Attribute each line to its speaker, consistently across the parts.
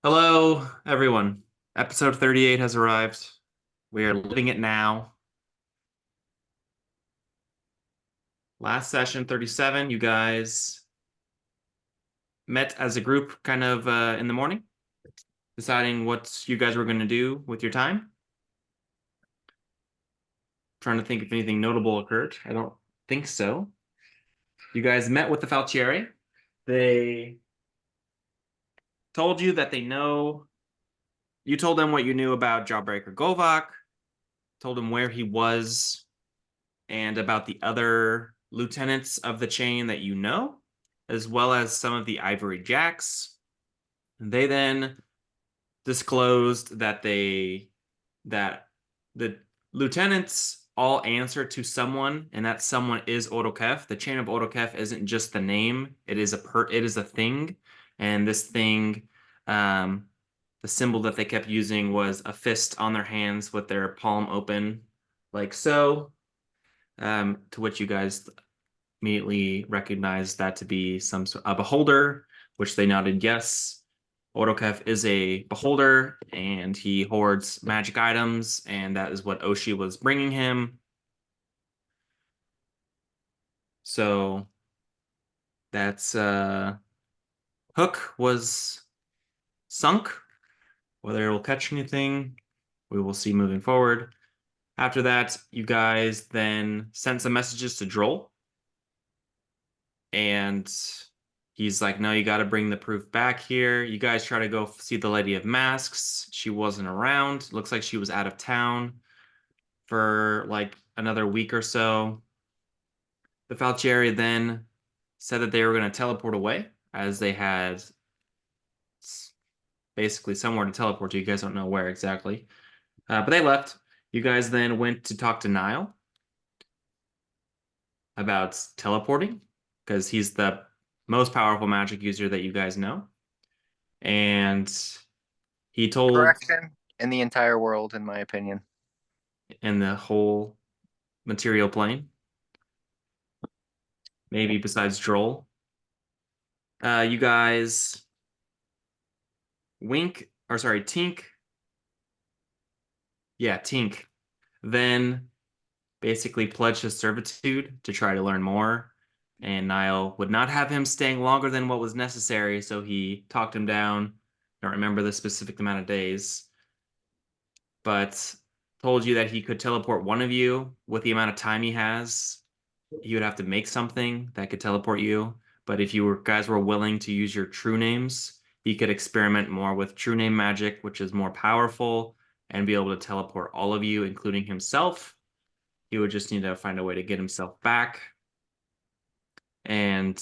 Speaker 1: Hello, everyone. Episode 38 has arrived. We are living it now. Last session, 37, you guys met as a group kind of in the morning, deciding what you guys were going to do with your time. Trying to think if anything notable occurred. I don't think so. You guys met with the Falcieri. They told you that they know. You told them what you knew about Jawbreaker Govak, told them where he was, and about the other lieutenants of the chain that you know, as well as some of the Ivory Jacks. They then disclosed that the lieutenants all answer to someone, and that someone is Orokef. The chain of Orokef isn't just the name; it is a thing, and this thing, the symbol that they kept using was a fist on their hands with their palm open, like so. To which you guys immediately recognized that to be a beholder, which they nodded yes. Orokef is a beholder, and he hoards magic items, and that is what Oshi was bringing him. So that's Hook was sunk. Whether it will catch anything, we will see moving forward. After that, you guys then sent some messages to Droll, and he's like, no, you got to bring the proof back here. You guys try to go see the Lady of Masks. She wasn't around. Looks like she was out of town for like another week or so. The Falcieri then said that they were going to teleport away, as they had basically somewhere to teleport to. You guys don't know where exactly. But they left. You guys then went to talk to Nyle about teleporting, because he's the most powerful magic user that you guys know. And he told,
Speaker 2: Correction in the entire world, in my opinion.
Speaker 1: in the whole material plane, maybe besides Droll, you guys Tink, yeah, Tink, then basically pledged his servitude to try to learn more. And Nile would not have him staying longer than what was necessary, so he talked him down. Don't remember the specific amount of days, but told you that he could teleport one of you with the amount of time he has. You would have to make something that could teleport you. But if guys were willing to use your true names, he could experiment more with true name magic, which is more powerful, and be able to teleport all of you, including himself. He would just need to find a way to get himself back. And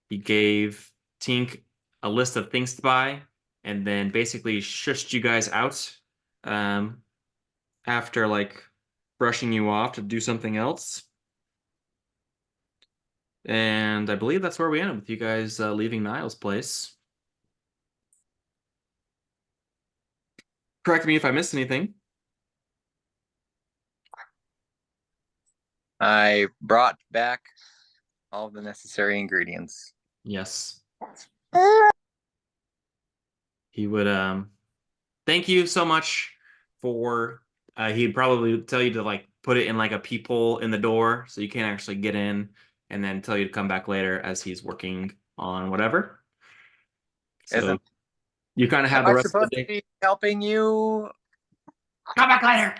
Speaker 1: he gave Tink a list of things to buy, and then basically shushed you guys out um, after like brushing you off to do something else. And I believe that's where we ended with you guys leaving Niall's place. Correct me if I missed anything.
Speaker 2: I brought back all of the necessary ingredients.
Speaker 1: Yes. He would thank you so much for he'd probably tell you to like put it in like a peephole in the door so you can't actually get in, and then tell you to come back later as he's working on whatever. So
Speaker 2: Isn't
Speaker 1: you kind of
Speaker 2: am
Speaker 1: have the
Speaker 2: I
Speaker 1: rest of
Speaker 2: supposed
Speaker 1: the
Speaker 2: to
Speaker 1: day.
Speaker 2: be helping you?
Speaker 1: Come back later.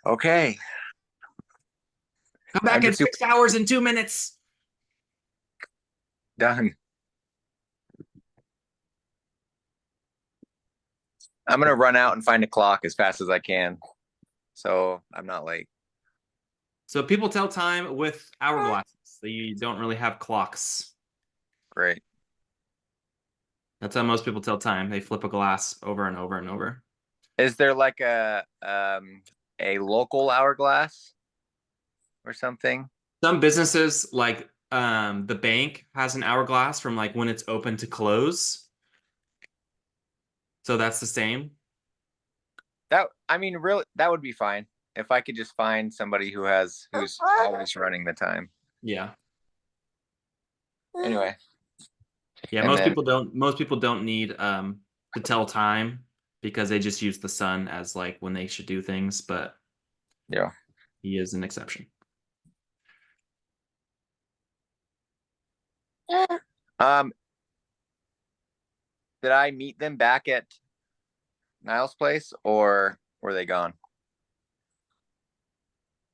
Speaker 2: Okay.
Speaker 1: Come
Speaker 2: I'm
Speaker 1: back in
Speaker 2: just super
Speaker 1: 6 hours and 2 minutes.
Speaker 2: done. I'm gonna run out and find a clock as fast as I can. So I'm not late.
Speaker 1: So people tell time with hourglasses. They don't really have clocks.
Speaker 2: Great.
Speaker 1: That's how most people tell time. They flip a glass over and over and over.
Speaker 2: Is there like a local hourglass or something?
Speaker 1: Some businesses, like the bank, has an hourglass from like when it's open to close. So that's the same.
Speaker 2: That I mean, really, that would be fine if I could just find somebody who's always running the time.
Speaker 1: Yeah.
Speaker 2: Anyway,
Speaker 1: Yeah,
Speaker 2: And then
Speaker 1: most people don't need to tell time because they just use the sun as like when they should do things, but
Speaker 2: yeah.
Speaker 1: he is an exception.
Speaker 2: Um, did I meet them back at Niles' place, or were they gone?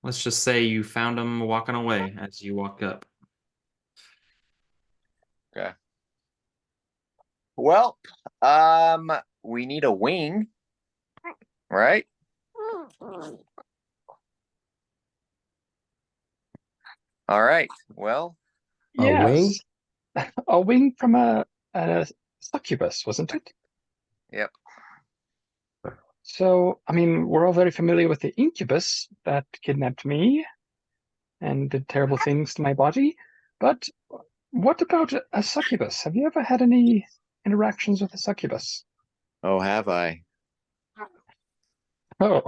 Speaker 1: Let's just say you found him walking away as you walked up.
Speaker 2: Okay. Well, um, we need a wing, right? All right. Well,
Speaker 3: A wing?
Speaker 4: Yes, a wing from a succubus, wasn't it?
Speaker 2: yep.
Speaker 4: So, I mean, we're all very familiar with the incubus that kidnapped me and did terrible things to my body. But what about a succubus? Have you ever had any interactions with a succubus?
Speaker 2: Oh, have I?
Speaker 4: Oh,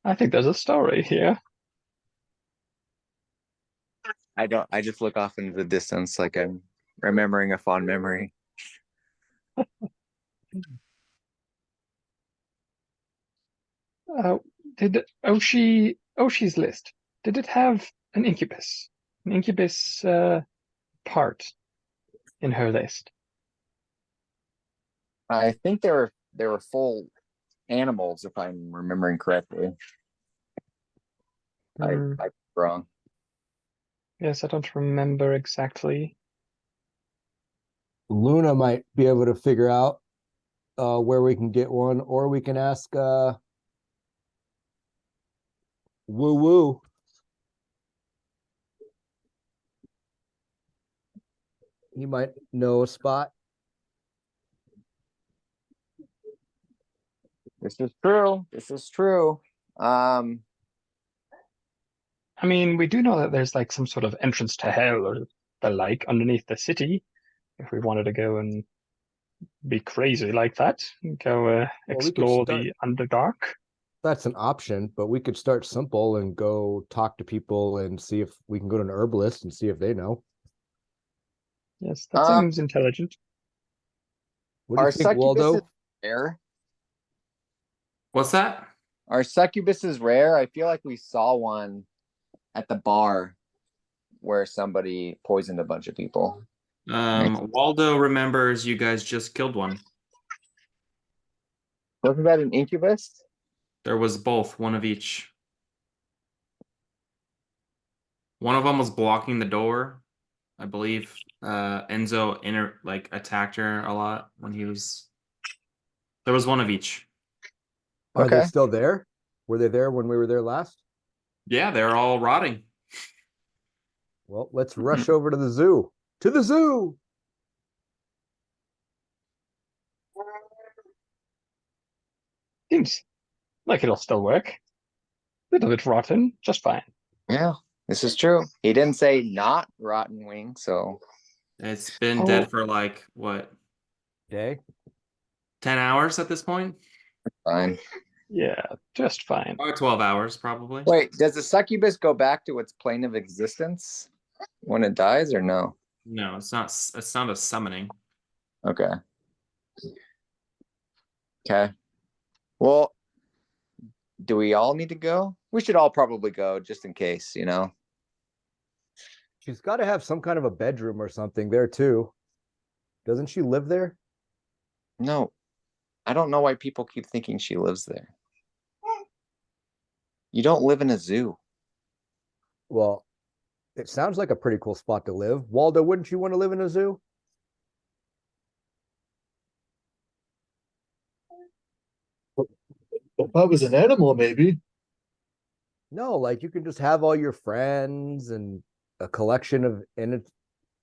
Speaker 4: I think there's a story here.
Speaker 2: I don't. I just look off into the distance like I'm remembering a fond memory.
Speaker 4: Uh, did Oshi's list, did it have an incubus? An incubus part in her list?
Speaker 2: I think they were full animals, if I'm remembering correctly.
Speaker 4: Hmm,
Speaker 2: I'm wrong.
Speaker 4: yes, I don't remember exactly.
Speaker 3: Luna might be able to figure out where we can get one, or we can ask Woo Woo. He might know a spot.
Speaker 2: This is true. This is true. Um,
Speaker 4: I mean, we do know that there's like some sort of entrance to hell or the like underneath the city. If we wanted to go and be crazy like that, go
Speaker 3: Well, we could
Speaker 4: explore
Speaker 3: start.
Speaker 4: the Underdark.
Speaker 3: That's an option, but we could start simple and go talk to people and see if we can go to an herbalist and see if they know.
Speaker 4: Yes, that
Speaker 2: um,
Speaker 4: seems intelligent.
Speaker 3: What do you
Speaker 2: are
Speaker 3: think,
Speaker 2: succubuses
Speaker 3: Waldo?
Speaker 2: rare?
Speaker 1: What's that?
Speaker 2: Are succubuses rare? I feel like we saw one at the bar where somebody poisoned a bunch of people.
Speaker 1: Waldo remembers you guys just killed one.
Speaker 2: Wasn't that an incubus?
Speaker 1: There was both, one of each. One of them was blocking the door. I believe Enzo attacked her a lot when he was. There was one of each.
Speaker 3: Are they
Speaker 2: Okay.
Speaker 3: still there? Were they there when we were there last?
Speaker 1: Yeah, they're all rotting.
Speaker 3: Well, let's rush over to the zoo. To the zoo!
Speaker 4: Seems like it'll still work. A little bit rotten, just fine.
Speaker 2: Yeah, this is true. He didn't say not rotten wing, so
Speaker 1: It's been
Speaker 4: Oh,
Speaker 1: dead for like what,
Speaker 3: Okay.
Speaker 1: 10 hours at this point?
Speaker 2: fine.
Speaker 4: yeah, just fine.
Speaker 1: Or 12 hours probably.
Speaker 2: Wait, does the succubus go back to its plane of existence when it dies, or no?
Speaker 1: No, it's not a summoning.
Speaker 2: Okay. Okay. Well, do we all need to go? We should all probably go just in case, you know?
Speaker 3: She's got to have some kind of a bedroom or something there too. Doesn't she live there?
Speaker 2: No, I don't know why people keep thinking she lives there. You don't live in a zoo.
Speaker 3: Well, it sounds like a pretty cool spot to live. Waldo, wouldn't you want to live in a zoo?
Speaker 5: If I was an animal, maybe.
Speaker 3: No, like you can just have all your friends and a collection of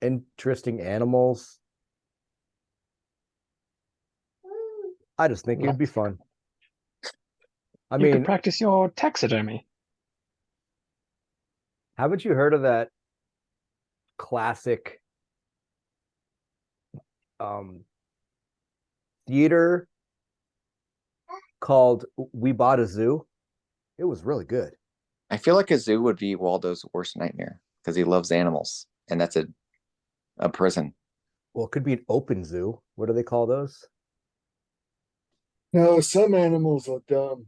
Speaker 3: interesting animals. I just think it'd be fun. I
Speaker 4: You could
Speaker 3: mean,
Speaker 4: practice your taxidermy.
Speaker 3: haven't you heard of that classic um theater called We Bought a Zoo? It was really good.
Speaker 2: I feel like a zoo would be Waldo's worst nightmare because he loves animals, and that's a prison.
Speaker 3: Well, it could be an open zoo. What do they call those?
Speaker 5: No, some animals are dumb.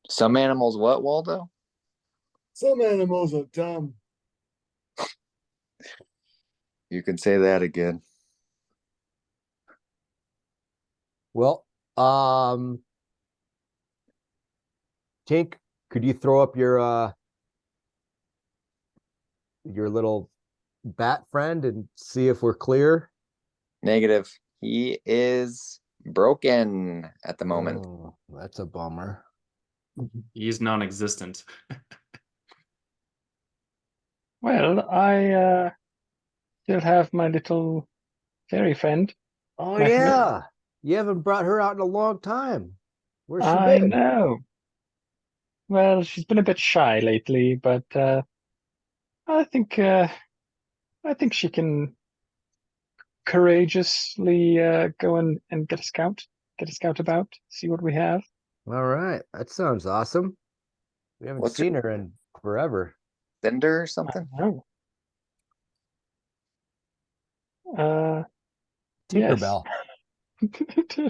Speaker 2: Some animals, what, Waldo?
Speaker 5: Some animals are dumb.
Speaker 2: You can say that again.
Speaker 3: Well, Tink, could you throw up your little bat friend and see if we're clear?
Speaker 2: Negative. He is broken at the moment.
Speaker 3: Oh, that's a bummer.
Speaker 1: He's non-existent.
Speaker 4: Well, I still have my little fairy friend.
Speaker 3: Oh
Speaker 4: Back in it.
Speaker 3: yeah. You haven't brought her out in a long time. Where's she
Speaker 4: I
Speaker 3: been?
Speaker 4: know. Well, she's been a bit shy lately, but I think I think she can courageously go and get a scout about, see what we have.
Speaker 3: All right. That sounds awesome. We haven't
Speaker 2: What's her
Speaker 3: seen her in forever.
Speaker 2: Cinder or
Speaker 4: I
Speaker 2: something?
Speaker 4: know. Uh, yes.
Speaker 3: Tinkerbell.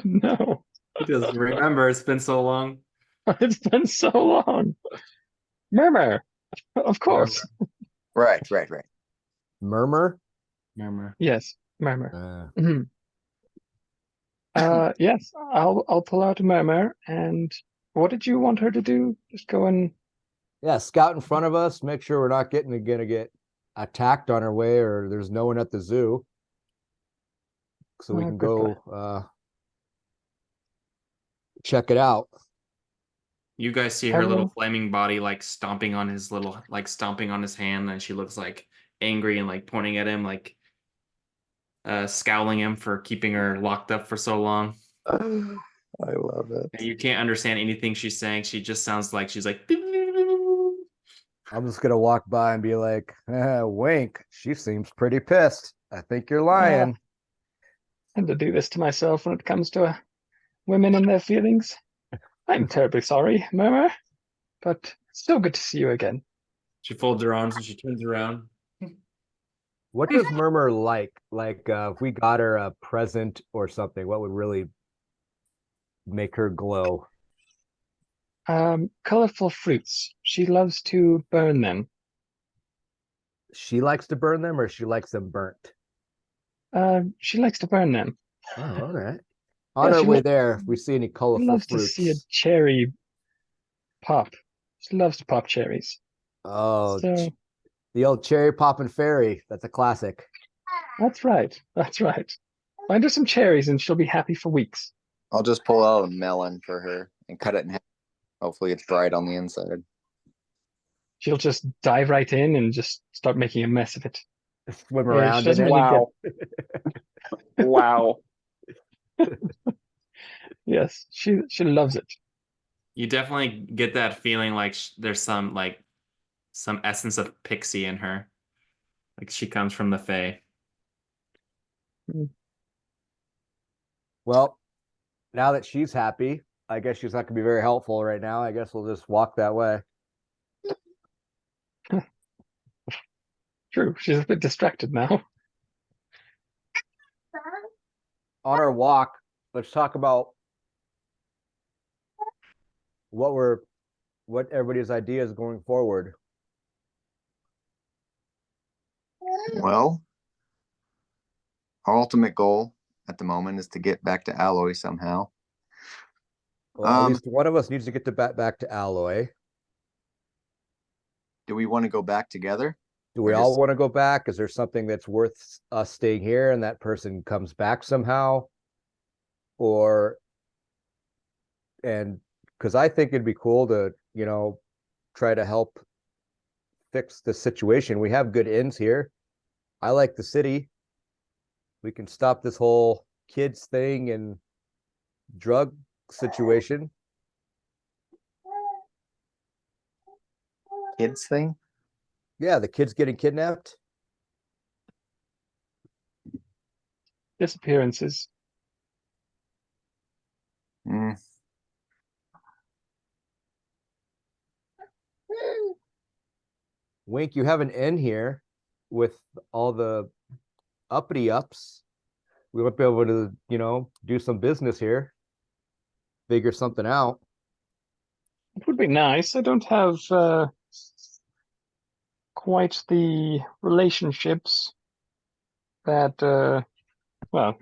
Speaker 4: No,
Speaker 1: He doesn't remember. It's been so long.
Speaker 4: it's been so long. Murmur, of course.
Speaker 2: Right.
Speaker 3: Murmur?
Speaker 1: Remember.
Speaker 4: Yes, Murmur.
Speaker 3: Uh,
Speaker 4: Mhm. Yes, I'll pull out a Murmur. And what did you want her to do? Just go and
Speaker 3: yeah, scout in front of us, make sure we're not gonna get attacked on our way or there's no one at the zoo. So we can
Speaker 4: good plan.
Speaker 3: go check it out.
Speaker 1: You guys see her little
Speaker 4: Everyone,
Speaker 1: flaming body like stomping on his hand, and she looks like angry and like pointing at him, like scowling him for keeping her locked up for so long.
Speaker 2: I love
Speaker 1: And
Speaker 2: it.
Speaker 1: you can't understand anything she's saying. She just sounds like she's like.
Speaker 3: I'm just gonna walk by and be like, wink. She seems pretty pissed. I think you're
Speaker 4: I
Speaker 3: lying.
Speaker 4: tend to do this to myself when it comes to women and their feelings. I'm terribly sorry, Murmur, but still good to see you again.
Speaker 1: She folds her arms and she turns around.
Speaker 3: What does Murmur like? Like, if we got her a present or something, what would really make her glow?
Speaker 4: Colorful fruits. She loves to burn them.
Speaker 3: She likes to burn them or she likes them burnt?
Speaker 4: She likes to burn them.
Speaker 3: Oh, all right. On
Speaker 4: Yeah,
Speaker 3: our way there, if we see any
Speaker 4: she
Speaker 3: colorful
Speaker 4: loves to see a
Speaker 3: fruits.
Speaker 4: cherry pop. She loves to pop cherries.
Speaker 3: Oh,
Speaker 4: So
Speaker 3: the old cherry poppin' fairy. That's a classic.
Speaker 4: that's right. That's right. Find her some cherries and she'll be happy for weeks.
Speaker 2: I'll just pull out a melon for her and cut it in half. Hopefully it's bright on the inside.
Speaker 4: She'll just dive right in and just start making a mess of it.
Speaker 3: Swim
Speaker 4: She
Speaker 3: around in
Speaker 4: doesn't
Speaker 3: it.
Speaker 4: really get.
Speaker 2: Wow.
Speaker 4: Yes, she loves it.
Speaker 1: You definitely get that feeling like there's some essence of pixie in her. Like she comes from the Fae.
Speaker 3: Well, now that she's happy, I guess she's not gonna be very helpful right now. I guess we'll just walk that way.
Speaker 4: True. She's a bit distracted now.
Speaker 3: On our walk, let's talk about what everybody's ideas going forward.
Speaker 2: Well, our ultimate goal at the moment is to get back to Alloy somehow.
Speaker 3: Well, at least one of us needs to get back to Alloy.
Speaker 2: Do we want to go back together?
Speaker 3: Do we
Speaker 2: Or
Speaker 3: all
Speaker 2: just-
Speaker 3: want to go back? Is there something that's worth us staying here and that person comes back somehow? Or and because I think it'd be cool to, try to help fix the situation. We have good inns here. I like the city. We can stop this whole kids thing and drug situation.
Speaker 2: Kids thing?
Speaker 3: Yeah, the kids getting kidnapped.
Speaker 4: Disappearances.
Speaker 2: Mm.
Speaker 3: Wink, you have an inn here with all the uppity ups. We might be able to, do some business here, figure something out.
Speaker 4: It would be nice. I don't have quite the relationships that, well,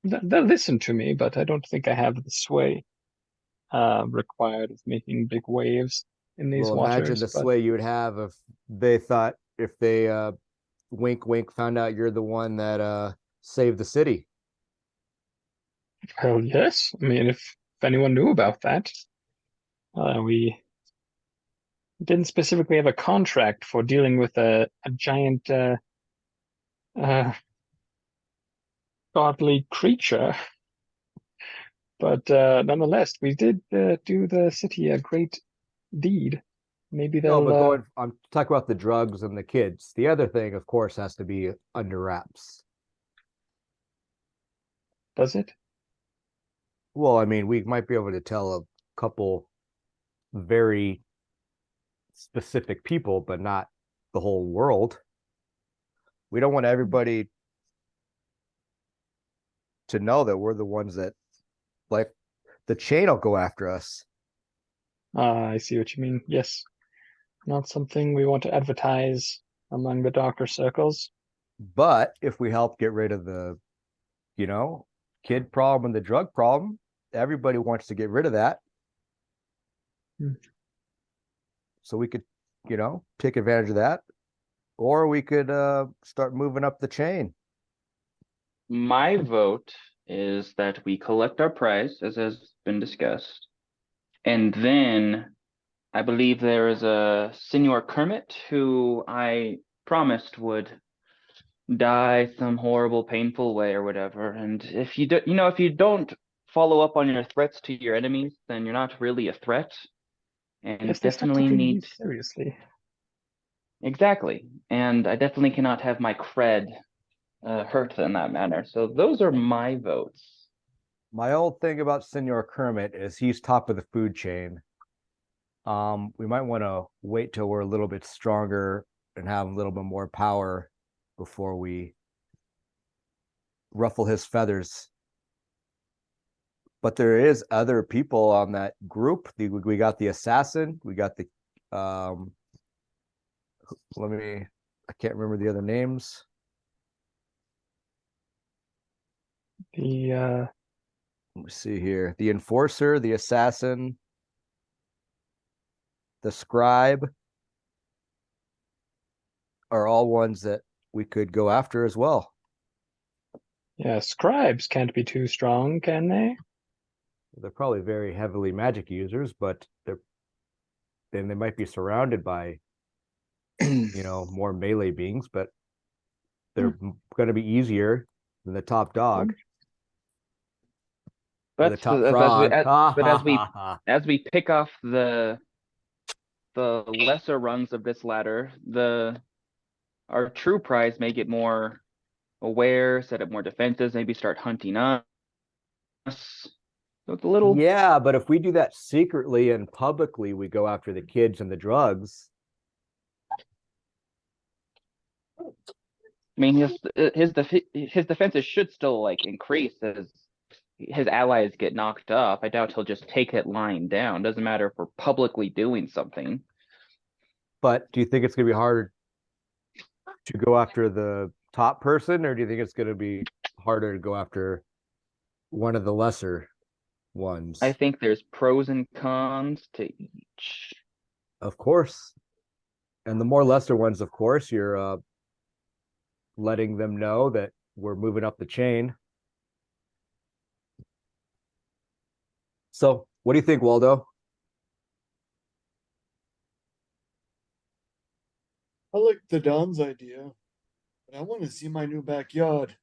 Speaker 4: they'll listen to me, but I don't think I have the sway required of making big waves in these
Speaker 3: Well, imagine
Speaker 4: waters.
Speaker 3: the
Speaker 4: But
Speaker 3: sway you would have if they wink wink found out you're the one that saved the city.
Speaker 4: well, yes. I mean, if anyone knew about that, we didn't specifically have a contract for dealing with a giant uh, godly creature. But nonetheless, we did do the city a great deed. Maybe
Speaker 3: No,
Speaker 4: they'll,
Speaker 3: but I'm talking about the drugs and the kids. The other thing, of course, has to be under wraps.
Speaker 4: does it?
Speaker 3: Well, I mean, we might be able to tell a couple very specific people, but not the whole world. We don't want everybody to know that we're the ones that, like, the chain will go after us.
Speaker 4: I see what you mean. Yes. Not something we want to advertise among the darker circles.
Speaker 3: But if we help get rid of the, kid problem and the drug problem, everybody wants to get rid of that.
Speaker 4: Hmm.
Speaker 3: So we could, take advantage of that. Or we could start moving up the chain.
Speaker 6: My vote is that we collect our prize, as has been discussed. And then I believe there is a Senor Kermit who I promised would die some horrible, painful way or whatever. And if you do, if you don't follow up on your threats to your enemies, then you're not really a threat. And
Speaker 4: Yes, they start
Speaker 6: definitely
Speaker 4: taking you
Speaker 6: need
Speaker 4: seriously.
Speaker 6: exactly. And I definitely cannot have my cred hurt in that manner. So those are my votes.
Speaker 3: My old thing about Senor Kermit is he's top of the food chain. We might want to wait till we're a little bit stronger and have a little bit more power before we ruffle his feathers. But there is other people on that group. We got the assassin. We got the I can't remember the other names.
Speaker 4: The
Speaker 3: Let me see here. The enforcer, the assassin, the scribe are all ones that we could go after as well.
Speaker 4: yeah, scribes can't be too strong, can they?
Speaker 3: They're probably very heavily magic users, but then they might be surrounded by more melee beings, but they're going to be easier than the top dog. Or the
Speaker 6: But
Speaker 3: top
Speaker 6: as
Speaker 3: frog.
Speaker 6: as we pick off the lesser rungs of this ladder, our true prize may get more aware, set up more defenses, maybe start hunting us. So it's a little.
Speaker 3: Yeah, but if we do that secretly and publicly, we go after the kids and the drugs.
Speaker 6: I mean, his defenses should still increase as his allies get knocked up. I doubt he'll just take it lying down. Doesn't matter if we're publicly doing something.
Speaker 3: But do you think it's going to be harder to go after the top person, or do you think it's going to be harder to go after one of the lesser ones?
Speaker 6: I think there's pros and cons to each.
Speaker 3: Of course. And the more lesser ones, of course, you're letting them know that we're moving up the chain. So what do you think, Waldo?
Speaker 5: I like the Don's idea, but I want to see my new backyard.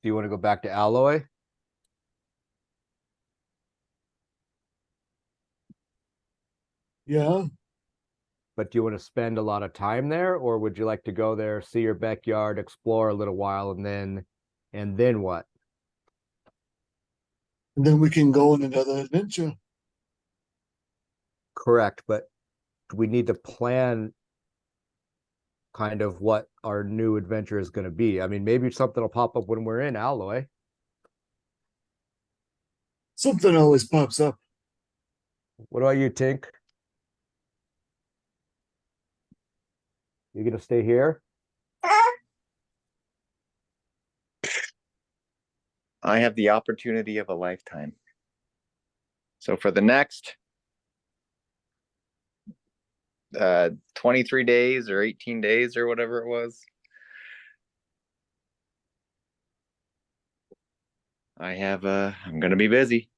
Speaker 3: Do you want to go back to Alloy?
Speaker 5: Yeah,
Speaker 3: But do you want to spend a lot of time there, or would you like to go there, see your backyard, explore a little while, and then what?
Speaker 5: and then we can go on another adventure.
Speaker 3: Correct, but we need to plan kind of what our new adventure is going to be. I mean, maybe something will pop up when we're in Alloy.
Speaker 5: Something always pops up.
Speaker 3: What about you, Tink? You gonna stay here?
Speaker 2: I have the opportunity of a lifetime. So for the next 23 days or 18 days or whatever it was, I'm gonna be busy.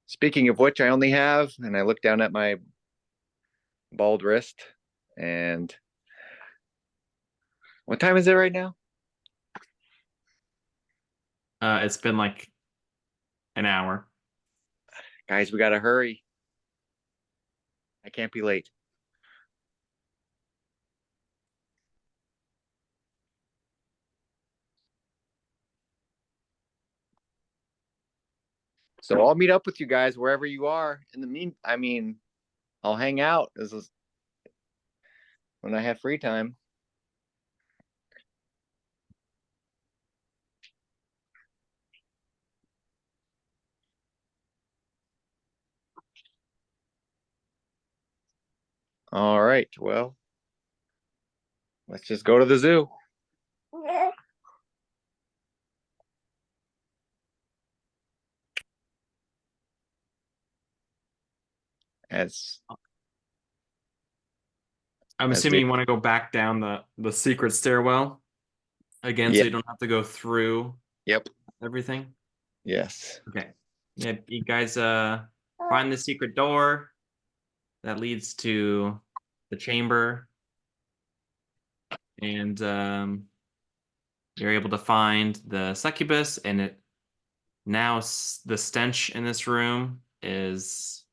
Speaker 2: Speaking of which, I only have, and I look down at my bald wrist, and what time is it right now?
Speaker 1: It's been like an hour.
Speaker 2: Guys, we gotta hurry. I can't be late. So I'll meet up with you guys wherever you are. In the I'll hang out. This is when I have free time. All right. Well, let's just go to the zoo. As
Speaker 1: I'm
Speaker 2: That's
Speaker 1: assuming
Speaker 2: it.
Speaker 1: you want to go back down the secret stairwell again,
Speaker 2: Yeah.
Speaker 1: so you don't have to go through
Speaker 2: Yep.
Speaker 1: everything.
Speaker 2: Yes.
Speaker 1: Okay. Yeah, you guys find the secret door that leads to the chamber, and you're able to find the succubus, and it now the stench in this room is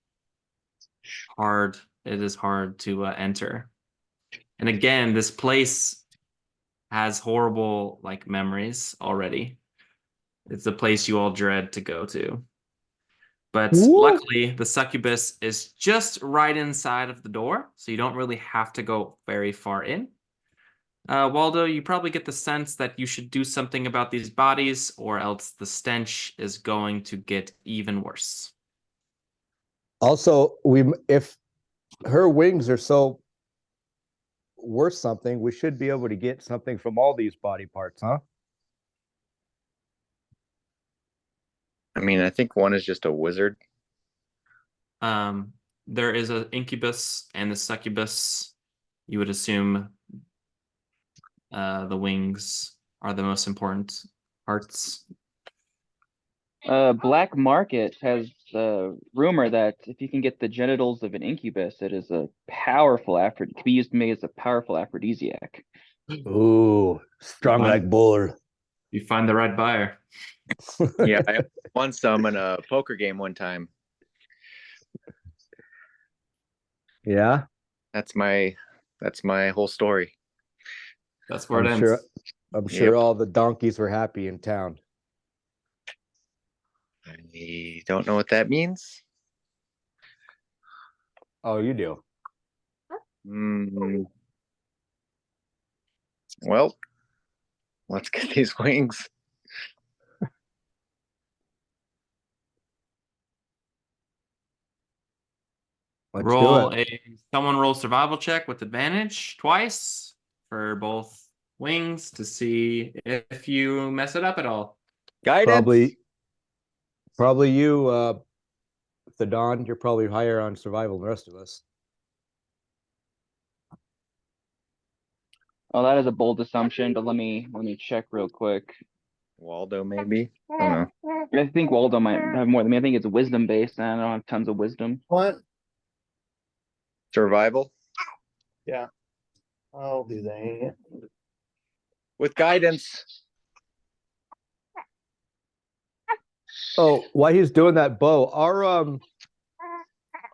Speaker 1: hard. It is hard to enter. And again, this place has horrible like memories already. It's a place you all dread to go to. But luckily, the succubus is just right inside of the door, so you don't really have to go very far in. Waldo, you probably get the sense that you should do something about these bodies, or else the stench is going to get even worse.
Speaker 3: Also, if her wings are so worth something, we should be able to get something from all these body parts, huh?
Speaker 2: I think one is just a wizard.
Speaker 1: There is an incubus and the succubus. You would assume the wings are the most important parts.
Speaker 6: Black Market has the rumor that if you can get the genitals of an incubus, it is a powerful it can be used to make as a powerful aphrodisiac.
Speaker 3: Ooh, strong like bull.
Speaker 1: You find the right buyer.
Speaker 2: Yeah, I won some in a poker game one time.
Speaker 3: Yeah,
Speaker 2: That's my whole story.
Speaker 1: That's where it
Speaker 3: I'm
Speaker 1: ends.
Speaker 3: sure. I'm sure all the donkeys were happy in town.
Speaker 2: I don't know what that means.
Speaker 3: Oh, you do.
Speaker 2: Well, let's get these wings.
Speaker 3: Let's do it.
Speaker 1: Someone roll survival check with advantage twice for both wings to see if you mess it up at all.
Speaker 2: Guidance.
Speaker 3: Probably you, the Don. You're probably higher on survival than the rest of us.
Speaker 6: Oh, that is a bold assumption, but let me check real quick.
Speaker 2: Waldo, maybe. I don't know.
Speaker 6: I think Waldo might have more than me. I think it's wisdom based, and I don't have tons of wisdom.
Speaker 5: What?
Speaker 2: Survival
Speaker 5: Yeah. I'll do that.
Speaker 2: with guidance.
Speaker 3: Oh, while he's doing that, Bo,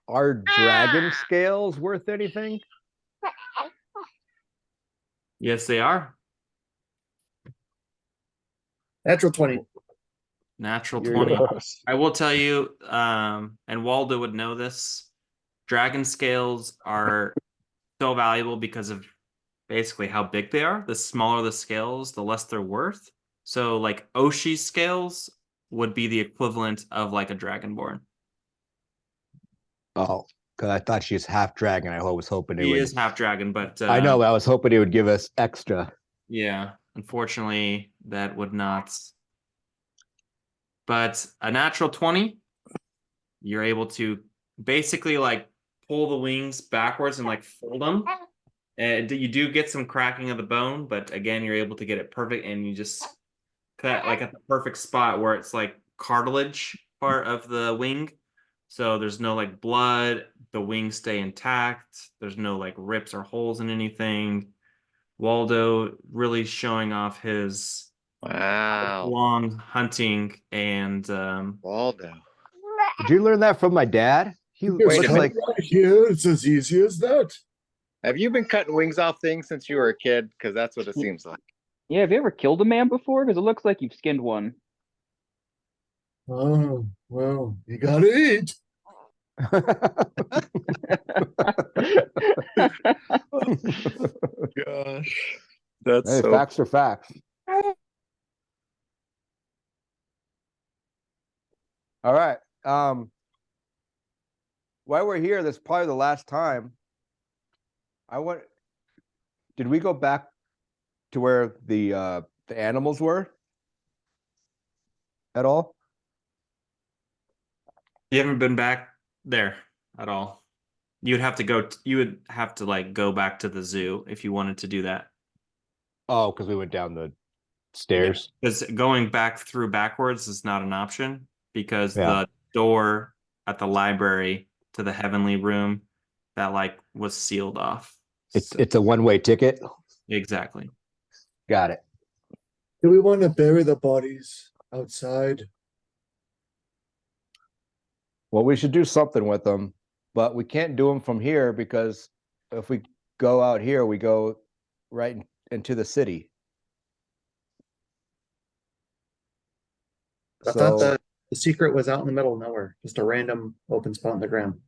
Speaker 3: are dragon scales worth anything?
Speaker 1: Yes, they are.
Speaker 5: Natural 20.
Speaker 1: Natural
Speaker 3: You're
Speaker 1: 20.
Speaker 4: Gross.
Speaker 1: I will tell you, and Waldo would know this, dragon scales are so valuable because of basically how big they are. The smaller the scales, the less they're worth. So like Oshi scales would be the equivalent of like a dragonborn.
Speaker 3: Oh, because I thought she was half dragon. I was hoping it
Speaker 1: He
Speaker 3: would.
Speaker 1: is half dragon, but
Speaker 3: I know. I was hoping it would give us extra.
Speaker 1: yeah, unfortunately, that would not. But a natural 20, you're able to basically like pull the wings backwards and like fold them. And you do get some cracking of the bone, but again, you're able to get it perfect and you just cut like at the perfect spot where it's like cartilage part of the wing. So there's no like blood, the wings stay intact. There's no like rips or holes in anything. Waldo really showing off his
Speaker 2: Wow.
Speaker 1: long hunting and
Speaker 2: Waldo.
Speaker 3: Did you learn that from my dad? He
Speaker 5: Because
Speaker 2: Wait a
Speaker 3: looks
Speaker 2: minute.
Speaker 3: like
Speaker 5: right here, it's as easy as that.
Speaker 2: Have you been cutting wings off things since you were a kid? Because that's what it seems like.
Speaker 6: Yeah, have you ever killed a man before? Because it looks like you've skinned one.
Speaker 5: Oh, well, you gotta eat.
Speaker 2: Gosh. That's
Speaker 3: hey,
Speaker 2: so
Speaker 3: facts are facts. All right. While we're here, this is probably the last time. Did we go back to where the animals were at all?
Speaker 1: you haven't been back there at all. You would have to like go back to the zoo if you wanted to do that.
Speaker 3: Oh, because we went down the stairs.
Speaker 1: Because going back through backwards is not an option because
Speaker 3: Yeah.
Speaker 1: the door at the library to the heavenly room that like was sealed off. So-
Speaker 3: It's a one-way ticket.
Speaker 1: exactly.
Speaker 3: Got it.
Speaker 5: Do we want to bury the bodies outside?
Speaker 3: Well, we should do something with them, but we can't do them from here because if we go out here, we go right into the city.
Speaker 7: I thought
Speaker 3: So
Speaker 7: the secret was out in the middle of nowhere, just a random open spot in the ground.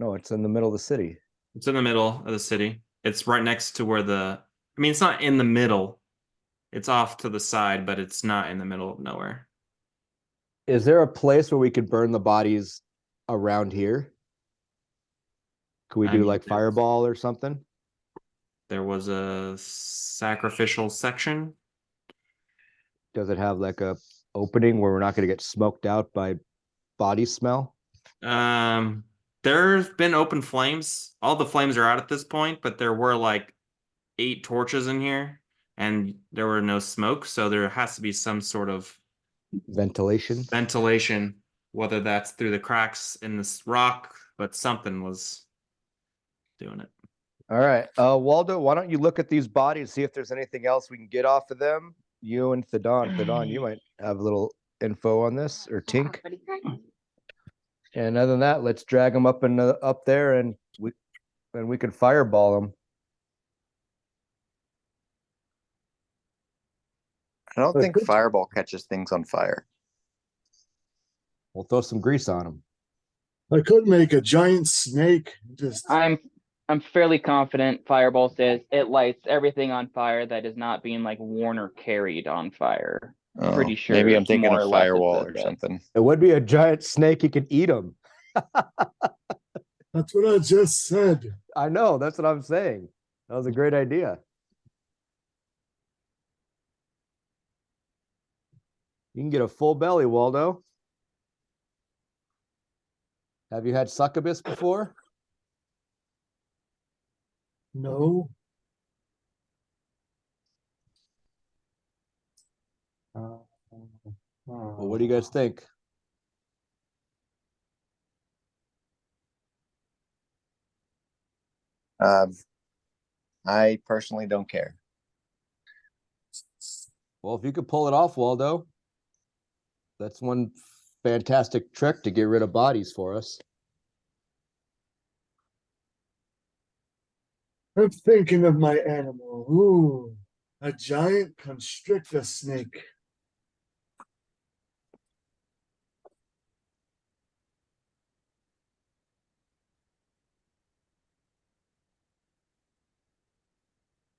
Speaker 3: no, it's in the middle of the city.
Speaker 1: It's in the middle of the city. It's right next to where I mean, it's not in the middle. It's off to the side, but it's not in the middle of nowhere.
Speaker 3: Is there a place where we could burn the bodies around here? Could we
Speaker 1: I
Speaker 3: do
Speaker 1: mean,
Speaker 3: like fireball or something?
Speaker 1: There was a sacrificial section.
Speaker 3: Does it have like a opening where we're not going to get smoked out by body smell?
Speaker 1: There's been open flames. All the flames are out at this point, but there were like 8 torches in here and there were no smoke, so there has to be some sort of
Speaker 3: Ventilation.
Speaker 1: ventilation, whether that's through the cracks in this rock, but something was doing it.
Speaker 3: All right. Waldo, why don't you look at these bodies, see if there's anything else we can get off of them? You and Thadon. Thadon, you might have a little info on this, or Tink. And other than that, let's drag them up there and we can fireball them.
Speaker 2: I don't think fireball catches things on fire.
Speaker 3: We'll throw some grease on them.
Speaker 5: I could make a giant snake. Just
Speaker 6: I'm fairly confident Fireball says it lights everything on fire that is not being like worn or carried on fire.
Speaker 2: Oh,
Speaker 6: Pretty sure.
Speaker 2: Maybe I'm thinking
Speaker 6: more
Speaker 2: of
Speaker 6: or less it
Speaker 2: firewall
Speaker 6: says
Speaker 2: or
Speaker 6: that.
Speaker 2: something.
Speaker 3: It would be a giant snake. You can eat them.
Speaker 5: that's what I just said.
Speaker 3: I know. That's what I'm saying. That was a great idea. You can get a full belly, Waldo. Have you had succubus before?
Speaker 5: No.
Speaker 3: Well, what do you guys think?
Speaker 2: I personally don't care.
Speaker 3: Well, if you could pull it off, Waldo, that's one fantastic trick to get rid of bodies for us.
Speaker 5: I'm thinking of my animal. Ooh, a giant constrictor snake.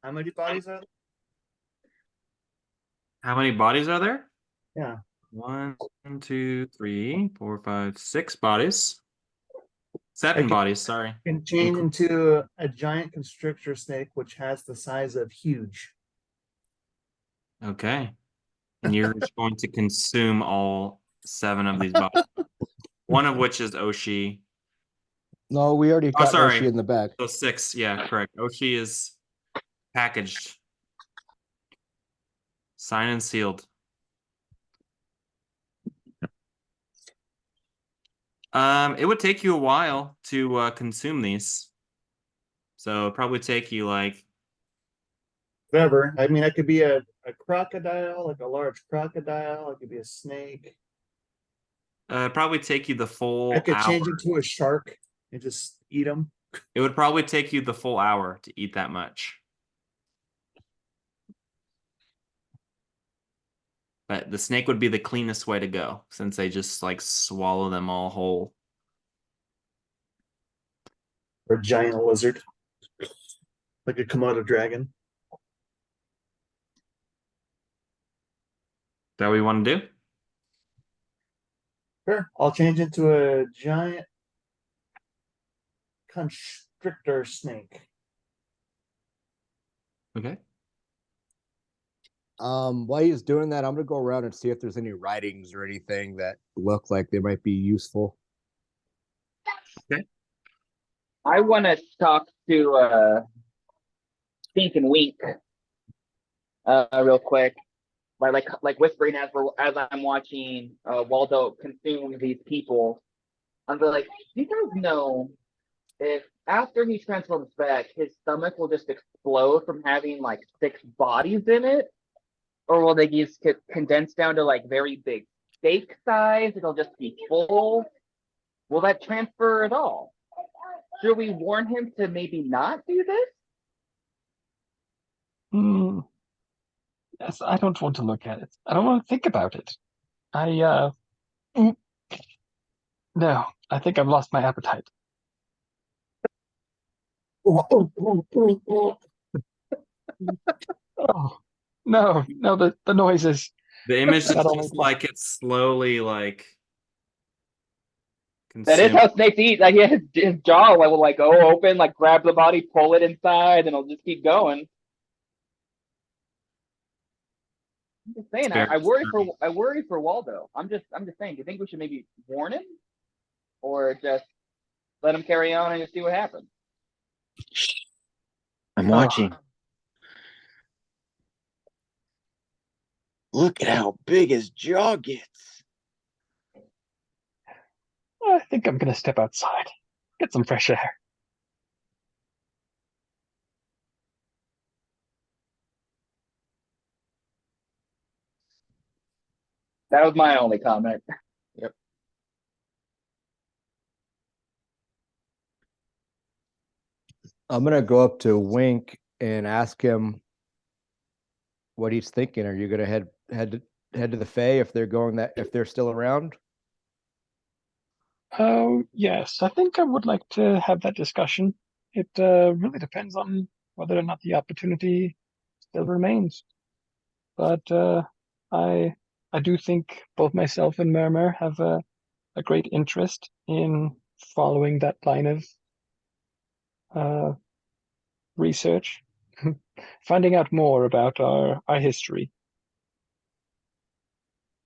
Speaker 5: How many bodies are there?
Speaker 1: How many bodies are there?
Speaker 5: Yeah.
Speaker 1: 1, 2, 3, 4, 5, 6 bodies.
Speaker 5: I
Speaker 1: 7
Speaker 5: can-
Speaker 1: bodies, sorry.
Speaker 5: Can change into a giant constrictor snake, which has the size of huge.
Speaker 1: Okay. And you're just going to consume all 7 of these bodies. One of which is Oshi.
Speaker 3: No, we already
Speaker 1: Oh,
Speaker 3: got
Speaker 1: sorry.
Speaker 3: Oshi in the bag.
Speaker 1: So 6, yeah, correct. Oshi is packaged. Signed and sealed. It would take you a while to consume these. So it'd probably take you like
Speaker 5: Whatever. I mean, I could be a crocodile, like a large crocodile. I could be a snake.
Speaker 1: probably take you the
Speaker 5: I
Speaker 1: full
Speaker 5: could
Speaker 1: hour.
Speaker 5: change into a shark and just eat them.
Speaker 1: It would probably take you the full hour to eat that much. But the snake would be the cleanest way to go since they just like swallow them all whole.
Speaker 5: Or a giant lizard. Like a Komodo dragon.
Speaker 1: Is that what you want to do?
Speaker 5: Sure. I'll change into a giant constrictor snake.
Speaker 1: Okay.
Speaker 3: While he's doing that, I'm gonna go around and see if there's any writings or anything that look like they might be useful.
Speaker 6: I want to talk to Tink and Wink real quick. By like whispering as I'm watching Waldo consume these people. I'm like, do you guys know if after he transforms back, his stomach will just explode from having like 6 bodies in it? Or will they just get condensed down to like very big steak size? It'll just be full. Will that transfer at all? Should we warn him to maybe not do this?
Speaker 4: Yes, I don't want to look at it. I don't want to think about it. No, I think I've lost my appetite. Oh, no, the noises.
Speaker 1: The image is
Speaker 4: Not only
Speaker 1: just
Speaker 4: do I-
Speaker 1: like it's slowly like
Speaker 6: That is
Speaker 1: consumed.
Speaker 6: how snakes eat. Like his jaw will like go open, like grab the body, pull it inside, and it'll just keep going. I'm just saying,
Speaker 1: Very
Speaker 6: I worry for Waldo. I'm just saying. Do you think we should maybe warn him, or just let him carry on and just see what happens?
Speaker 2: I'm watching. Look at how big his jaw gets.
Speaker 4: I think I'm gonna step outside, get some fresh air.
Speaker 6: That was my only comment.
Speaker 3: I'm gonna go up to Wink and ask him what he's thinking. Are you gonna head to the Fae if they're still around?
Speaker 4: Oh, yes, I think I would like to have that discussion. It really depends on whether or not the opportunity still remains. But I do think both myself and Murmur have a great interest in following that line of research, finding out more about our history,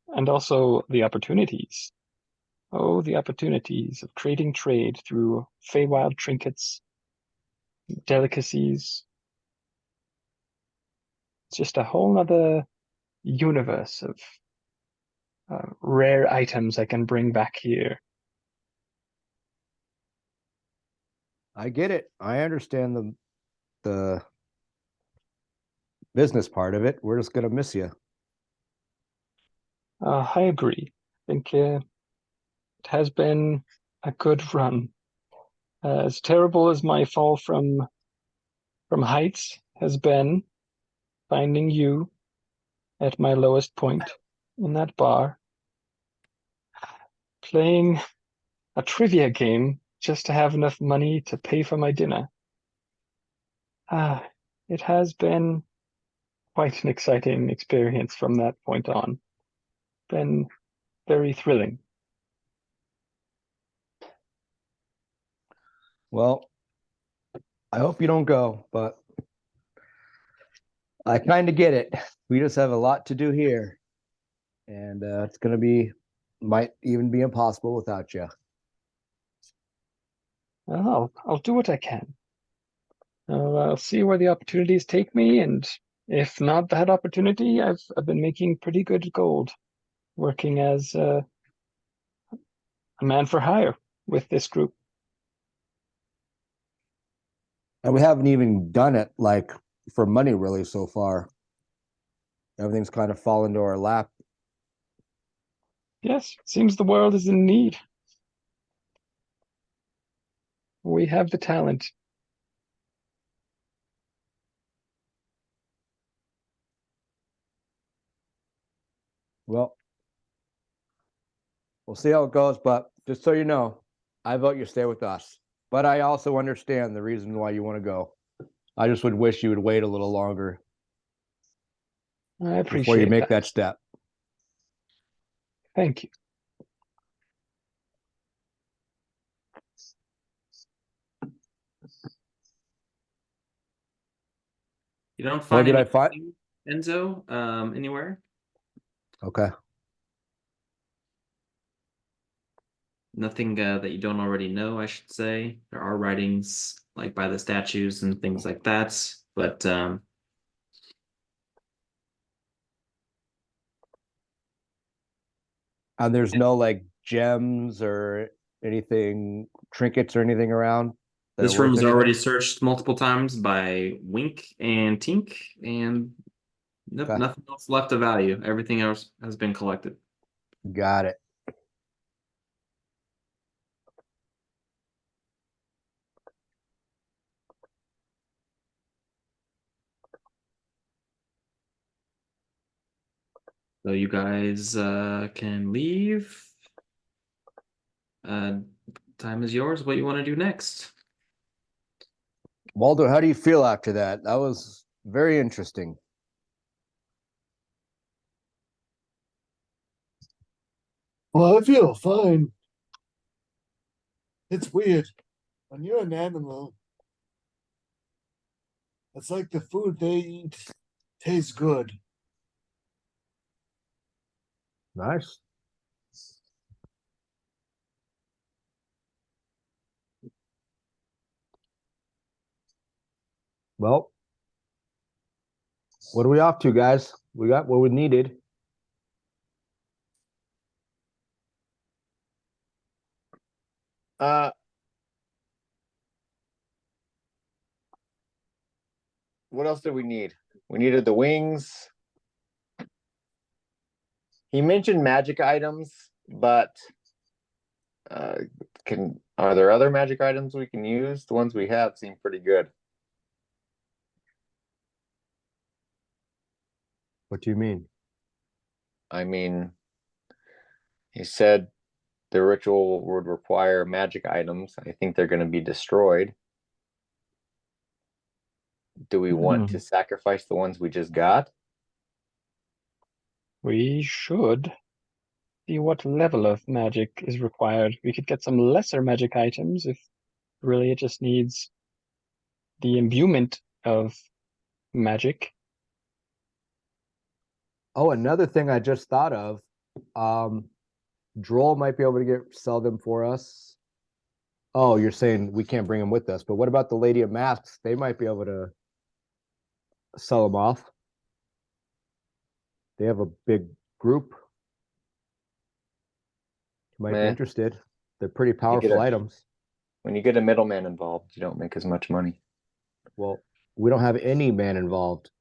Speaker 4: and also the opportunities. Oh, the opportunities of creating trade through Feywild trinkets, delicacies. It's just a whole other universe of rare items I can bring back here.
Speaker 3: I get it. I understand the business part of it. We're just gonna miss you.
Speaker 4: I agree. I think it has been a good run. As terrible as my fall from heights has been, finding you at my lowest point in that bar, playing a trivia game just to have enough money to pay for my dinner. It has been quite an exciting experience from that point on. Been very thrilling.
Speaker 3: Well, I hope you don't go, but I kind of get it. We just have a lot to do here, and it's gonna be, might even be impossible without you.
Speaker 4: Well, I'll do what I can. I'll see where the opportunities take me, and if not that opportunity, I've been making pretty good gold working as a man for hire with this group.
Speaker 3: And we haven't even done it like for money really so far. Everything's kind of fallen to our lap.
Speaker 4: Yes, seems the world is in need. We have the talent.
Speaker 3: Well, we'll see how it goes, but just so you know, I vote you stay with us. But I also understand the reason why you want to go. I just would wish you would wait a little longer
Speaker 4: I
Speaker 3: before you
Speaker 4: appreciate
Speaker 3: make
Speaker 4: that.
Speaker 3: that step.
Speaker 4: Thank you.
Speaker 1: You don't
Speaker 3: What
Speaker 1: find
Speaker 3: did I find?
Speaker 1: anything, Enzo, anywhere?
Speaker 3: Okay.
Speaker 1: Nothing that you don't already know, I should say. There are writings like by the statues and things like that, but
Speaker 3: And there's no like gems or anything, trinkets or anything around that are
Speaker 1: this room
Speaker 3: worth
Speaker 1: is
Speaker 3: anything?
Speaker 1: already searched multiple times by Wink and Tink, and nope,
Speaker 3: Okay.
Speaker 1: nothing else left of value. Everything else has been collected.
Speaker 3: Got it.
Speaker 1: So you guys can leave. Uh, time is yours. What you want to do next?
Speaker 3: Waldo, how do you feel after that? That was very interesting.
Speaker 5: Well, I feel fine. It's weird. When you're an animal, it's like the food they eat tastes good.
Speaker 3: Nice. Well, what are we off to, guys? We got what we needed.
Speaker 2: Uh, what else did we need? We needed the wings. He mentioned magic items, but are there other magic items we can use? The ones we have seem pretty good.
Speaker 3: What do you mean?
Speaker 2: I mean, he said the ritual would require magic items. I think they're going to be destroyed. Do we want to sacrifice the ones we just got?
Speaker 4: We should see what level of magic is required. We could get some lesser magic items if really it just needs the imbuement of magic.
Speaker 3: Oh, another thing I just thought of. Droll might be able to sell them for us. Oh, you're saying we can't bring them with us, but what about the Lady of Masks? They might be able to sell them off. They have a big group. You might be
Speaker 2: Meh.
Speaker 3: interested. They're pretty
Speaker 2: You get
Speaker 3: powerful
Speaker 2: a-
Speaker 3: items.
Speaker 2: When you get a middleman involved, you don't make as much money.
Speaker 3: Well, we don't have any man involved.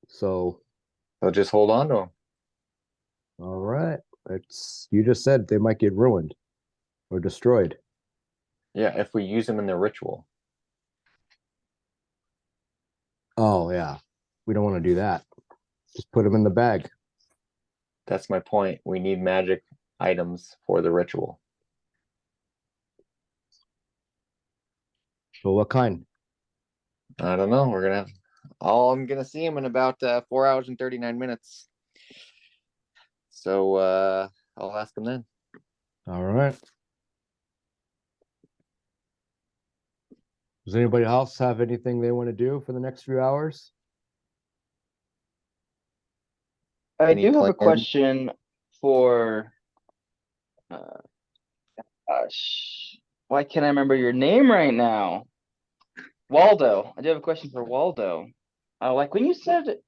Speaker 3: So,
Speaker 2: So just hold on to them.
Speaker 3: all right. It's you just said they might get ruined or destroyed.
Speaker 2: Yeah, if we use them in the ritual.
Speaker 3: Oh, yeah. We don't want to do that. Just put them in the bag.
Speaker 2: That's my point. We need magic items for the ritual.
Speaker 3: So what kind?
Speaker 2: I don't know. We're gonna have I'm gonna see him in about 4 hours and 39 minutes. So I'll ask him then.
Speaker 3: All right. Does anybody else have anything they want to do for the next few hours?
Speaker 6: I
Speaker 2: Any
Speaker 6: do have a
Speaker 2: plans?
Speaker 6: question for why can't I remember your name right now? Waldo. I do have a question for Waldo. Like when you said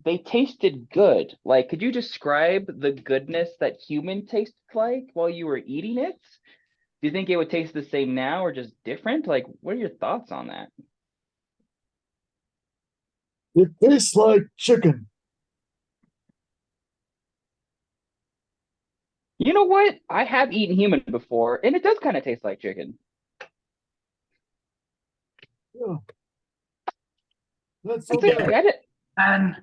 Speaker 6: they tasted good, like could you describe the goodness that human tastes like while you were eating it? Do you think it would taste the same now or just different? Like, what are your thoughts on that?
Speaker 5: It tastes like chicken.
Speaker 6: You know what? I have eaten human before, and it does kind of taste like chicken.
Speaker 5: Yeah. That's so
Speaker 6: It's a,
Speaker 5: bad.
Speaker 1: And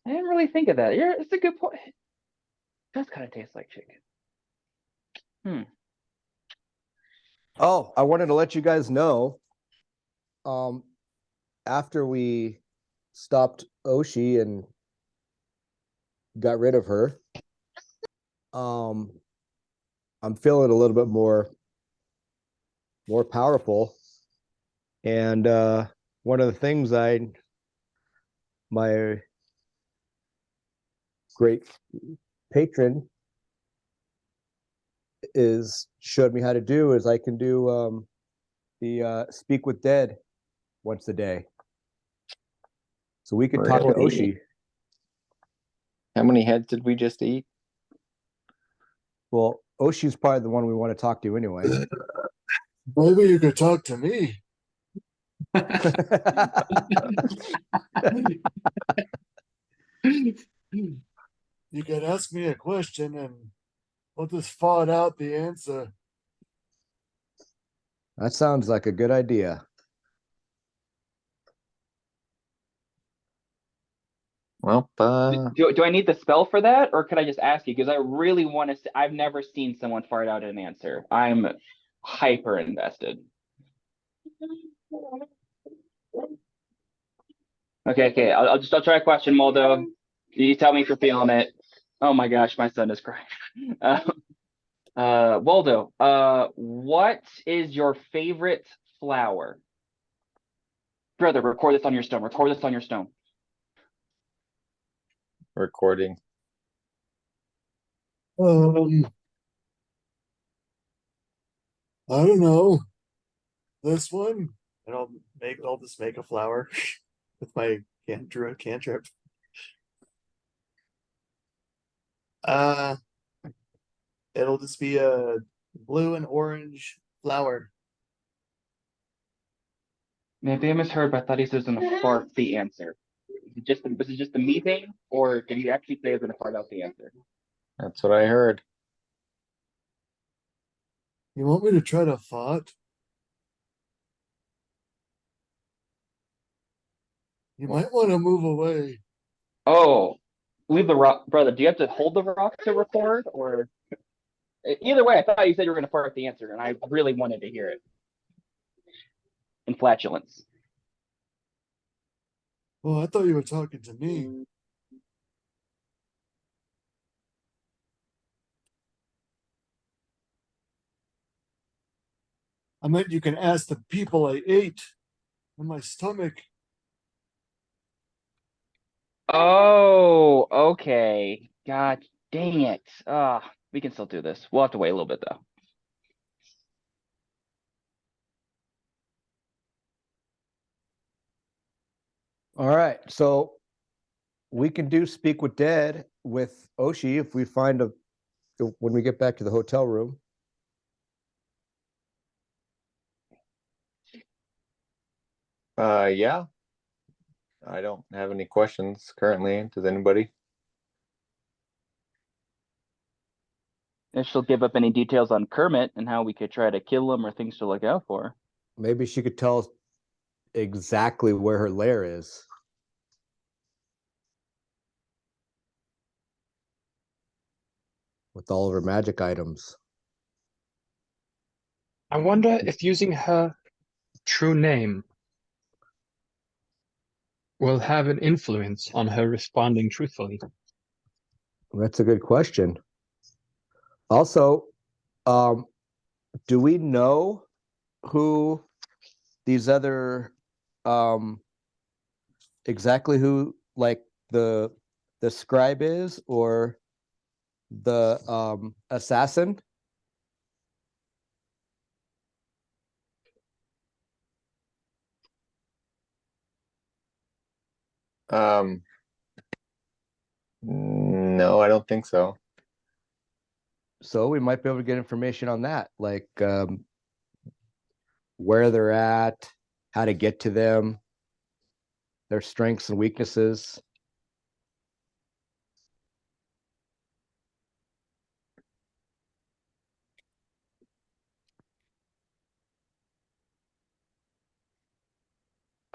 Speaker 6: I didn't really think of that. Yeah, it's a good point. It does kind of taste like chicken.
Speaker 3: Oh, I wanted to let you guys know. After we stopped Oshi and got rid of her, I'm feeling a little bit more powerful. And one of the things my great patron showed me how to do is I can do the speak with dead once a day. So we could talk to
Speaker 2: Really?
Speaker 3: Oshi.
Speaker 2: How many heads did we just eat?
Speaker 3: Well, Oshi's probably the one we want to talk to anyway.
Speaker 5: Maybe you could talk to me. You could ask me a question and we'll just find out the answer.
Speaker 3: That sounds like a good idea.
Speaker 2: Well,
Speaker 6: Do I need the spell for that, or could I just ask you? Because I really want to. I've never seen someone fart out an answer. I'm hyper invested. Okay. I'll try a question, Moldo. You tell me if you're feeling it. Oh my gosh, my son is crying. Waldo, what is your favorite flower? Brother, record this on your stone. Record this on your stone.
Speaker 2: recording.
Speaker 5: I don't know. This one? And I'll just make a flower with my cantrip. It'll just be a blue and orange flower.
Speaker 6: Maybe I misheard, but I thought he said gonna fart the answer. Was it just the me thing, or did he actually say he was gonna fart out the answer?
Speaker 2: That's what I heard.
Speaker 5: You want me to try to fart? You might want to move away.
Speaker 6: Oh, leave the rock, brother. Do you have to hold the rock to record, or either way? I thought you said you were gonna fart the answer, and I really wanted to hear it in flatulence.
Speaker 5: Oh, I thought you were talking to me. I meant you can ask the people I ate in my stomach.
Speaker 6: Oh, okay. God dang it. We can still do this. We'll have to wait a little bit though.
Speaker 3: All right. So we can do speak with dead with Oshi if we find when we get back to the hotel room.
Speaker 2: Yeah. I don't have any questions currently. Does anybody?
Speaker 6: If she'll give up any details on Kermit and how we could try to kill him or things to look out for.
Speaker 3: Maybe she could tell us exactly where her lair is. With all of her magic items.
Speaker 4: I wonder if using her true name will have an influence on her responding truthfully?
Speaker 3: That's a good question. Also, do we know who these other exactly who like the scribe is or the assassin?
Speaker 2: No, I don't think so.
Speaker 3: So we might be able to get information on that, like where they're at, how to get to them, their strengths and weaknesses.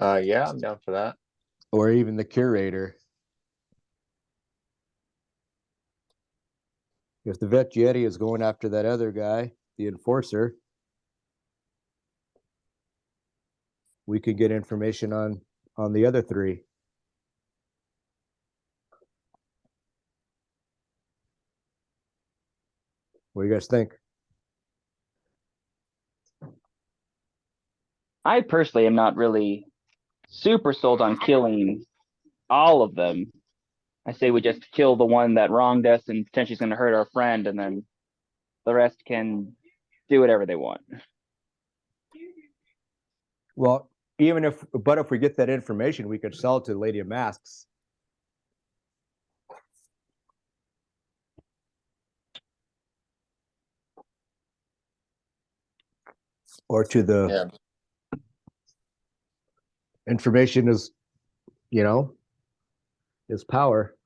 Speaker 2: Yeah, I'm down for that.
Speaker 3: Or even the curator. If the Vecchietti is going after that other guy, the enforcer, we could get information on the other three. What do you guys think?
Speaker 6: I personally am not really super sold on killing all of them. I say we just kill the one that wronged us and potentially is going to hurt our friend, and then the rest can do whatever they want.
Speaker 3: Well, if we get that information, we could sell it to the Lady of Masks. Or to the information is, is power.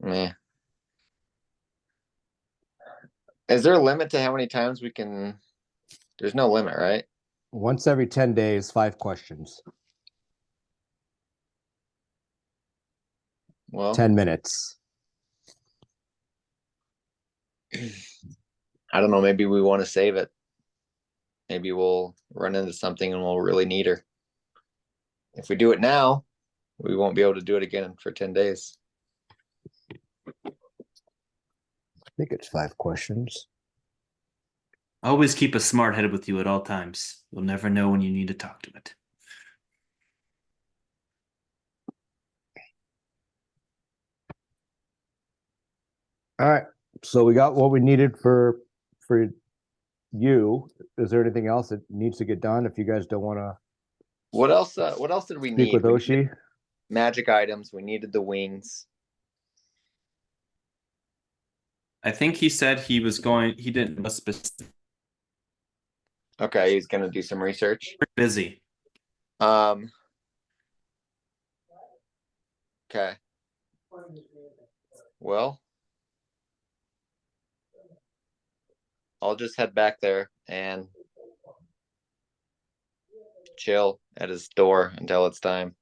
Speaker 2: Meh. Is there a limit to how many times we can? There's no limit, right?
Speaker 3: Once every 10 days, 5 questions,
Speaker 2: Well,
Speaker 3: 10 minutes.
Speaker 2: I don't know. Maybe we want to save it. Maybe we'll run into something and we'll really need her. If we do it now, we won't be able to do it again for 10 days.
Speaker 3: I think it's 5 questions.
Speaker 1: Always keep a smart head with you at all times. You'll never know when you need to talk to it.
Speaker 3: All right. So we got what we needed for you. Is there anything else that needs to get done if you guys don't want to
Speaker 2: What else? What else did we
Speaker 3: speak
Speaker 2: need?
Speaker 3: with
Speaker 2: We needed
Speaker 3: Oshi?
Speaker 2: magic items. We needed the wings.
Speaker 1: I think he said he didn't know specific.
Speaker 2: Okay, he's gonna do some research.
Speaker 1: Busy.
Speaker 2: Okay. Well, I'll just head back there and chill at his door until it's time.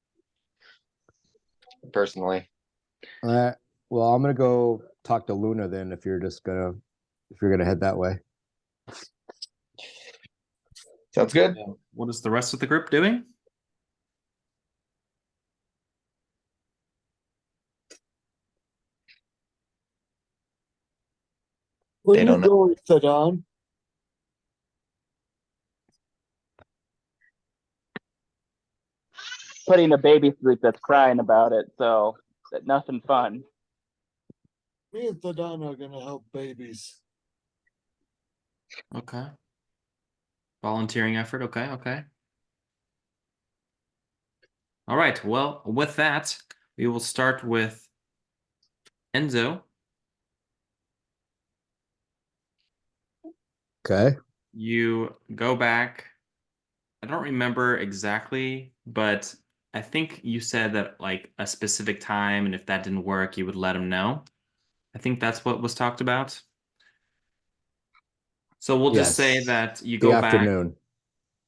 Speaker 2: Personally.
Speaker 3: All right. Well, I'm gonna go talk to Luna then. If you're gonna head that way.
Speaker 2: Sounds good.
Speaker 1: What is the rest of the group doing?
Speaker 5: Where
Speaker 2: They
Speaker 5: you
Speaker 2: don't know.
Speaker 5: going, Saddam?
Speaker 6: Putting a baby sleep that's crying about it, so that nothing fun.
Speaker 5: Me and Saddam are gonna help babies.
Speaker 1: Okay. Volunteering effort. Okay. Okay. All right. Well, with that, we will start with Enzo.
Speaker 3: Okay.
Speaker 1: You go back. I don't remember exactly, but I think you said that like a specific time, and if that didn't work, you would let him know. I think that's what was talked about. So we'll just say
Speaker 3: Yes.
Speaker 1: that you
Speaker 3: The
Speaker 1: go back.
Speaker 3: afternoon.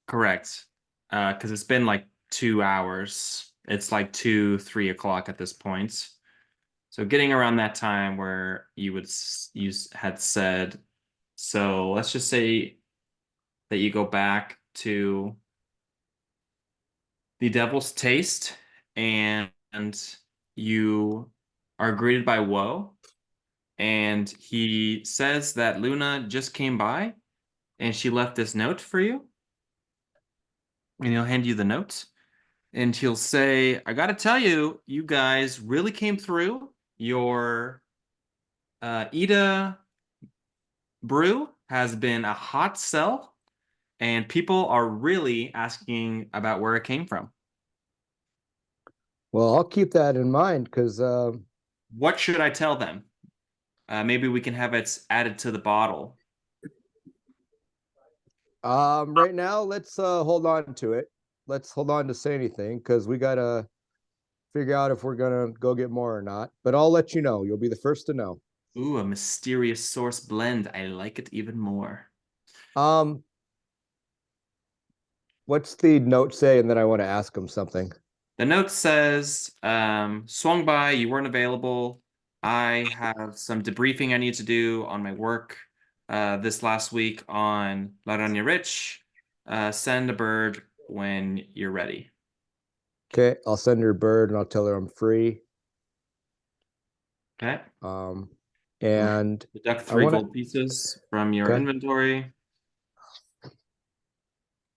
Speaker 1: Correct. Because it's been like 2 hours. It's like 2, 3 o'clock at this point. So getting around that time where you had said, so let's just say that you go back to the Devil's Taste, and you are greeted by Woe, and he says that Luna just came by, and she left this note for you, and he'll hand you the note, and he'll say, "I gotta tell you, you guys really came through. Your Ida brew has been a hot sell, and people are really asking about where it came from."
Speaker 3: Well, I'll keep that in mind because
Speaker 1: What should I tell them? Maybe we can have it added to the bottle.
Speaker 3: right now let's hold on to it. Let's hold on to say anything because we gotta figure out if we're gonna go get more or not. But I'll let you know. You'll be the first to know.
Speaker 1: Ooh, a mysterious source blend. I like it even more.
Speaker 3: Um, what's the note say? And then I want to ask him something.
Speaker 1: The note says, swung by, you weren't available. I have some debriefing I need to do on my work this last week on La Rania Rich. Send a bird when you're ready.
Speaker 3: Okay, I'll send her a bird and I'll tell her I'm free.
Speaker 1: Okay.
Speaker 3: And
Speaker 1: Deduct
Speaker 3: I
Speaker 1: 3
Speaker 3: wanna-
Speaker 1: gold pieces from your
Speaker 3: Okay.
Speaker 1: inventory.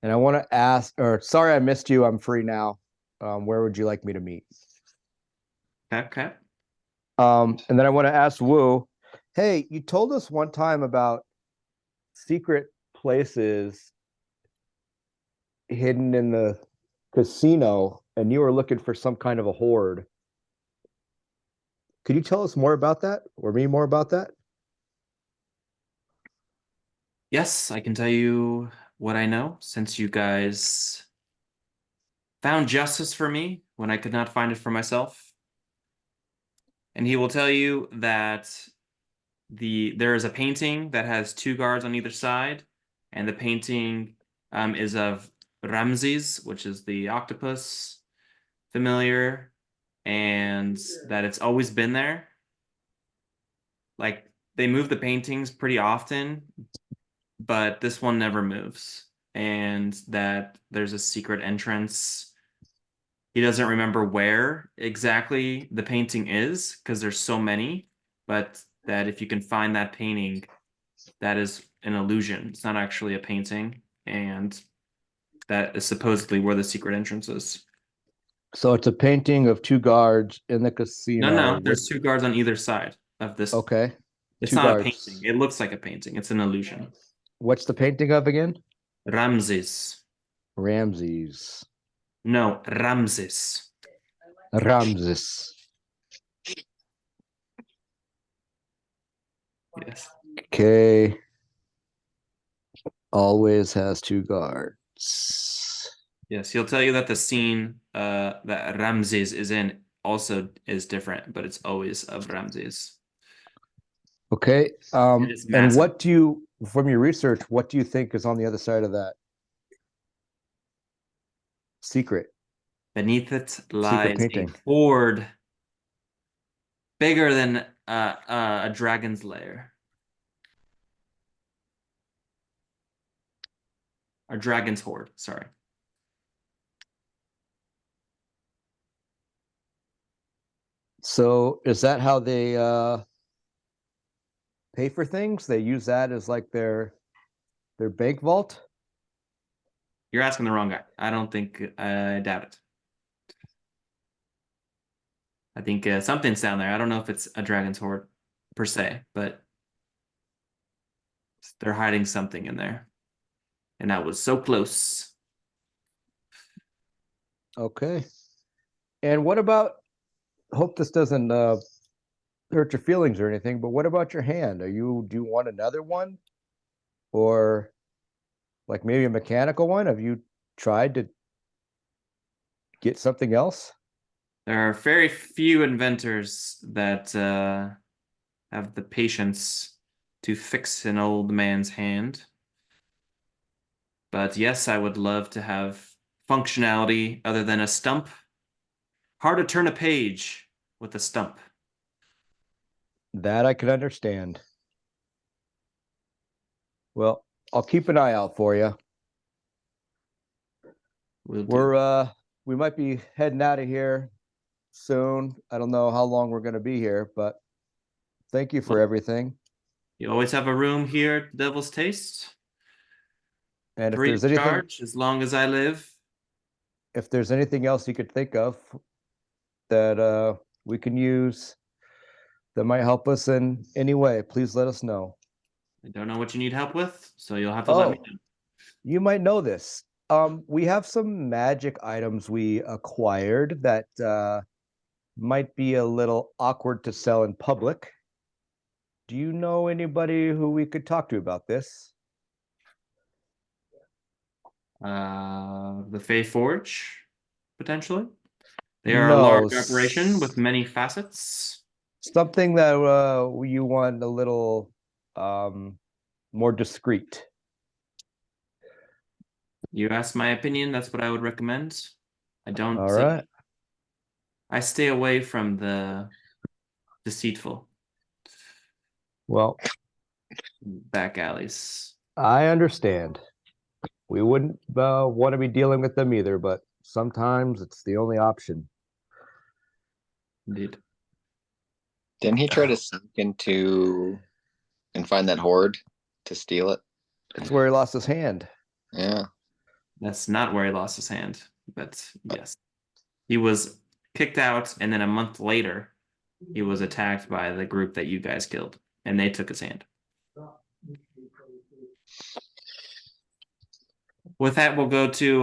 Speaker 3: and I want to ask, or sorry, I missed you. I'm free now. Where would you like me to meet?
Speaker 1: Okay.
Speaker 3: And then I want to ask Wu, hey, you told us one time about secret places hidden in the casino, and you were looking for some kind of a hoard. Could you tell us more about that, or me more about that?
Speaker 1: Yes, I can tell you what I know, since you guys found justice for me when I could not find it for myself. And he will tell you that there is a painting that has 2 guards on either side, and the painting is of Ramses, which is the octopus familiar, and that it's always been there. Like, they move the paintings pretty often, but this one never moves, and that there's a secret entrance. He doesn't remember where exactly the painting is because there's so many, but that if you can find that painting, that is an illusion. It's not actually a painting, and that is supposedly where the secret entrance is.
Speaker 3: So it's a painting of 2 guards in the casino.
Speaker 1: No, there's 2 guards on either side of this.
Speaker 3: Okay.
Speaker 1: It's
Speaker 3: 2
Speaker 1: not a
Speaker 3: guards.
Speaker 1: painting. It looks like a painting. It's an illusion.
Speaker 3: What's the painting of again?
Speaker 1: Ramses.
Speaker 3: Ramses.
Speaker 1: No, Ramses.
Speaker 3: Ramses.
Speaker 1: Yes.
Speaker 3: Okay. Always has 2 guards.
Speaker 1: Yes, he'll tell you that the scene that Ramses is in also is different, but it's always of Ramses.
Speaker 3: Okay.
Speaker 1: It is
Speaker 3: And
Speaker 1: massive.
Speaker 3: what do you, from your research, what do you think is on the other side of that secret?
Speaker 1: Beneath it lies a
Speaker 3: painting.
Speaker 1: hoard bigger than a dragon's lair. A dragon's hoard, sorry.
Speaker 3: So is that how they pay for things? They use that as like their bank vault?
Speaker 1: You're asking the wrong guy. I doubt it. I think something's down there. I don't know if it's a dragon's hoard per se, but they're hiding something in there. And that was so close.
Speaker 3: Okay. And what about, hope this doesn't hurt your feelings or anything, but what about your hand? Do you want another one? Or like maybe a mechanical one? Have you tried to get something else?
Speaker 1: There are very few inventors that have the patience to fix an old man's hand. But yes, I would love to have functionality other than a stump. Hard to turn a page with a stump.
Speaker 3: That I can understand. Well, I'll keep an eye out for you.
Speaker 1: Will do.
Speaker 3: We might be heading out of here soon. I don't know how long we're gonna be here, but thank you for
Speaker 1: Well,
Speaker 3: everything.
Speaker 1: You always have a room here at Devil's Taste.
Speaker 3: And if
Speaker 1: Free
Speaker 3: there's
Speaker 1: of
Speaker 3: anything,
Speaker 1: charge as long as I live.
Speaker 3: if there's anything else you could think of that we can use that might help us in any way, please let us know.
Speaker 1: I don't know what you need help with, so you'll have to let me
Speaker 3: Oh,
Speaker 1: know.
Speaker 3: you might know this. We have some magic items we acquired that might be a little awkward to sell in public. Do you know anybody who we could talk to about this?
Speaker 1: The Fey Forge, potentially. They are a
Speaker 3: No,
Speaker 1: large operation with many facets.
Speaker 3: something that you want a little more discreet.
Speaker 1: You asked my opinion, that's what I would recommend. I don't
Speaker 3: All right.
Speaker 1: I stay away from the deceitful
Speaker 3: Well,
Speaker 1: back alleys.
Speaker 3: I understand. We wouldn't want to be dealing with them either, but sometimes it's the only option.
Speaker 1: Indeed.
Speaker 2: Didn't he try to sneak into and find that hoard to steal it?
Speaker 3: It's where he lost his hand.
Speaker 2: Yeah.
Speaker 1: That's not where he lost his hand, but yes. He was kicked out, and then a month later, he was attacked by the group that you guys killed, and they took his hand. With that, we'll go to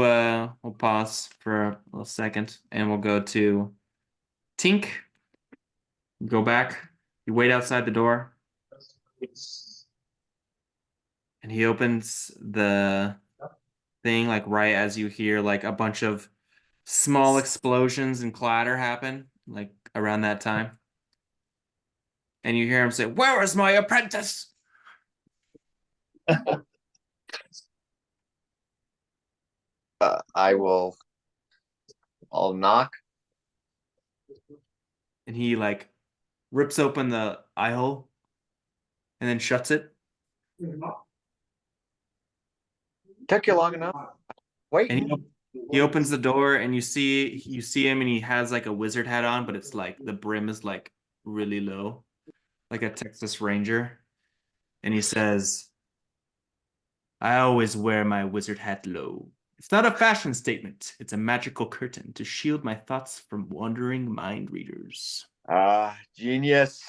Speaker 1: we'll pause for a little second, and we'll go to Tink. Go back. You wait outside the door, and he opens the thing like right as you hear like a bunch of small explosions and clatter happen, like around that time. And you hear him say, "Where is my apprentice?"
Speaker 2: I'll knock.
Speaker 1: And he like rips open the eye hole and then shuts it.
Speaker 2: Took you long enough. Wait.
Speaker 1: And he opens the door, and you see him, and he has like a wizard hat on, but it's like the brim is like really low, like a Texas Ranger. And he says, "I always wear my wizard hat low. It's not a fashion statement. It's a magical curtain to shield my thoughts from wandering mind readers."
Speaker 2: Genius.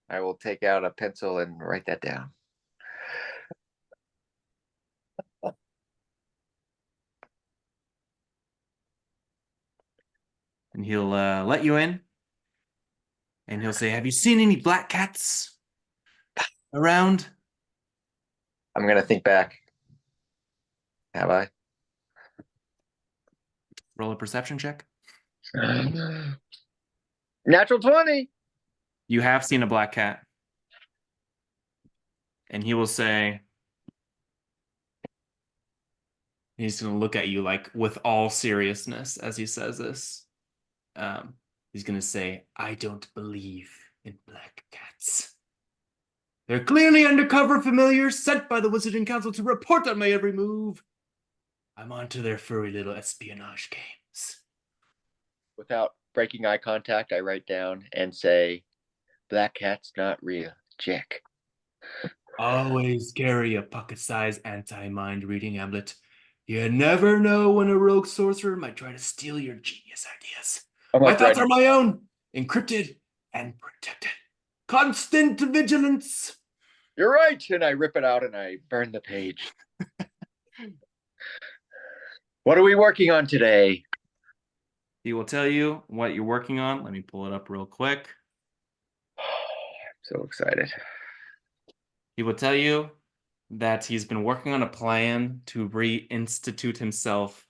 Speaker 2: I will take out a pencil and write that down.
Speaker 1: And he'll let you in. And he'll say, "Have you seen any black cats around?"
Speaker 2: I'm gonna think back. Have I?
Speaker 1: Roll a perception check.
Speaker 2: Natural 20.
Speaker 1: You have seen a black cat. And he will say, he's going to look at you like with all seriousness as he says this. He's going to say, "I don't believe in black cats. They're clearly undercover familiars sent by the Wizarding Council to report on my every move. I'm onto their furry little espionage games."
Speaker 2: Without breaking eye contact, I write down and say, "Black cat's not real. Check."
Speaker 1: Always carry a pocket-sized anti-mind reading amulet. You never know when a rogue sorcerer might try to steal your genius ideas. My thoughts are my own, encrypted and protected. Constant vigilance.
Speaker 2: You're right. And I rip it out and I burn the page. What are we working on today?
Speaker 1: He will tell you what you're working on. Let me pull it up real quick.
Speaker 2: I'm so excited.
Speaker 1: He will tell you that he's been working on a plan to reinstitute himself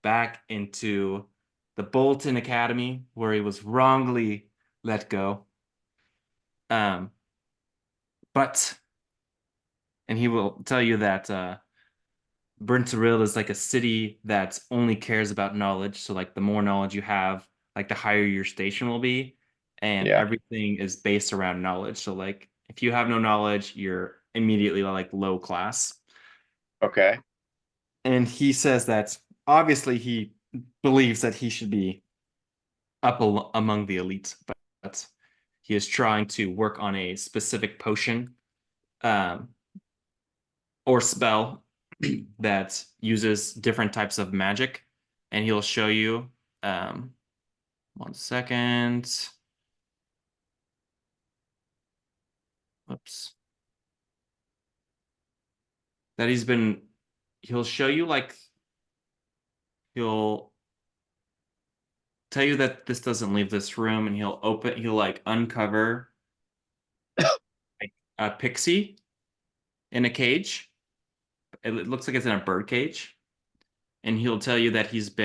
Speaker 1: back into the Bolton Academy, where he was wrongly let go. And he will tell you that Bryntoril is like a city that only cares about knowledge. So like the more knowledge you have, like the higher your station will be. And everything is based around knowledge. So like if you have no knowledge, you're immediately like low class.
Speaker 2: Okay.
Speaker 1: And he says that obviously he believes that he should be among the elites, but he is trying to work on a specific potion um, or spell that uses different types of magic, and he'll show you. 1 second. Oops. That he'll show you like he'll tell you that this doesn't leave this room, and he'll like uncover like a pixie in a cage. It looks like it's in a bird cage, and he'll tell you that he's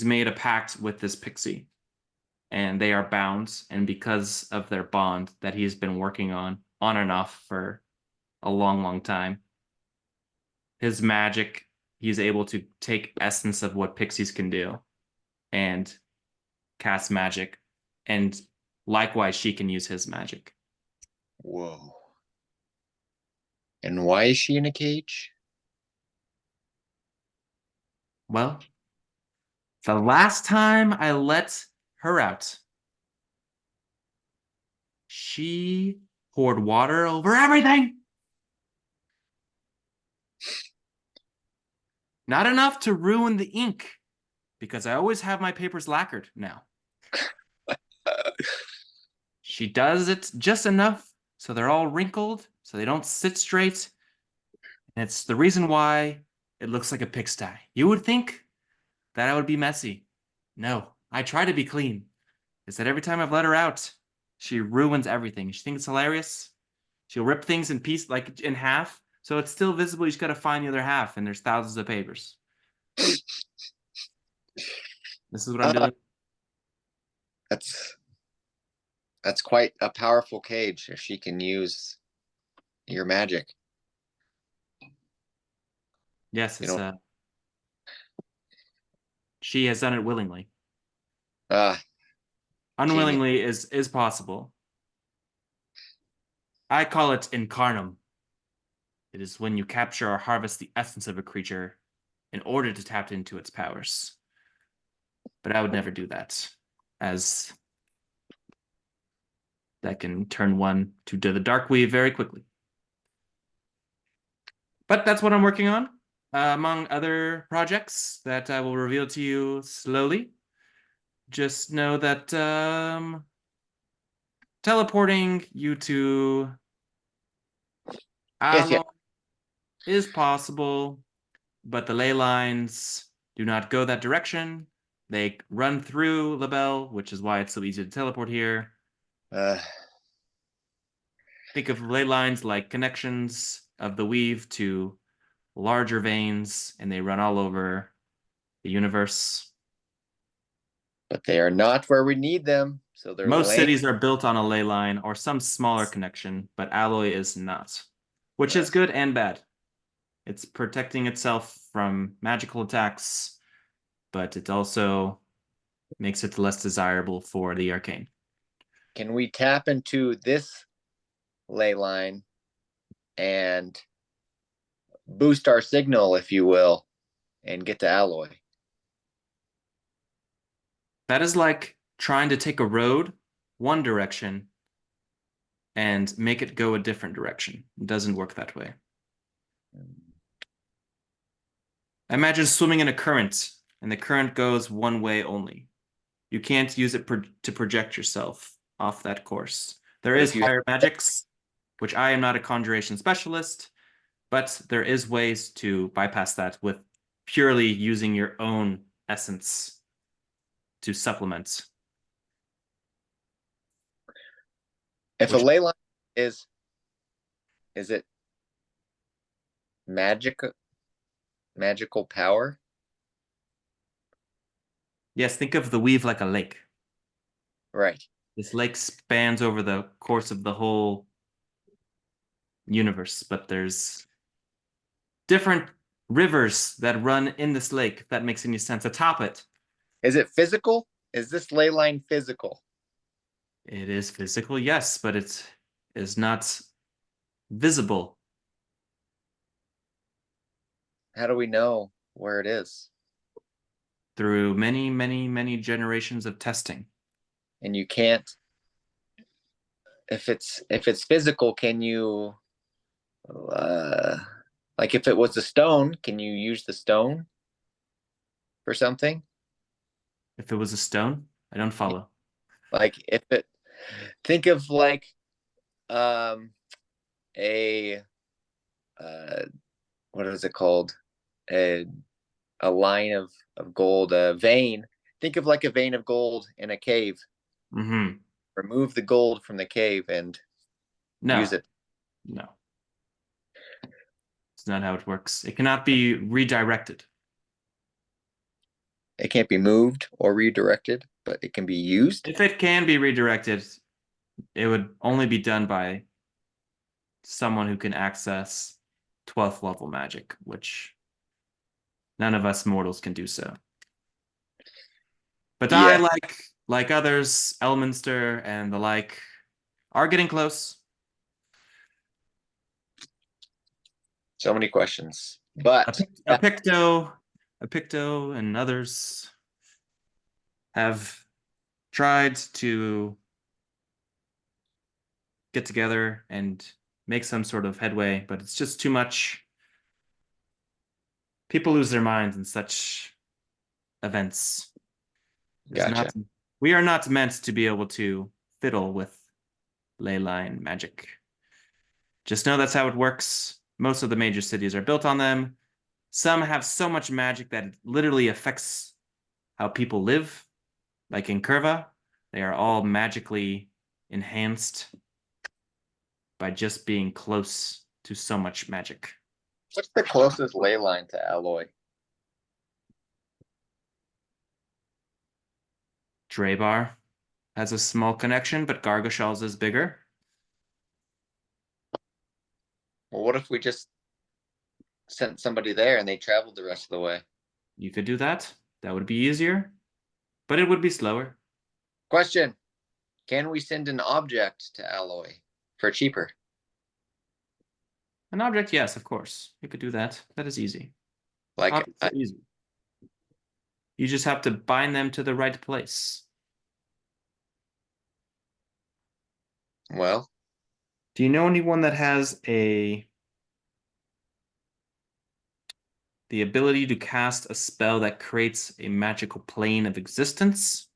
Speaker 1: made a pact with this pixie, and they are bound, and because of their bond that he's been working on and off for a long, long time, his magic, he's able to take essence of what pixies can do and cast magic, and likewise she can use his magic.
Speaker 2: Whoa. And why is she in a cage?
Speaker 1: Well, the last time I let her out, she poured water over everything. Not enough to ruin the ink, because I always have my papers lacquered now. She does it just enough so they're all wrinkled, so they don't sit straight. And it's the reason why it looks like a pigsty. You would think that I would be messy. No, I try to be clean. Is that every time I've let her out, she ruins everything. She thinks it's hilarious. She'll rip things in pieces, like in half, so it's still visible. You just got to find the other half, and there's thousands of papers. This is what I'm doing.
Speaker 2: That's quite a powerful cage if she can use your magic.
Speaker 1: Yes,
Speaker 2: You
Speaker 1: it's
Speaker 2: know,
Speaker 1: she has done it willingly.
Speaker 2: genius.
Speaker 1: Unwillingly is possible. I call it incarnum. It is when you capture or harvest the essence of a creature in order to tap into its powers. But I would never do that, as that can turn one to the dark weave very quickly. But that's what I'm working on, among other projects that I will reveal to you slowly. Just know that teleporting you to Alloy is possible, but the ley lines do not go that direction. They run through Labelle, which is why it's so easy to teleport here. Think of ley lines like connections of the weave to larger veins, and they run all over the universe.
Speaker 2: But they are not where we need them. So they're
Speaker 1: Most
Speaker 2: lame.
Speaker 1: cities are built on a ley line or some smaller connection, but Alloy is not, which is good and bad. It's protecting itself from magical attacks, but it also makes it less desirable for the arcane.
Speaker 2: Can we tap into this ley line and boost our signal, if you will, and get to Alloy?
Speaker 1: That is like trying to take a road one direction and make it go a different direction. It doesn't work that way. Imagine swimming in a current, and the current goes one way only. You can't use it to project yourself off that course. There is higher magics, which I am not a conjuration specialist, but there is ways to bypass that with purely using your own essence to supplement.
Speaker 2: If a ley line is it magical power?
Speaker 1: Yes, think of the weave like a lake.
Speaker 2: Right.
Speaker 1: This lake spans over the course of the whole universe, but there's different rivers that run in this lake, if that makes any sense, atop it.
Speaker 2: Is it physical? Is this ley line physical?
Speaker 1: It is physical, yes, but it is not visible.
Speaker 2: How do we know where it is.
Speaker 1: Through many, many, many generations of testing.
Speaker 2: And you can't, if it's physical, can you, like if it was a stone, can you use the stone for something?
Speaker 1: If it was a stone, I don't follow.
Speaker 2: Like if it, think of like a what is it called? A line of gold, a vein. Think of like a vein of gold in a cave.
Speaker 1: Mm-hmm.
Speaker 2: Remove the gold from the cave and
Speaker 1: No,
Speaker 2: use it.
Speaker 1: no. It's not how it works. It cannot be redirected.
Speaker 2: It can't be moved or redirected, but it can be used.
Speaker 1: If it can be redirected, it would only be done by someone who can access 12th level magic, which none of us mortals can do so. But I,
Speaker 2: Yeah.
Speaker 1: like others, Elminster and the like, are getting close.
Speaker 2: So many questions. But
Speaker 1: A Picto and others have tried to get together and make some sort of headway, but it's just too much. People lose their minds in such events.
Speaker 2: gotcha.
Speaker 1: We are not meant to be able to fiddle with ley line magic. Just know that's how it works. Most of the major cities are built on them. Some have so much magic that it literally affects how people live. Like in Curva, they are all magically enhanced by just being close to so much magic.
Speaker 2: What's the closest ley line to alloy?
Speaker 1: Drebar has a small connection, but Gargashal's is bigger.
Speaker 2: Well, what if we just sent somebody there and they traveled the rest of the way?
Speaker 1: You could do that. That would be easier, but it would be slower.
Speaker 2: Question. Can we send an object to alloy for cheaper?
Speaker 1: An object, yes, of course. You could do that. That is easy.
Speaker 2: Like,
Speaker 1: Objects are easy. You just have to bind them to the right place.
Speaker 2: well,
Speaker 1: Do you know anyone that has the ability to cast a spell that creates a magical plane of existence?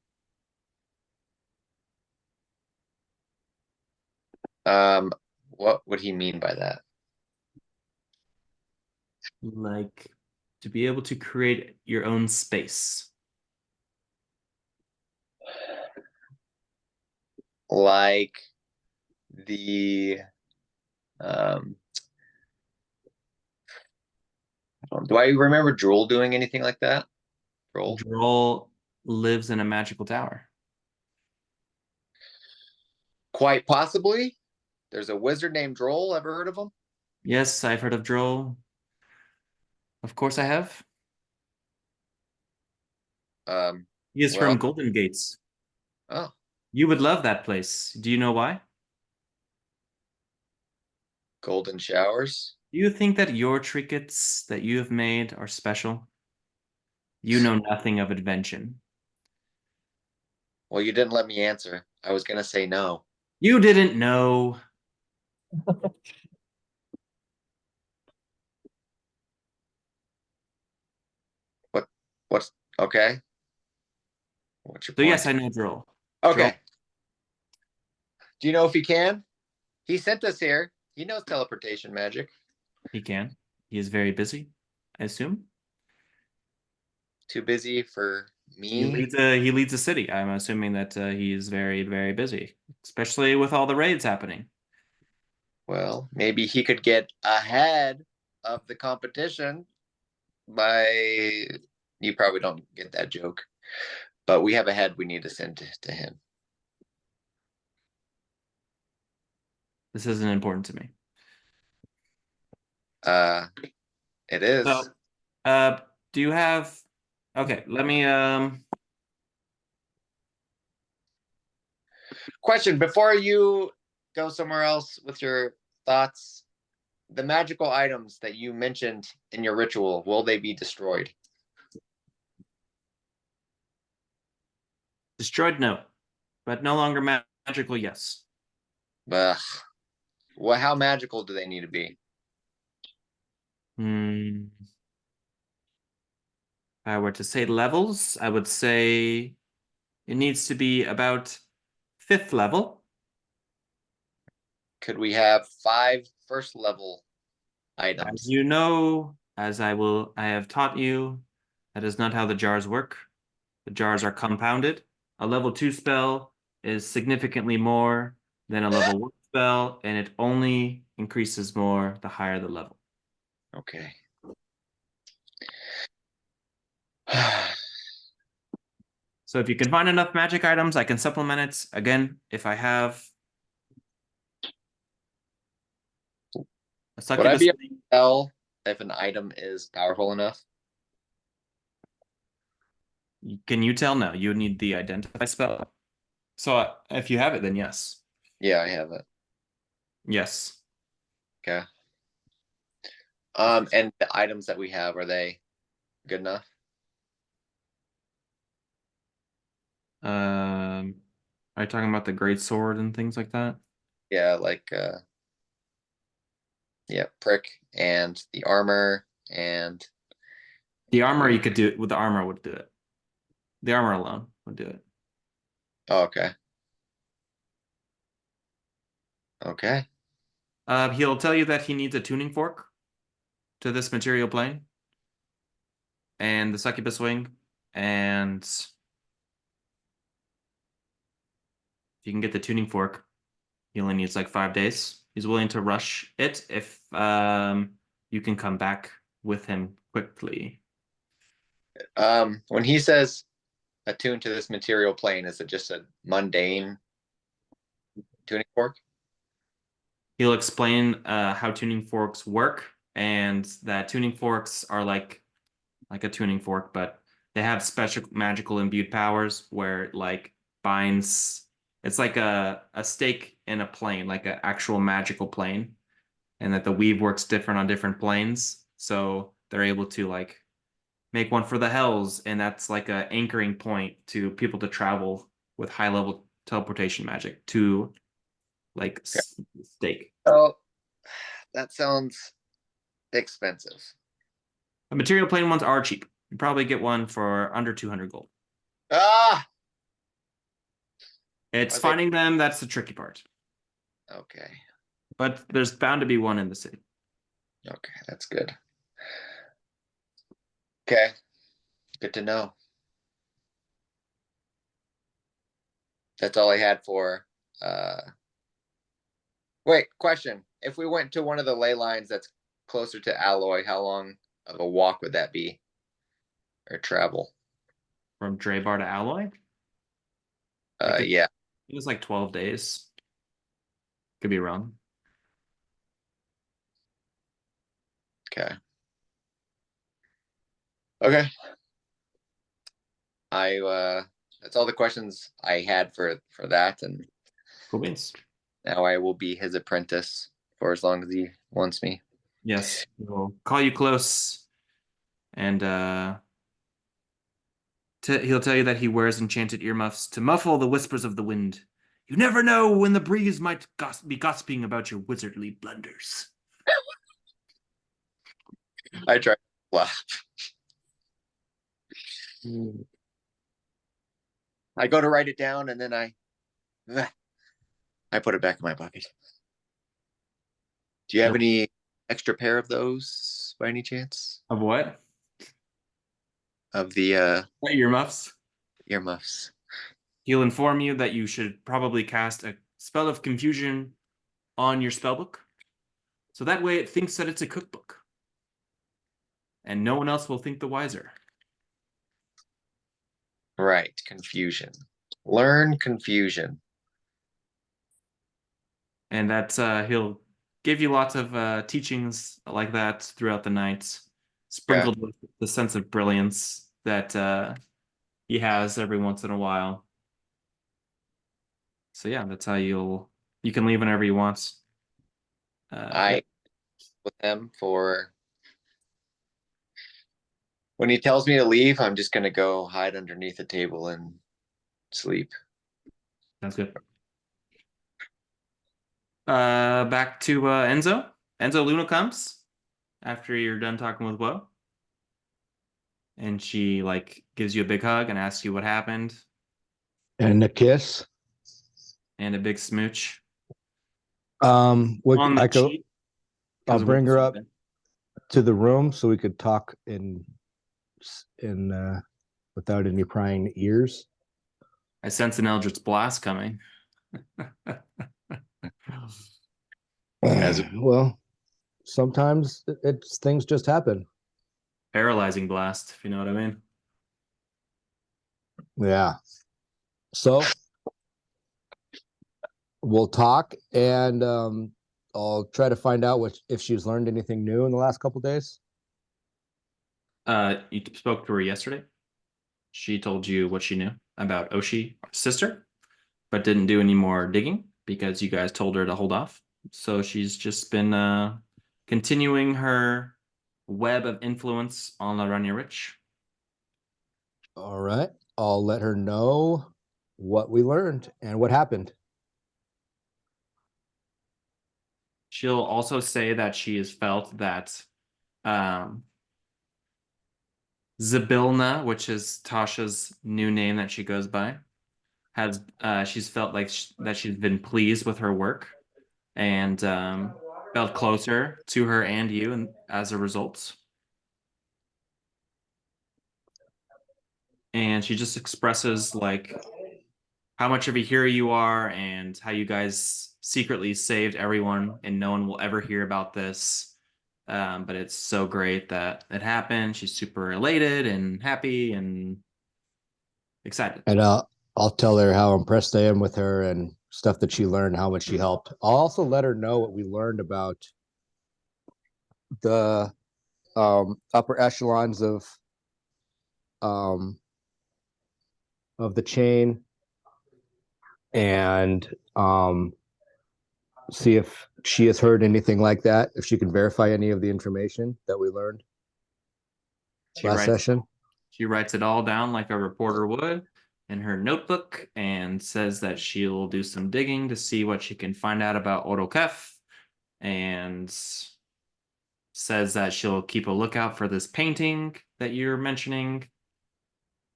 Speaker 2: what would he mean by that?
Speaker 1: Like to be able to create your own space.
Speaker 2: Like the do I remember Drool doing anything like that? Drool?
Speaker 1: Droll lives in a magical tower.
Speaker 2: Quite possibly. There's a wizard named Droll. Ever heard of him?
Speaker 1: Yes, I've heard of Droll. Of course I have. He is
Speaker 2: Well,
Speaker 1: from Golden Gates.
Speaker 2: oh,
Speaker 1: You would love that place. Do you know why?
Speaker 2: golden showers.
Speaker 1: Do you think that your trinkets that you have made are special? You know nothing of invention.
Speaker 2: Well, you didn't let me answer. I was gonna say no.
Speaker 1: You didn't know.
Speaker 2: What's okay? What's your
Speaker 1: So
Speaker 2: point?
Speaker 1: yes, I know Droll.
Speaker 2: Okay. Do you know if he can? He sent us here. He knows teleportation magic.
Speaker 1: He can. He is very busy, I assume.
Speaker 2: Too busy for
Speaker 1: He
Speaker 2: me.
Speaker 1: leads a city. I'm assuming that he is very, very busy, especially with all the raids happening.
Speaker 2: Well, maybe he could get ahead of the competition by. You probably don't get that joke, but we have a head we need to send to him.
Speaker 1: This isn't important to me.
Speaker 2: It is.
Speaker 1: So, do you have? Okay, let me.
Speaker 2: Question before you go somewhere else with your thoughts. the magical items that you mentioned in your ritual, will they be destroyed?
Speaker 1: Destroyed, no. But no longer magical, yes.
Speaker 2: Ugh. Well, how magical do they need to be?
Speaker 1: Hmm. If I were to say levels, I would say it needs to be about 5th level.
Speaker 2: Could we have 5 first level
Speaker 1: As
Speaker 2: items?
Speaker 1: you know, as I have taught you, that is not how the jars work. The jars are compounded. A level 2 spell is significantly more than a level 1 spell, and it only increases more the higher the level.
Speaker 2: Okay.
Speaker 1: So if you can find enough magic items, I can supplement it. Again, if I have a
Speaker 2: Would I
Speaker 1: succubus,
Speaker 2: be able to tell if an item is powerful enough?
Speaker 1: can you tell? No, you would need the identify spell. So if you have it, then yes.
Speaker 2: Yeah, I have it.
Speaker 1: Yes.
Speaker 2: Okay. And the items that we have, are they good enough?
Speaker 1: Are you talking about the great sword and things like that?
Speaker 2: Yeah, like yeah, prick and the armor and
Speaker 1: The armor you could do it with the armor would do it. The armor alone would do it.
Speaker 2: oh, okay. Okay.
Speaker 1: He'll tell you that he needs a tuning fork to this material plane and the succubus wing, and if you can get the tuning fork, he only needs like 5 days. He's willing to rush it if you can come back with him quickly.
Speaker 2: When he says attuned to this material plane, is it just a mundane tuning fork?
Speaker 1: He'll explain how tuning forks work, and that tuning forks are like a tuning fork, but they have special magical imbued powers where it like binds. It's like a stake in a plane, like an actual magical plane, and that the weave works different on different planes. So they're able to like make one for the hells, and that's like a anchoring point to people to travel with high level teleportation magic to like stake.
Speaker 2: Oh, that sounds expensive.
Speaker 1: The material plane ones are cheap. You probably get one for under 200 gold.
Speaker 2: Ah,
Speaker 1: It's
Speaker 2: Are they-
Speaker 1: finding them that's the tricky part.
Speaker 2: okay.
Speaker 1: But there's bound to be one in the city.
Speaker 2: Okay, that's good. Okay, good to know. That's all I had for wait, question. If we went to one of the ley lines that's closer to Alloy, how long of a walk would that be? Or travel?
Speaker 1: From Drebar to Alloy. Like
Speaker 2: Yeah.
Speaker 1: it was like 12 days. Could be wrong.
Speaker 2: Okay. Okay. That's all the questions I had for that, and
Speaker 1: Cool beans.
Speaker 2: now I will be his apprentice for as long as he wants me.
Speaker 1: Yes. We'll call you close, and he'll tell you that he wears enchanted earmuffs to muffle the whispers of the wind. You never know when the breeze might be gossiping about your wizardly blunders.
Speaker 2: I tried to laugh. I go to write it down and then I put it back in my pocket. Do you have
Speaker 1: Nope.
Speaker 2: any extra pair of those by any chance?
Speaker 1: Of what?
Speaker 2: Of the
Speaker 1: Earmuffs.
Speaker 2: earmuffs.
Speaker 1: He'll inform you that you should probably cast a spell of confusion on your spellbook. So that way it thinks that it's a cookbook. And no one else will think the wiser.
Speaker 2: Right, confusion. Learn confusion.
Speaker 1: And that he'll give you lots of teachings like that throughout the night, sprinkled with the sense of brilliance that he has every once in a while. So yeah, that's how you can leave whenever you want.
Speaker 2: I with him for when he tells me to leave, I'm just gonna go hide underneath a table and sleep.
Speaker 1: Sounds good. Back to Enzo. Enzo Luna comes after you're done talking with Woe. And she like gives you a big hug and asks you what happened
Speaker 3: And a kiss.
Speaker 1: and a big smooch
Speaker 3: On
Speaker 1: on the
Speaker 3: I could,
Speaker 1: cheek.
Speaker 3: I'll
Speaker 1: 'Cause of
Speaker 3: bring
Speaker 1: what's
Speaker 3: her up
Speaker 1: happened.
Speaker 3: to the room so we could talk in without any prying ears.
Speaker 1: I sense an Eldritch Blast coming.
Speaker 2: As
Speaker 3: Well, sometimes it's things just happen.
Speaker 1: Paralyzing blast, if you know what I mean.
Speaker 3: Yeah. So we'll talk, and I'll try to find out if she's learned anything new in the last couple days.
Speaker 1: You spoke to her yesterday. She told you what she knew about Oshi, sister, but didn't do any more digging because you guys told her to hold off. So she's just been continuing her web of influence on Laranya Rich.
Speaker 3: All right. I'll let her know what we learned and what happened.
Speaker 1: She'll also say that she has felt that Zabilna, which is Tasha's new name that she goes by, has she's felt like that she's been pleased with her work and felt closer to her and you, and as a result. And she just expresses like how much of a hero you are and how you guys secretly saved everyone and no one will ever hear about this. But it's so great that it happened. She's super elated and happy and excited.
Speaker 3: And I'll tell her how impressed I am with her and stuff that she learned, how much she helped. I'll also let her know what we learned about the upper echelons of the chain, and see if she has heard anything like that, if she can verify any of the information that we learned last session.
Speaker 1: She writes it all down like a reporter would in her notebook and says that she'll do some digging to see what she can find out about Orokef, and says that she'll keep a lookout for this painting that you're mentioning,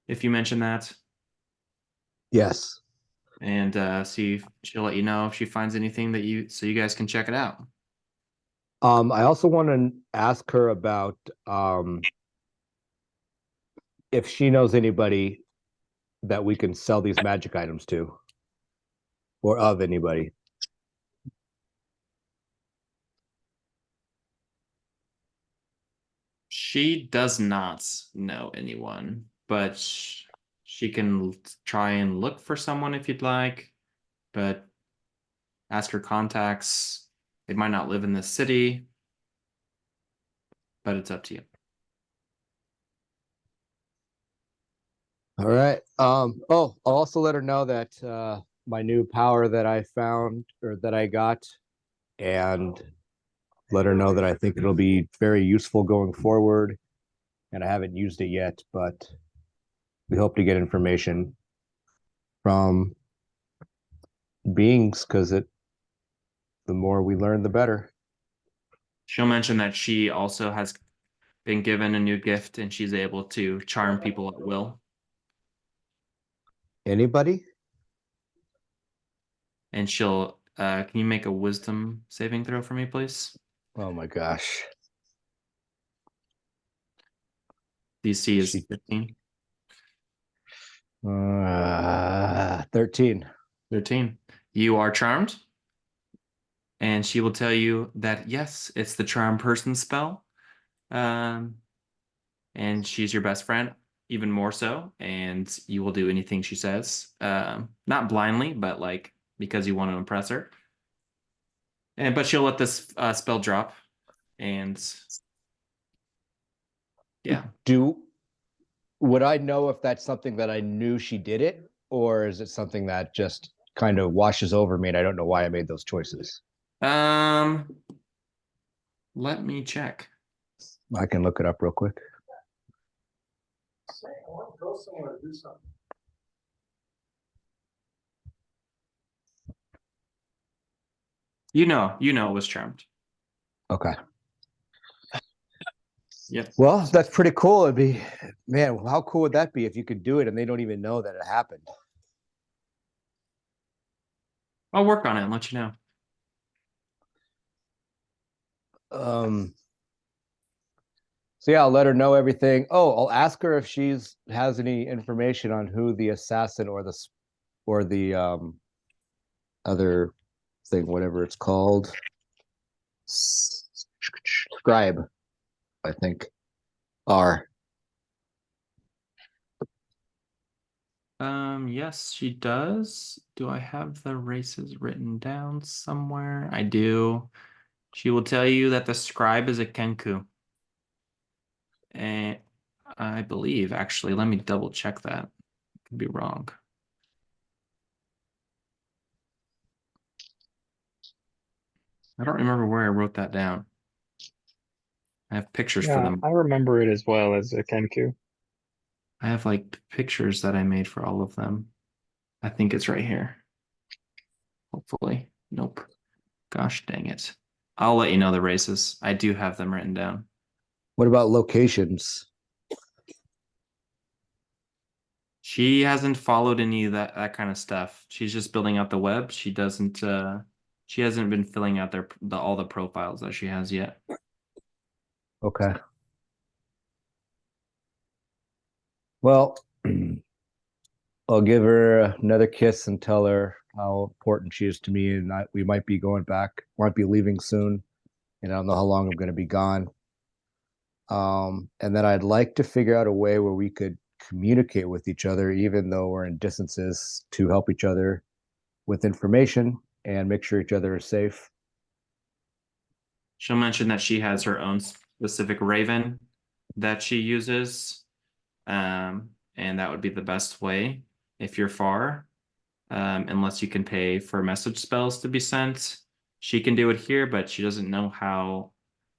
Speaker 1: if you mention that.
Speaker 3: Yes.
Speaker 1: And see if she'll let you know if she finds anything that so you guys can check it out.
Speaker 3: I also want to ask her about if she knows anybody that we can sell these magic items to, or of anybody.
Speaker 1: She does not know anyone, but she can try and look for someone if you'd like, but ask her contacts. They might not live in this city, but it's up to you.
Speaker 3: All right. I'll also let her know that my new power that I found, or that I got, and let her know that I think it'll be very useful going forward. And I haven't used it yet, but we hope to get information from beings, because the more we learn, the better.
Speaker 1: She'll mention that she also has been given a new gift and she's able to charm people at will.
Speaker 3: Anybody?
Speaker 1: And she'll, can you make a wisdom saving throw for me, please?
Speaker 3: Oh my gosh.
Speaker 1: DC is 15.
Speaker 3: 13.
Speaker 1: 13. You are charmed. And she will tell you that, yes, it's the charm person spell. And she's your best friend, even more so. And you will do anything she says. Not blindly, but like because you want to impress her. But she'll let this spell drop. And yeah.
Speaker 3: Would I know if that's something that I knew she did it, or is it something that just kind of washes over me and I don't know why I made those choices?
Speaker 1: Let me check.
Speaker 3: I can look it up real quick.
Speaker 1: You know it was charmed.
Speaker 3: Okay.
Speaker 1: Yep.
Speaker 3: Well, that's pretty cool. It'd be, man, how cool would that be if you could do it and they don't even know that it happened?
Speaker 1: I'll work on it and let you know.
Speaker 3: So yeah, I'll let her know everything. Oh, I'll ask her if she's has any information on who the assassin or the other thing, whatever it's called, scribe, I think, are.
Speaker 1: Yes, she does. Do I have the races written down somewhere? I do. She will tell you that the scribe is a Kenku. And I believe, actually, let me double check that. Could be wrong. I don't remember where I wrote that down. I have pictures for
Speaker 4: Yeah,
Speaker 1: them.
Speaker 4: I remember it as well as a Kenku.
Speaker 1: I have like pictures that I made for all of them. I think it's right here. Hopefully. Nope. Gosh dang it. I'll let you know the races. I do have them written down.
Speaker 3: What about locations?
Speaker 1: She hasn't followed any of that kind of stuff. She's just building out the web. She hasn't been filling out all the profiles that she has yet.
Speaker 3: Okay. Well, I'll give her another kiss and tell her how important she is to me, and we might be going back, might be leaving soon, and I don't know how long I'm going to be gone. And then I'd like to figure out a way where we could communicate with each other, even though we're in distances, to help each other with information and make sure each other is safe.
Speaker 1: She'll mention that she has her own specific raven that she uses. And that would be the best way if you're far. Unless you can pay for message spells to be sent. She can do it here, but she doesn't know how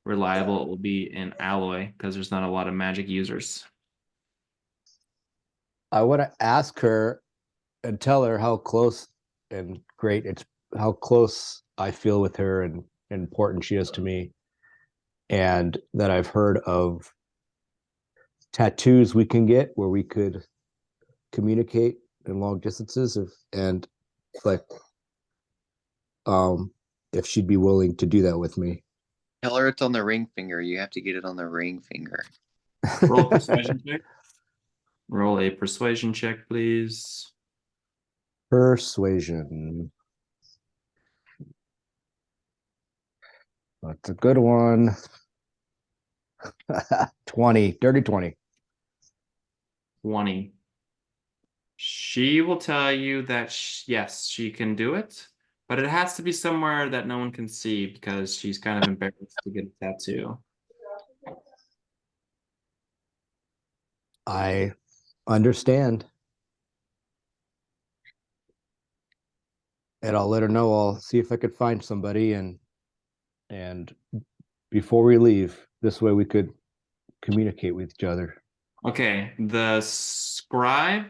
Speaker 1: reliable it will be in Alloy because there's not a lot of magic users.
Speaker 3: I want to ask her and tell her how close and great it's how close I feel with her and important she is to me, and that I've heard of tattoos we can get where we could communicate in long distances and like if she'd be willing to do that with me.
Speaker 2: Tell her it's on the ring finger. You have to get it on the ring finger.
Speaker 1: Roll a persuasion check. Roll a persuasion check, please.
Speaker 3: Persuasion. That's a good one. 20, dirty 20.
Speaker 1: 20. She will tell you that yes, she can do it, but it has to be somewhere that no one can see because she's kind of embarrassed to get a tattoo.
Speaker 3: I understand. And I'll let her know. I'll see if I could find somebody and before we leave, this way we could communicate with each other.
Speaker 1: Okay, the scribe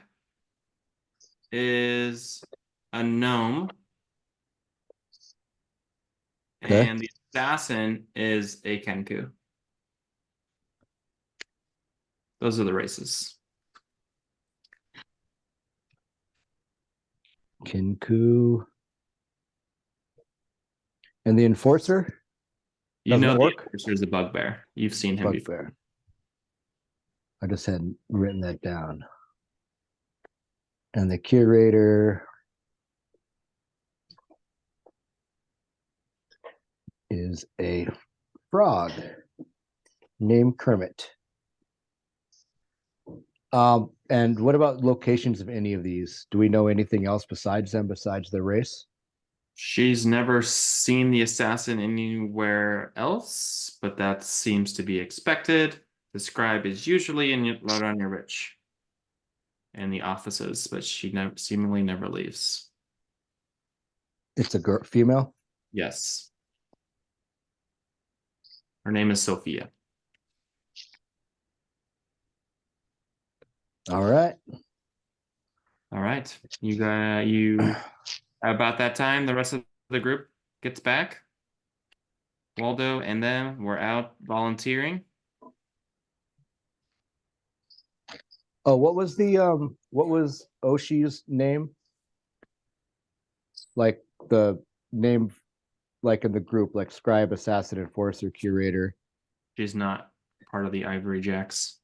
Speaker 1: is a gnome.
Speaker 3: Okay.
Speaker 1: And the assassin is a Kenku. Those are the races.
Speaker 3: Kinku. And the enforcer?
Speaker 1: You
Speaker 3: Doesn't
Speaker 1: know the
Speaker 3: work?
Speaker 1: enforcer is a bugbear. You've seen him before.
Speaker 3: Bugbear. I just hadn't written that down. And the curator is a frog named Kermit. And what about locations of any of these? Do we know anything else besides them, besides their race?
Speaker 1: She's never seen the assassin anywhere else, but that seems to be expected. The scribe is usually in Laurania Rich and the offices, but she seemingly never leaves.
Speaker 3: It's a girl, female?
Speaker 1: Yes. Her name is Sophia.
Speaker 3: All right.
Speaker 1: All right. You about that time, the rest of the group gets back. Waldo and them were out volunteering.
Speaker 3: Oh, what was Oshi's name? Like the name, like in the group, like scribe, assassin, enforcer, curator.
Speaker 1: She's not part of the Ivory Jacks.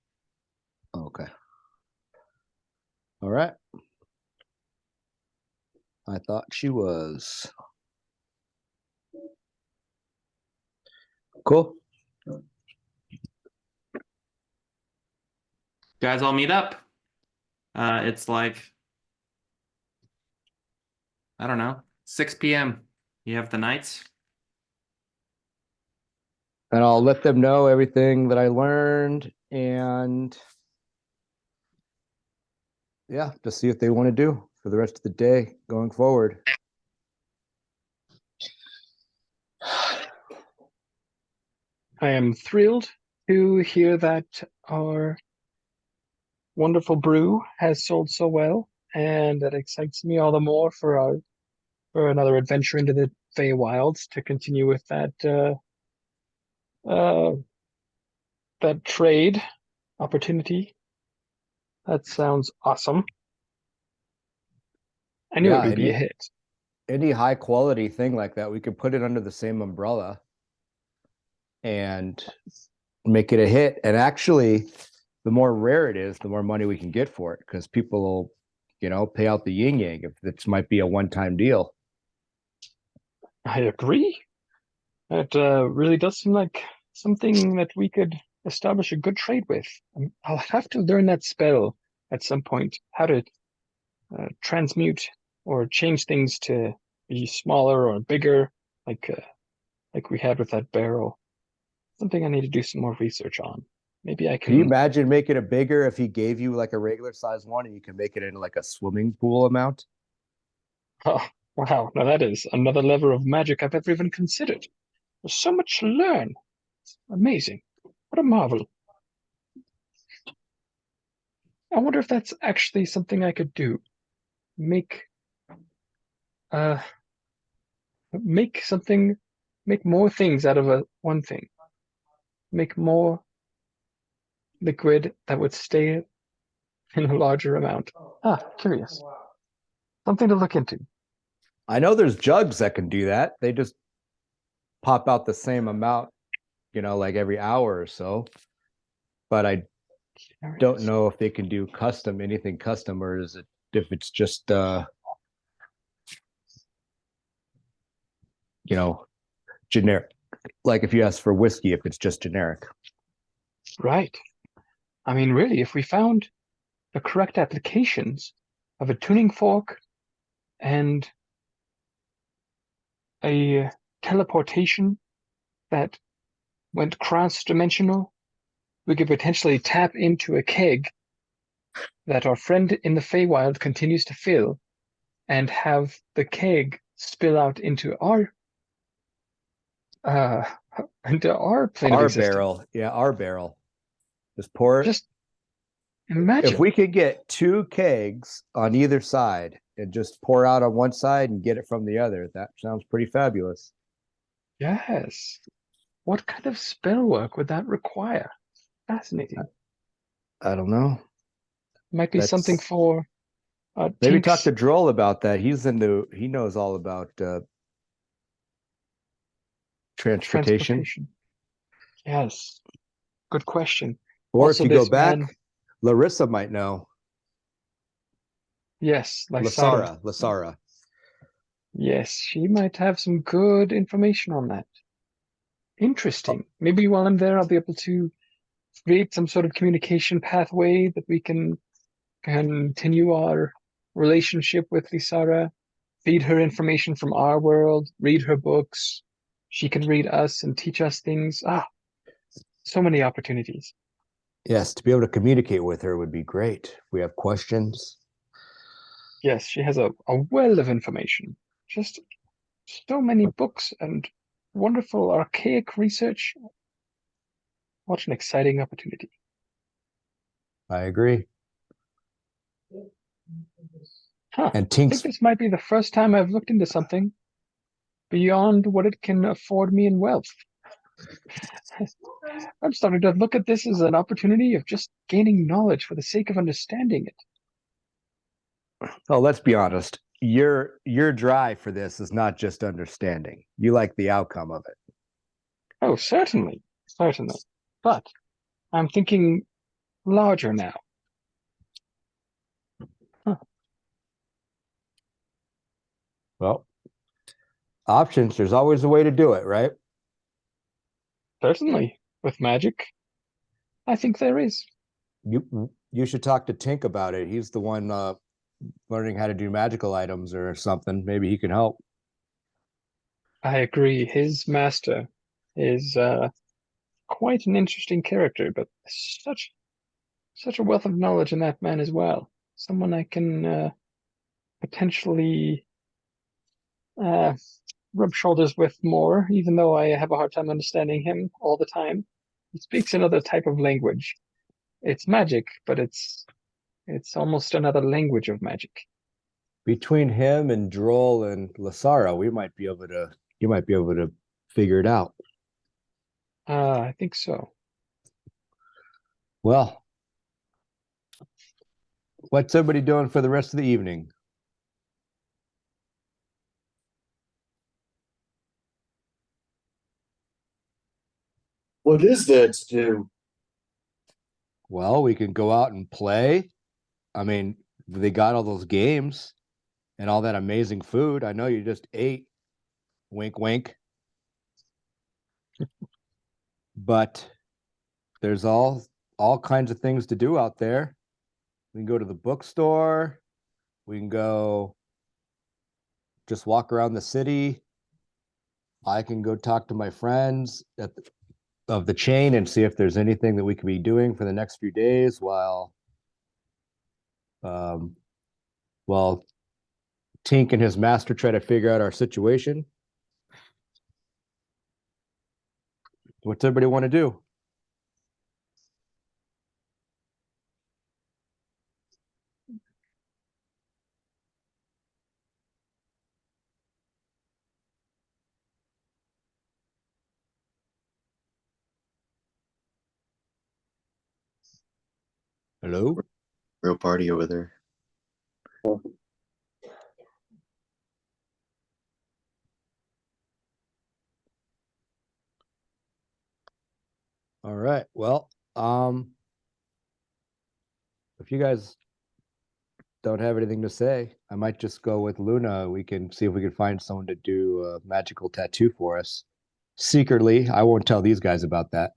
Speaker 3: Okay. All right. I thought she was. Cool.
Speaker 1: Guys all meet up. It's like, I don't know, 6 p.m. You have the knights.
Speaker 3: And I'll let them know everything that I learned, and yeah, to see what they want to do for the rest of the day going forward.
Speaker 4: I am thrilled to hear that our wonderful brew has sold so well, and that excites me all the more for another adventure into the Feywilds to continue with that trade opportunity. That sounds awesome. I knew
Speaker 3: Yeah,
Speaker 4: it would be a hit.
Speaker 3: Any high quality thing like that, we could put it under the same umbrella and make it a hit. And actually, the more rare it is, the more money we can get for it, because people will, pay out the yin yang if this might be a one-time deal.
Speaker 4: I agree. It really does seem like something that we could establish a good trade with. I'll have to learn that spell at some point, how to transmute or change things to be smaller or bigger, like we had with that barrel. Something I need to do some more research on. Maybe I
Speaker 3: Can you
Speaker 4: can.
Speaker 3: imagine making it bigger if he gave you like a regular size one and you can make it into like a swimming pool amount?
Speaker 4: Oh, wow, now that is another level of magic I've ever even considered. There's so much to learn. It's amazing. What a marvel. I wonder if that's actually something I could do. Make make something, make more things out of one thing. Make more liquid that would stay in a larger amount. Curious. Something to look into.
Speaker 3: I know there's jugs that can do that. They just pop out the same amount, like every hour or so. But I don't know if they can do anything custom, or is it if it's just generic. Like if you ask for whiskey, if it's just generic.
Speaker 4: Right. I mean, really, if we found the correct applications of a tuning fork and a teleportation that went cross-dimensional, we could potentially tap into a keg that our friend in the Feywild continues to fill and have the keg spill out into our plane of
Speaker 3: Our
Speaker 4: existence.
Speaker 3: barrel. Yeah, our barrel. Just pour it.
Speaker 4: Just imagine.
Speaker 3: If we could get 2 kegs on either side and just pour out on one side and get it from the other, that sounds pretty fabulous.
Speaker 4: Yes. What kind of spell work would that require? Fascinating.
Speaker 3: I don't know.
Speaker 4: Might be something for
Speaker 3: maybe
Speaker 4: Tink's
Speaker 3: talk to Droll about that. He knows all about transportation.
Speaker 4: Yes. Good question.
Speaker 3: Or
Speaker 4: Also,
Speaker 3: if you go
Speaker 4: this
Speaker 3: back,
Speaker 4: man-
Speaker 3: Larissa might know.
Speaker 4: Yes, Lysara.
Speaker 3: Lysara.
Speaker 4: Yes, she might have some good information on that. Interesting. Maybe while I'm there, I'll be able to create some sort of communication pathway that we can continue our relationship with Lysara, feed her information from our world, read her books. She can read us and teach us things. So many opportunities.
Speaker 3: Yes, to be able to communicate with her would be great. We have questions.
Speaker 4: Yes, she has a well of information. Just so many books and wonderful archaic research. What an exciting opportunity.
Speaker 3: I agree.
Speaker 4: Huh.
Speaker 3: And
Speaker 4: I think
Speaker 3: Tink's
Speaker 4: this might be the first time I've looked into something beyond what it can afford me in wealth. I'm starting to look at this as an opportunity of just gaining knowledge for the sake of understanding it.
Speaker 3: Oh, let's be honest. Your drive for this is not just understanding. You like the outcome of it.
Speaker 4: Oh, certainly, certainly. But I'm thinking larger now.
Speaker 3: Well, options, there's always a way to do it, right?
Speaker 4: Certainly, with magic, I think there is.
Speaker 3: You should talk to Tink about it. He's the one learning how to do magical items or something. Maybe he can help.
Speaker 4: I agree. His master is quite an interesting character, but such a wealth of knowledge in that man as well. Someone I can potentially uh, rub shoulders with more, even though I have a hard time understanding him all the time. He speaks another type of language. It's magic, but it's almost another language of magic.
Speaker 3: Between him and Droll and Lasara, you might be able to figure it out.
Speaker 4: I think so.
Speaker 3: Well, what's everybody doing for the rest of the evening?
Speaker 5: What is there to do?
Speaker 3: Well, we can go out and play. I mean, they got all those games and all that amazing food. I know you just ate. Wink, wink. But there's all kinds of things to do out there. We can go to the bookstore. We can go just walk around the city. I can go talk to my friends of the chain and see if there's anything that we could be doing for the next few days while while Tink and his master try to figure out our situation. What's everybody want to do? Hello?
Speaker 2: Real party over there.
Speaker 3: All right. Well, if you guys don't have anything to say, I might just go with Luna. We can see if we can find someone to do a magical tattoo for us. Secretly, I won't tell these guys about that.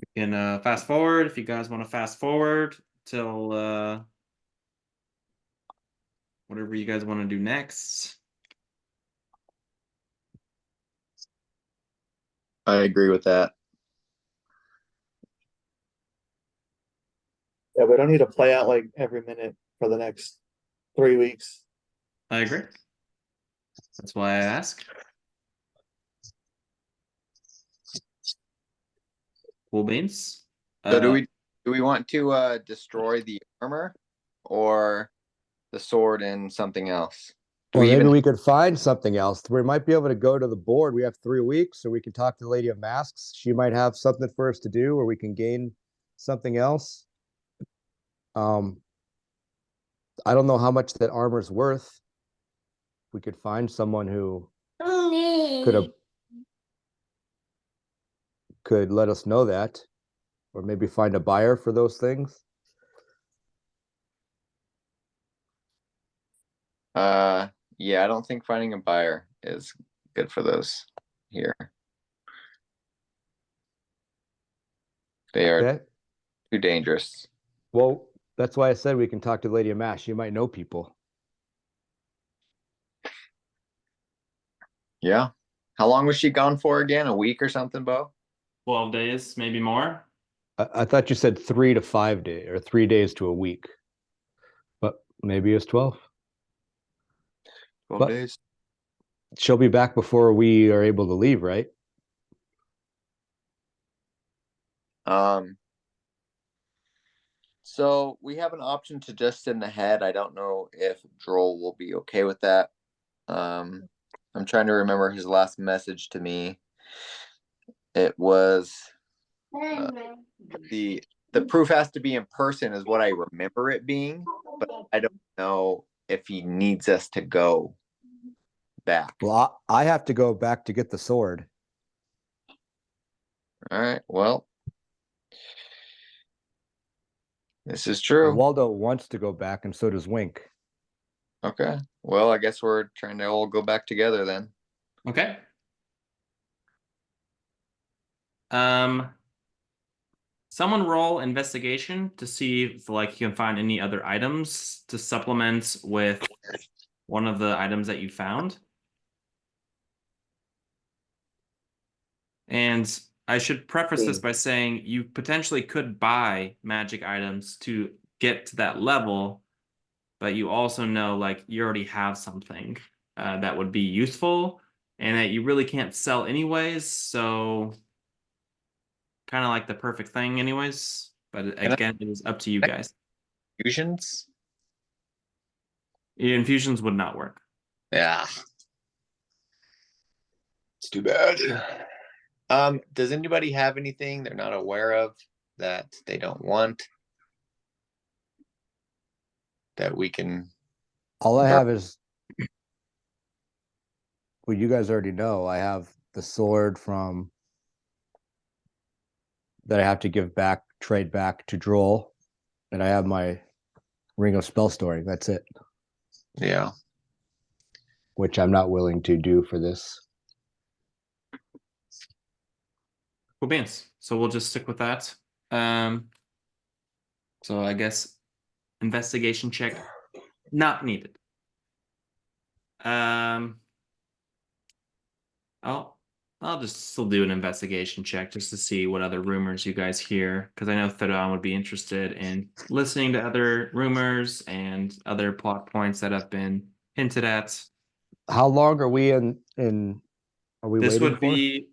Speaker 1: We can fast forward if you guys want to fast forward till whatever you guys want to do next.
Speaker 2: I agree with that.
Speaker 5: Yeah, we don't need to play out like every minute for the next 3 weeks.
Speaker 1: I agree. That's why I ask. Cool beans.
Speaker 2: So do we want to destroy the armor or the sword and something else? Do
Speaker 3: Well,
Speaker 2: we
Speaker 3: maybe
Speaker 2: even
Speaker 3: we could find something else. We might be able to go to the board. We have 3 weeks, so we can talk to the Lady of Masks. She might have something for us to do, or we can gain something else. I don't know how much that armor's worth. We could find someone who could let us know that, or maybe find a buyer for those things.
Speaker 2: yeah, I don't think finding a buyer is good for those here. They are
Speaker 3: Okay.
Speaker 2: too dangerous.
Speaker 3: Well, that's why I said we can talk to the Lady of Mash. She might know people.
Speaker 2: Yeah. How long was she gone for again? A week or something, Bo?
Speaker 1: 12 days, maybe more.
Speaker 3: I thought you said 3 to 5 days, or 3 days to a week, but maybe it's 12.
Speaker 2: 12
Speaker 3: But-
Speaker 2: days.
Speaker 3: She'll be back before we are able to leave, right?
Speaker 2: So we have an option to just send the head. I don't know if Droll will be okay with that. I'm trying to remember his last message to me. It was the proof has to be in person is what I remember it being, but I don't know if he needs us to go back.
Speaker 3: Well, I have to go back to get the sword.
Speaker 2: All right, well, this is
Speaker 3: And
Speaker 2: true.
Speaker 3: Waldo wants to go back, and so does Wink.
Speaker 2: Okay, well, I guess we're trying to all go back together then.
Speaker 1: Okay. Someone roll investigation to see if like you can find any other items to supplement with one of the items that you found. And I should preface this by saying you potentially could buy magic items to get to that level, but you also know like you already have something that would be useful and that you really can't sell anyways. So kind of like the perfect thing anyways. But again, it is up to you guys.
Speaker 2: Fusions?
Speaker 1: Infusions would not work.
Speaker 2: Yeah. It's too bad. Does anybody have anything they're not aware of that they don't want? That we can.
Speaker 3: All I have is, well, you guys already know, I have the sword from that I have to give back, trade back to Droll, and I have my Ring of Spell Story. That's it,
Speaker 2: Yeah.
Speaker 3: which I'm not willing to do for this.
Speaker 1: Cool beans. So we'll just stick with that. So I guess investigation check not needed. I'll just still do an investigation check just to see what other rumors you guys hear, because I know Thadon would be interested in listening to other rumors and other plot points that have been hinted at.
Speaker 3: How long are we in are we
Speaker 1: This
Speaker 3: waiting
Speaker 1: would
Speaker 3: for?
Speaker 1: be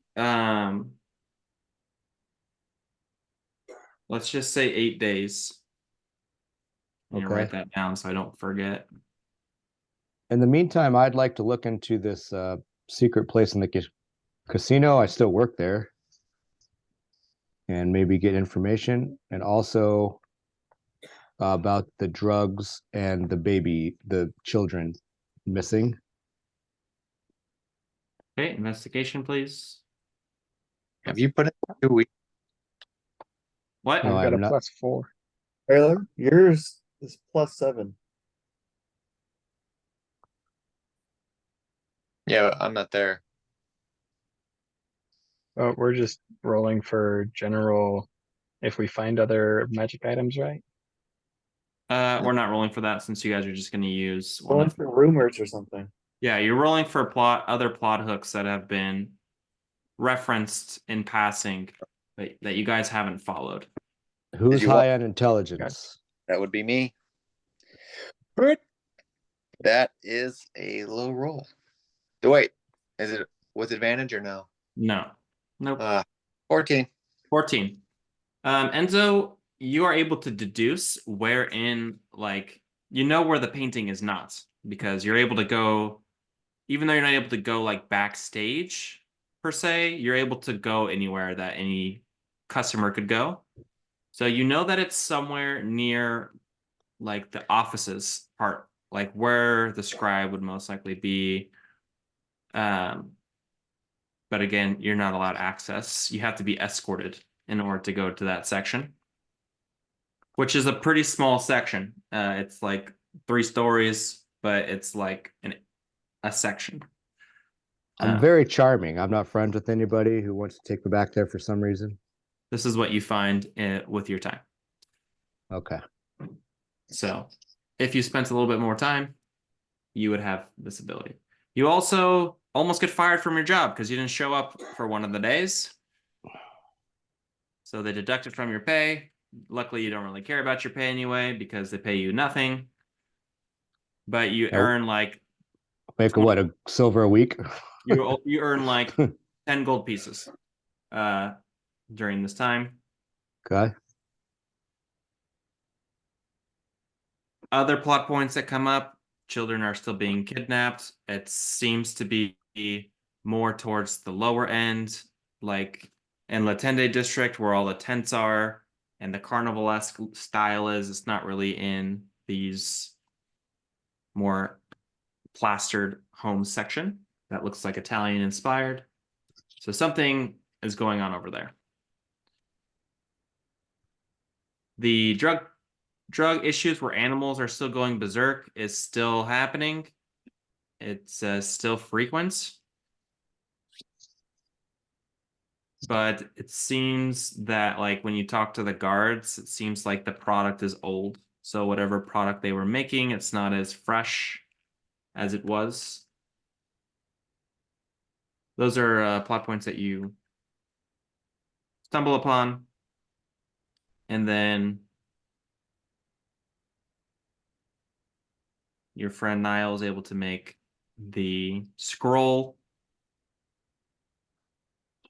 Speaker 1: let's just say 8 days. I'm gonna
Speaker 3: Okay.
Speaker 1: write that down so I don't forget.
Speaker 3: In the meantime, I'd like to look into this secret place in the casino. I still work there, and maybe get information, and also about the drugs and the children missing.
Speaker 1: Okay, investigation, please.
Speaker 2: Have you put it 2 weeks?
Speaker 1: What?
Speaker 3: No,
Speaker 4: I've got
Speaker 3: I'm
Speaker 4: a
Speaker 3: not.
Speaker 4: +4.
Speaker 5: Taylor, yours is +7.
Speaker 2: Yeah, I'm not there.
Speaker 4: Oh, we're just rolling for general if we find other magic items, right?
Speaker 1: We're not rolling for that since you guys are just going to use one
Speaker 5: Going
Speaker 1: of.
Speaker 5: for rumors or something.
Speaker 1: Yeah, you're rolling for other plot hooks that have been referenced in passing that you guys haven't followed.
Speaker 3: Who's
Speaker 2: you want-
Speaker 3: high on intelligence?
Speaker 2: That would be me. Right. That is a low roll. Wait, is it with advantage or no?
Speaker 1: No. Nope.
Speaker 2: 14.
Speaker 1: 14. Enzo, you are able to deduce wherein, like, you know where the painting is not, because you're able to go, even though you're not able to go like backstage per se, you're able to go anywhere that any customer could go. So you know that it's somewhere near like the offices part, like where the scribe would most likely be. But again, you're not allowed access. You have to be escorted in order to go to that section, which is a pretty small section. It's like 3 stories, but it's like a section.
Speaker 3: I'm very charming. I'm not friends with anybody who wants to take me back there for some reason.
Speaker 1: This is what you find with your time.
Speaker 3: Okay.
Speaker 1: So if you spent a little bit more time, you would have this ability. You also almost get fired from your job because you didn't show up for one of the days. So they deduct it from your pay. Luckily, you don't really care about your pay anyway because they pay you nothing. But you earn like
Speaker 3: Make a silver a week?
Speaker 1: you earn like 10 gold pieces during this time.
Speaker 3: Okay.
Speaker 1: Other plot points that come up, children are still being kidnapped. It seems to be more towards the lower end, like in Latende district where all the tents are and the carnival-esque style is. It's not really in these more plastered homes section that looks like Italian inspired. So something is going on over there. The drug issues where animals are still going berserk is still happening. It's still frequent. But it seems that like when you talk to the guards, it seems like the product is old. So whatever product they were making, it's not as fresh as it was. Those are plot points that you stumble upon. And then your friend Nyle is able to make the scroll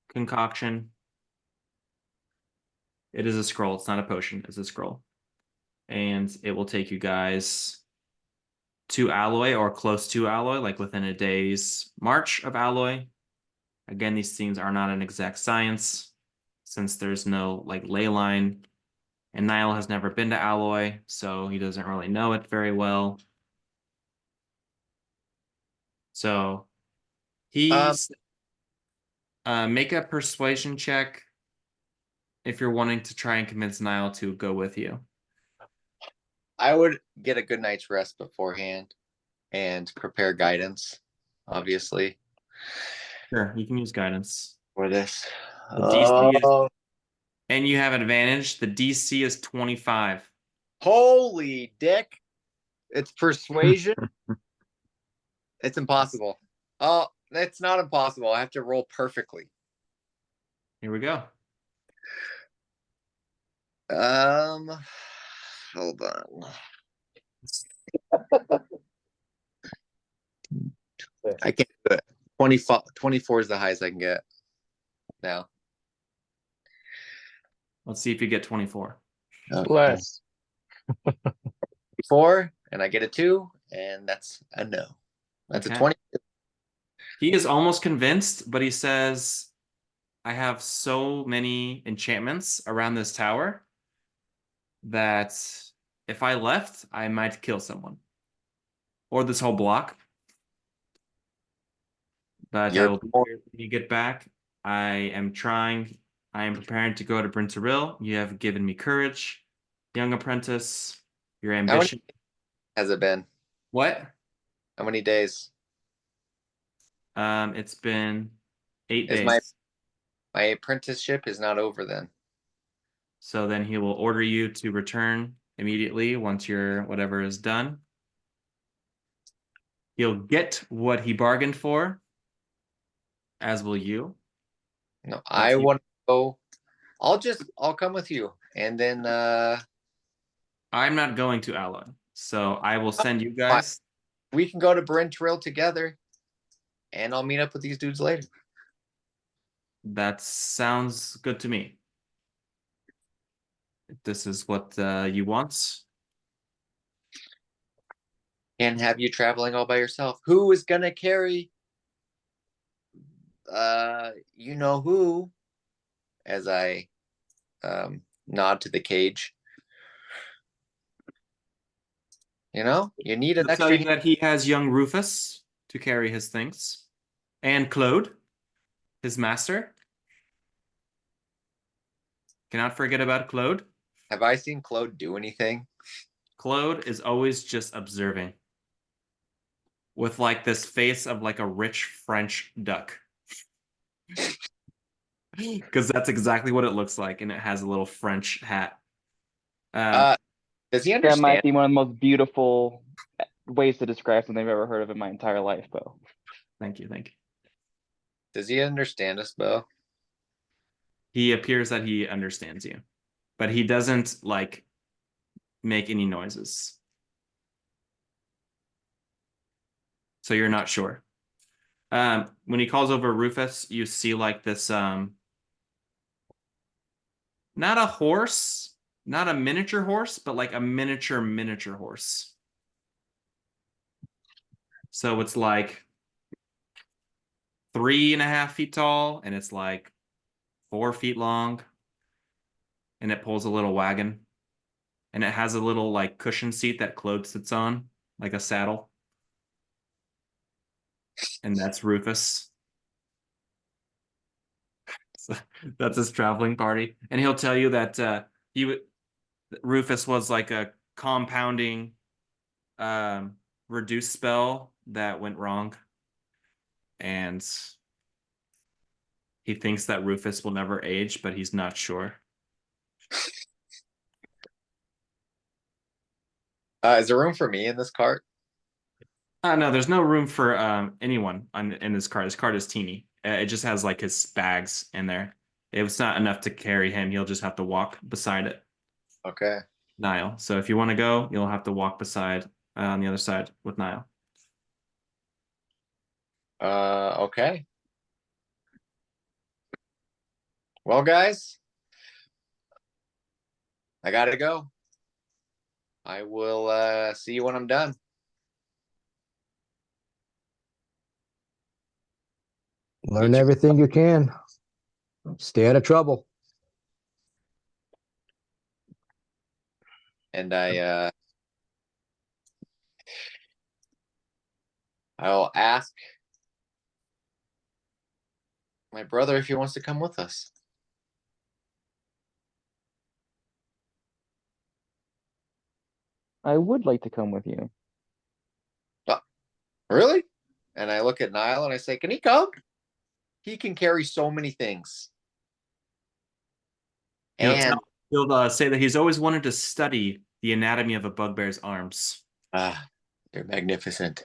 Speaker 1: concoction. It is a scroll. It's not a potion. It's a scroll. And it will take you guys to Alloy or close to Alloy, like within a day's march of Alloy. Again, these things are not an exact science since there's no like ley line. And Nyle has never been to Alloy, so he doesn't really know it very well. So he's make a persuasion check if you're wanting to try and convince Nyle to go with you.
Speaker 2: I would get a good night's rest beforehand and prepare guidance, obviously,
Speaker 1: Sure, you can use guidance.
Speaker 2: for this.
Speaker 1: The DC is,
Speaker 2: Oh,
Speaker 1: and you have advantage. The DC is 25.
Speaker 2: holy dick. It's persuasion. It's impossible. Oh, it's not impossible. I have to roll perfectly.
Speaker 1: Here we go.
Speaker 2: Hold on. I can't do it. 24 is the highest I can get now.
Speaker 1: Let's see if you get 24.
Speaker 4: Bless.
Speaker 2: 4, and I get a 2, and that's a no. That's
Speaker 1: Okay.
Speaker 2: a 20.
Speaker 1: He is almost convinced, but he says, I have so many enchantments around this tower that if I left, I might kill someone. Or this whole block. But I will be here when you get back. I am preparing to go to Bryntoril. You have given me courage, young apprentice, your ambition.
Speaker 2: Has it been?
Speaker 1: What?
Speaker 2: How many days?
Speaker 1: It's been 8
Speaker 2: Is
Speaker 1: days.
Speaker 2: my apprenticeship is not over then?
Speaker 1: So then he will order you to return immediately once your whatever is done. He'll get what he bargained for, as will you.
Speaker 2: No, I want to go. I'll come with you, and then
Speaker 1: I'm not going to Alloy, so I will send you guys.
Speaker 2: we can go to Bryntoril together, and I'll meet up with these dudes later.
Speaker 1: That sounds good to me. If this is what you want.
Speaker 2: Can't have you traveling all by yourself. Who is gonna carry? You know who? As I nod to the cage. You know, you need an
Speaker 1: I'll tell
Speaker 2: extra.
Speaker 1: you that he has young Rufus to carry his things, and Claude, his master. Cannot forget about Claude.
Speaker 2: Have I seen Claude do anything?
Speaker 1: Claude is always just observing, with like this face of like a rich French duck. Because that's exactly what it looks like, and it has a little French hat.
Speaker 2: Does he
Speaker 6: That
Speaker 2: understand?
Speaker 6: might be one of the most beautiful ways to describe something I've ever heard of in my entire life, Bo.
Speaker 1: Thank you, thank you.
Speaker 2: Does he understand us, Bo?
Speaker 1: He appears that he understands you, but he doesn't like make any noises. So you're not sure. When he calls over Rufus, you see like this Not a horse, not a miniature horse, but like a miniature horse. So it's like 3.5 feet tall, and it's like 4 feet long, and it pulls a little wagon, and it has a little like cushion seat that Claude sits on, like a saddle. And that's Rufus. So that's his traveling party, and he'll tell you that Rufus was like a compounding reduce spell that went wrong, and he thinks that Rufus will never age, but he's not sure.
Speaker 2: Is there room for me in this cart?
Speaker 1: No, there's no room for anyone in this cart. This cart is teeny. It just has like his bags in there. It's not enough to carry him. He'll just have to walk beside it,
Speaker 2: Okay.
Speaker 1: Nile. So if you want to go, you'll have to walk beside on the other side with Nile.
Speaker 2: Okay. Well, guys, I gotta go. I will see you when I'm done.
Speaker 3: Learn everything you can. Stay out of trouble.
Speaker 2: And I'll ask my brother if he wants to come with us.
Speaker 6: I would like to come with you.
Speaker 2: Really? And I look at Nile and I say, can he come? He can carry so many things. And
Speaker 1: He'll say that he's always wanted to study the anatomy of a bugbear's arms.
Speaker 2: they're magnificent.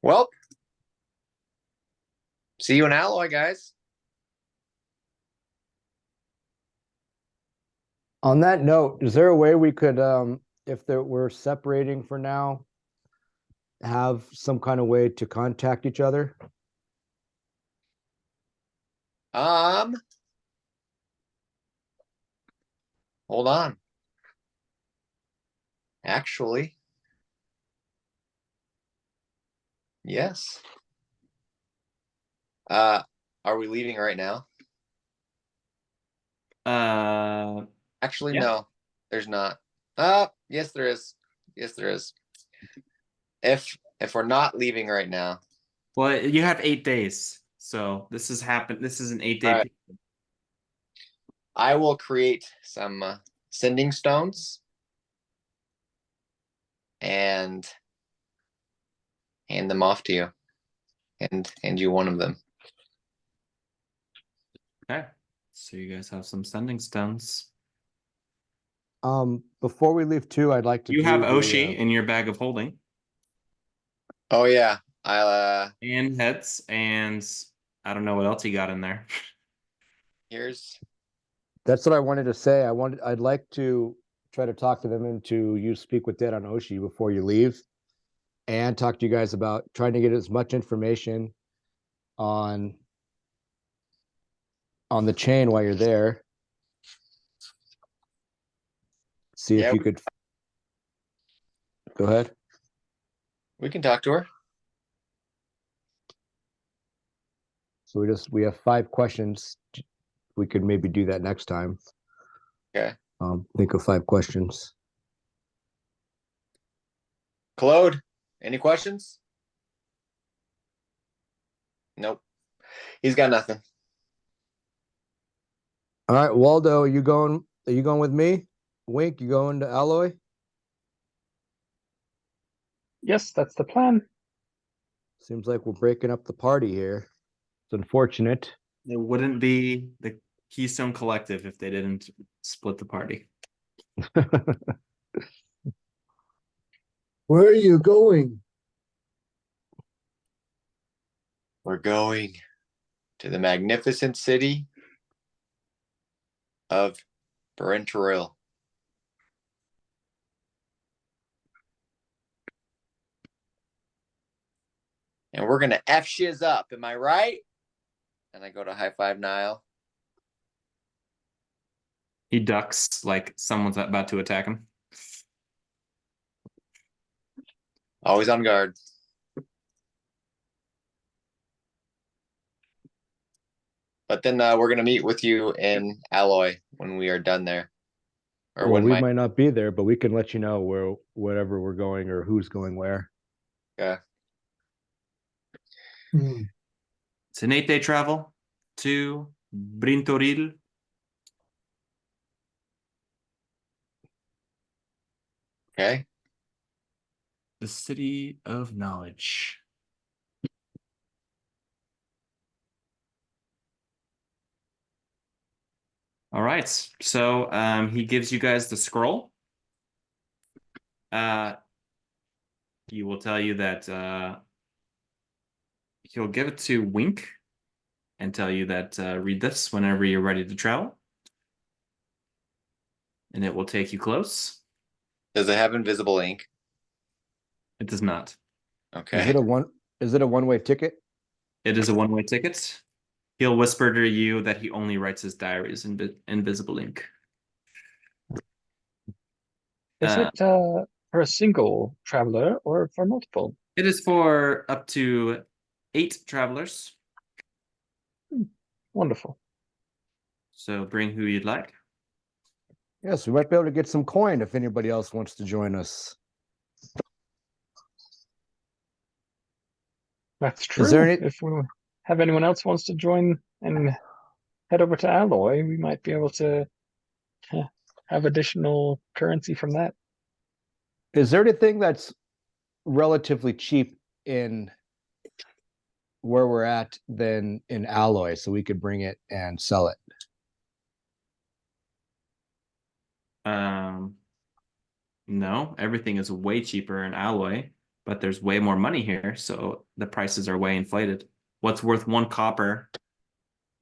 Speaker 2: Well, see you in Alloy, guys.
Speaker 3: On that note, is there a way we could, if we're separating for now, have some kind of way to contact each other?
Speaker 2: Hold on. Actually, yes. Are we leaving right now? Actually,
Speaker 1: Yeah.
Speaker 2: no, there's not. Yes, there is. Yes, there is. If we're not leaving right now,
Speaker 1: Well, you have 8 days, so this has happened. This is an 8-day.
Speaker 2: All right. I will create some sending stones and hand them off to you, and hand you one of them.
Speaker 1: Okay, so you guys have some sending stones.
Speaker 3: Before we leave too, I'd like to
Speaker 1: You
Speaker 3: do
Speaker 1: have
Speaker 3: the,
Speaker 1: Oshi in your bag of holding,
Speaker 2: Oh yeah, I'll
Speaker 1: and heads, and I don't know what else you got in there.
Speaker 2: here's
Speaker 3: That's what I wanted to say. I'd like to try to talk to them into you speak with Dad on Oshi before you leave, and talk to you guys about trying to get as much information on the chain while you're there. See
Speaker 2: Yeah.
Speaker 3: if you could go ahead.
Speaker 2: we can talk to her.
Speaker 3: So we have 5 questions. We could maybe do that next time.
Speaker 2: Okay.
Speaker 3: Think of 5 questions.
Speaker 2: Claude, any questions? Nope. He's got nothing.
Speaker 3: All right, Waldo, are you going with me? Wink, you going to Alloy?
Speaker 4: Yes, that's the plan.
Speaker 3: Seems like we're breaking up the party here. It's unfortunate.
Speaker 1: It wouldn't be the Keystone Collective if they didn't split the party.
Speaker 5: Where are you going?
Speaker 2: We're going to the magnificent city of Bryntoril. And we're gonna F shiz up, am I right? And I go to high five Nile.
Speaker 1: He ducks like someone's about to attack him.
Speaker 2: Always on guard. But then we're gonna meet with you in Alloy when we are done there. Or
Speaker 3: Well,
Speaker 2: when
Speaker 3: we
Speaker 2: my
Speaker 3: might not be there, but we can let you know where whatever we're going or who's going where.
Speaker 2: yeah.
Speaker 1: It's an 8-day travel to Bryntoril.
Speaker 2: Okay.
Speaker 1: The city of knowledge. All right. So he gives you guys the scroll. He will tell you that he'll give it to Wink and tell you that read this whenever you're ready to travel. And it will take you close.
Speaker 2: Does it have invisible ink?
Speaker 1: It does not.
Speaker 2: Okay.
Speaker 3: Is it a one-way ticket?
Speaker 1: It is a one-way ticket. He'll whisper to you that he only writes his diaries in invisible ink.
Speaker 4: Is it for a single traveler or for multiple?
Speaker 1: It is for up to 8 travelers.
Speaker 4: Wonderful.
Speaker 1: So bring who you'd like.
Speaker 3: Yes, we might be able to get some coin if anybody else wants to join us.
Speaker 4: That's true.
Speaker 3: Is there any?
Speaker 4: If we have anyone else wants to join and head over to Alloy, we might be able to have additional currency from that.
Speaker 3: Is there anything that's relatively cheap in where we're at than in Alloy, so we could bring it and sell it?
Speaker 1: No, everything is way cheaper in Alloy, but there's way more money here, so the prices are way inflated. What's worth 1 copper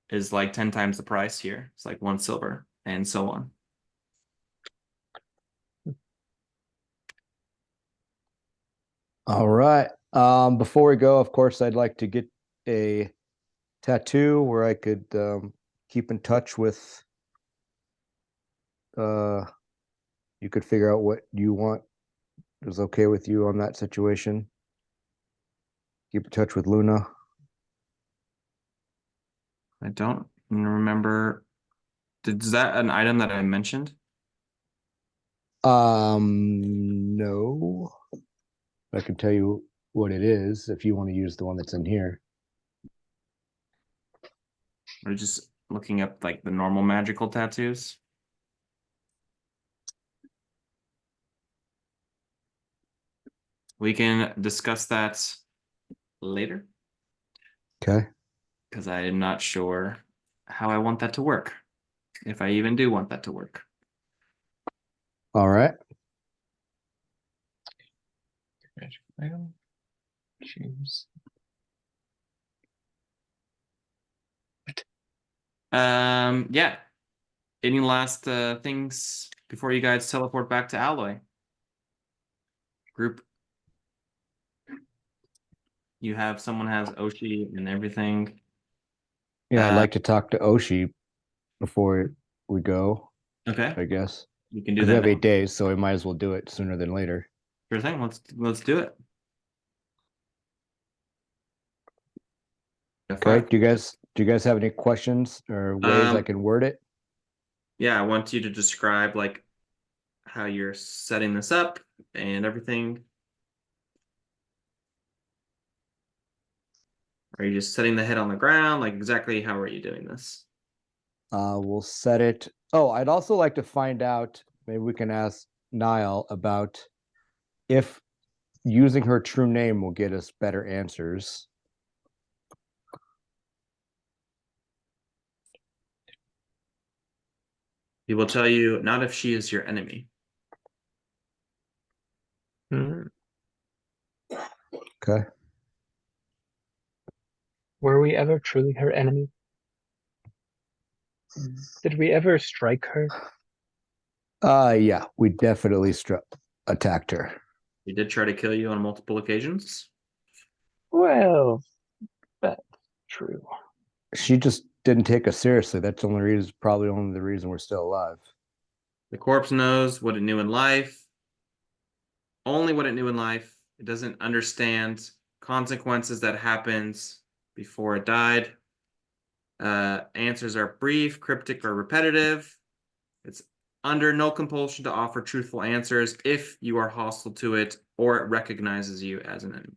Speaker 1: is like 10 times the price here. It's like 1 silver, and so on.
Speaker 3: All right. Before we go, of course, I'd like to get a tattoo where I could keep in touch with. You could figure out what you want is okay with you on that situation. Keep in touch with Luna.
Speaker 1: I don't remember. Is that an item that I mentioned?
Speaker 3: No. I can tell you what it is if you want to use the one that's in here.
Speaker 1: Or just looking up like the normal magical tattoos? We can discuss that later.
Speaker 3: Okay.
Speaker 1: Because I am not sure how I want that to work. If I even do want that to work.
Speaker 3: All right.
Speaker 2: Choose.
Speaker 1: Yeah. Any last things before you guys teleport back to Alloy? Group. Someone has Oshi and everything.
Speaker 3: Yeah, I'd like to talk to Oshi before we go,
Speaker 1: Okay.
Speaker 3: I guess.
Speaker 1: You can do
Speaker 3: Because we
Speaker 1: that.
Speaker 3: have 8 days, so we might as well do it sooner than later.
Speaker 1: Sure thing. Let's do it.
Speaker 3: Okay. Do you guys have any questions or ways I can word it?
Speaker 1: Yeah, I want you to describe like how you're setting this up and everything. Are you just setting the head on the ground? Like exactly how are you doing this?
Speaker 3: We'll set it. Oh, I'd also like to find out, maybe we can ask Nyle about if using her true name will get us better answers.
Speaker 1: He will tell you not if she is your enemy.
Speaker 3: Okay.
Speaker 4: Were we ever truly her enemy? Did we ever strike her?
Speaker 3: Yeah, we definitely attacked her.
Speaker 1: He did try to kill you on multiple occasions.
Speaker 4: Well, that's true.
Speaker 3: She just didn't take us seriously. That's the only reason, probably only the reason we're still alive.
Speaker 1: The corpse knows what it knew in life, only what it knew in life. It doesn't understand consequences that happens before it died. Answers are brief, cryptic, or repetitive. It's under no compulsion to offer truthful answers if you are hostile to it or it recognizes you as an enemy.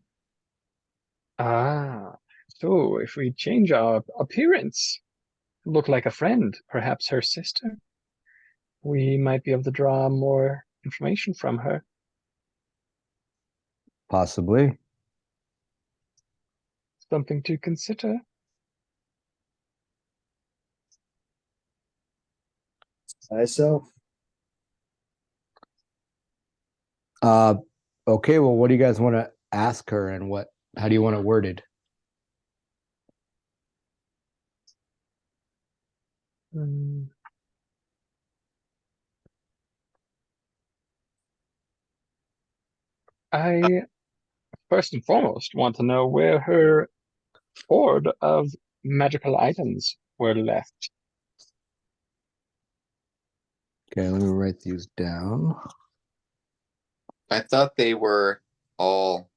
Speaker 4: Ah, so if we change our appearance, look like a friend, perhaps her sister, we might be able to draw more information from her.
Speaker 3: Possibly.
Speaker 4: Something to consider.
Speaker 5: Myself.
Speaker 3: Okay, well, what do you guys want to ask her and how do you want it worded?
Speaker 4: Hmm. I first and foremost want to know where her hoard of magical items were left.
Speaker 3: Okay, let me write these down.
Speaker 2: I thought they were all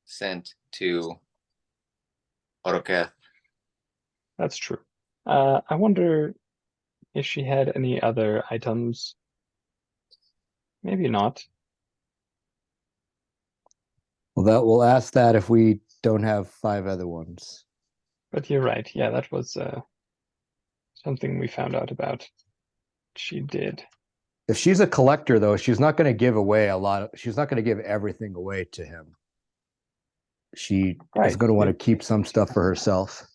Speaker 2: sent to Oroketh.
Speaker 4: That's true. I wonder if she had any other items. Maybe not.
Speaker 3: Well, we'll ask that if we don't have 5 other ones.
Speaker 4: But you're right. Yeah, that was something we found out about. She did.
Speaker 3: If she's a collector, though, she's not going to give away she's not going to give everything away to him. She is
Speaker 4: Right.
Speaker 3: going to want to keep some stuff for herself.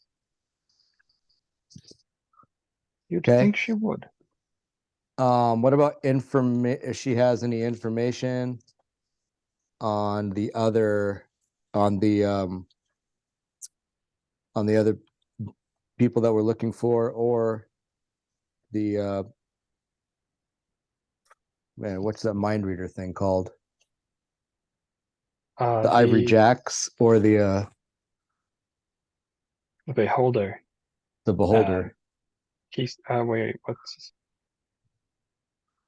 Speaker 4: You'd
Speaker 3: Okay.
Speaker 4: think she would.
Speaker 3: What about if she has any information on the other on the other people that we're looking for, or the man, what's that mind reader thing called? The Ivory Jacks or the
Speaker 4: Beholder.
Speaker 3: Beholder.
Speaker 4: Wait, what's this?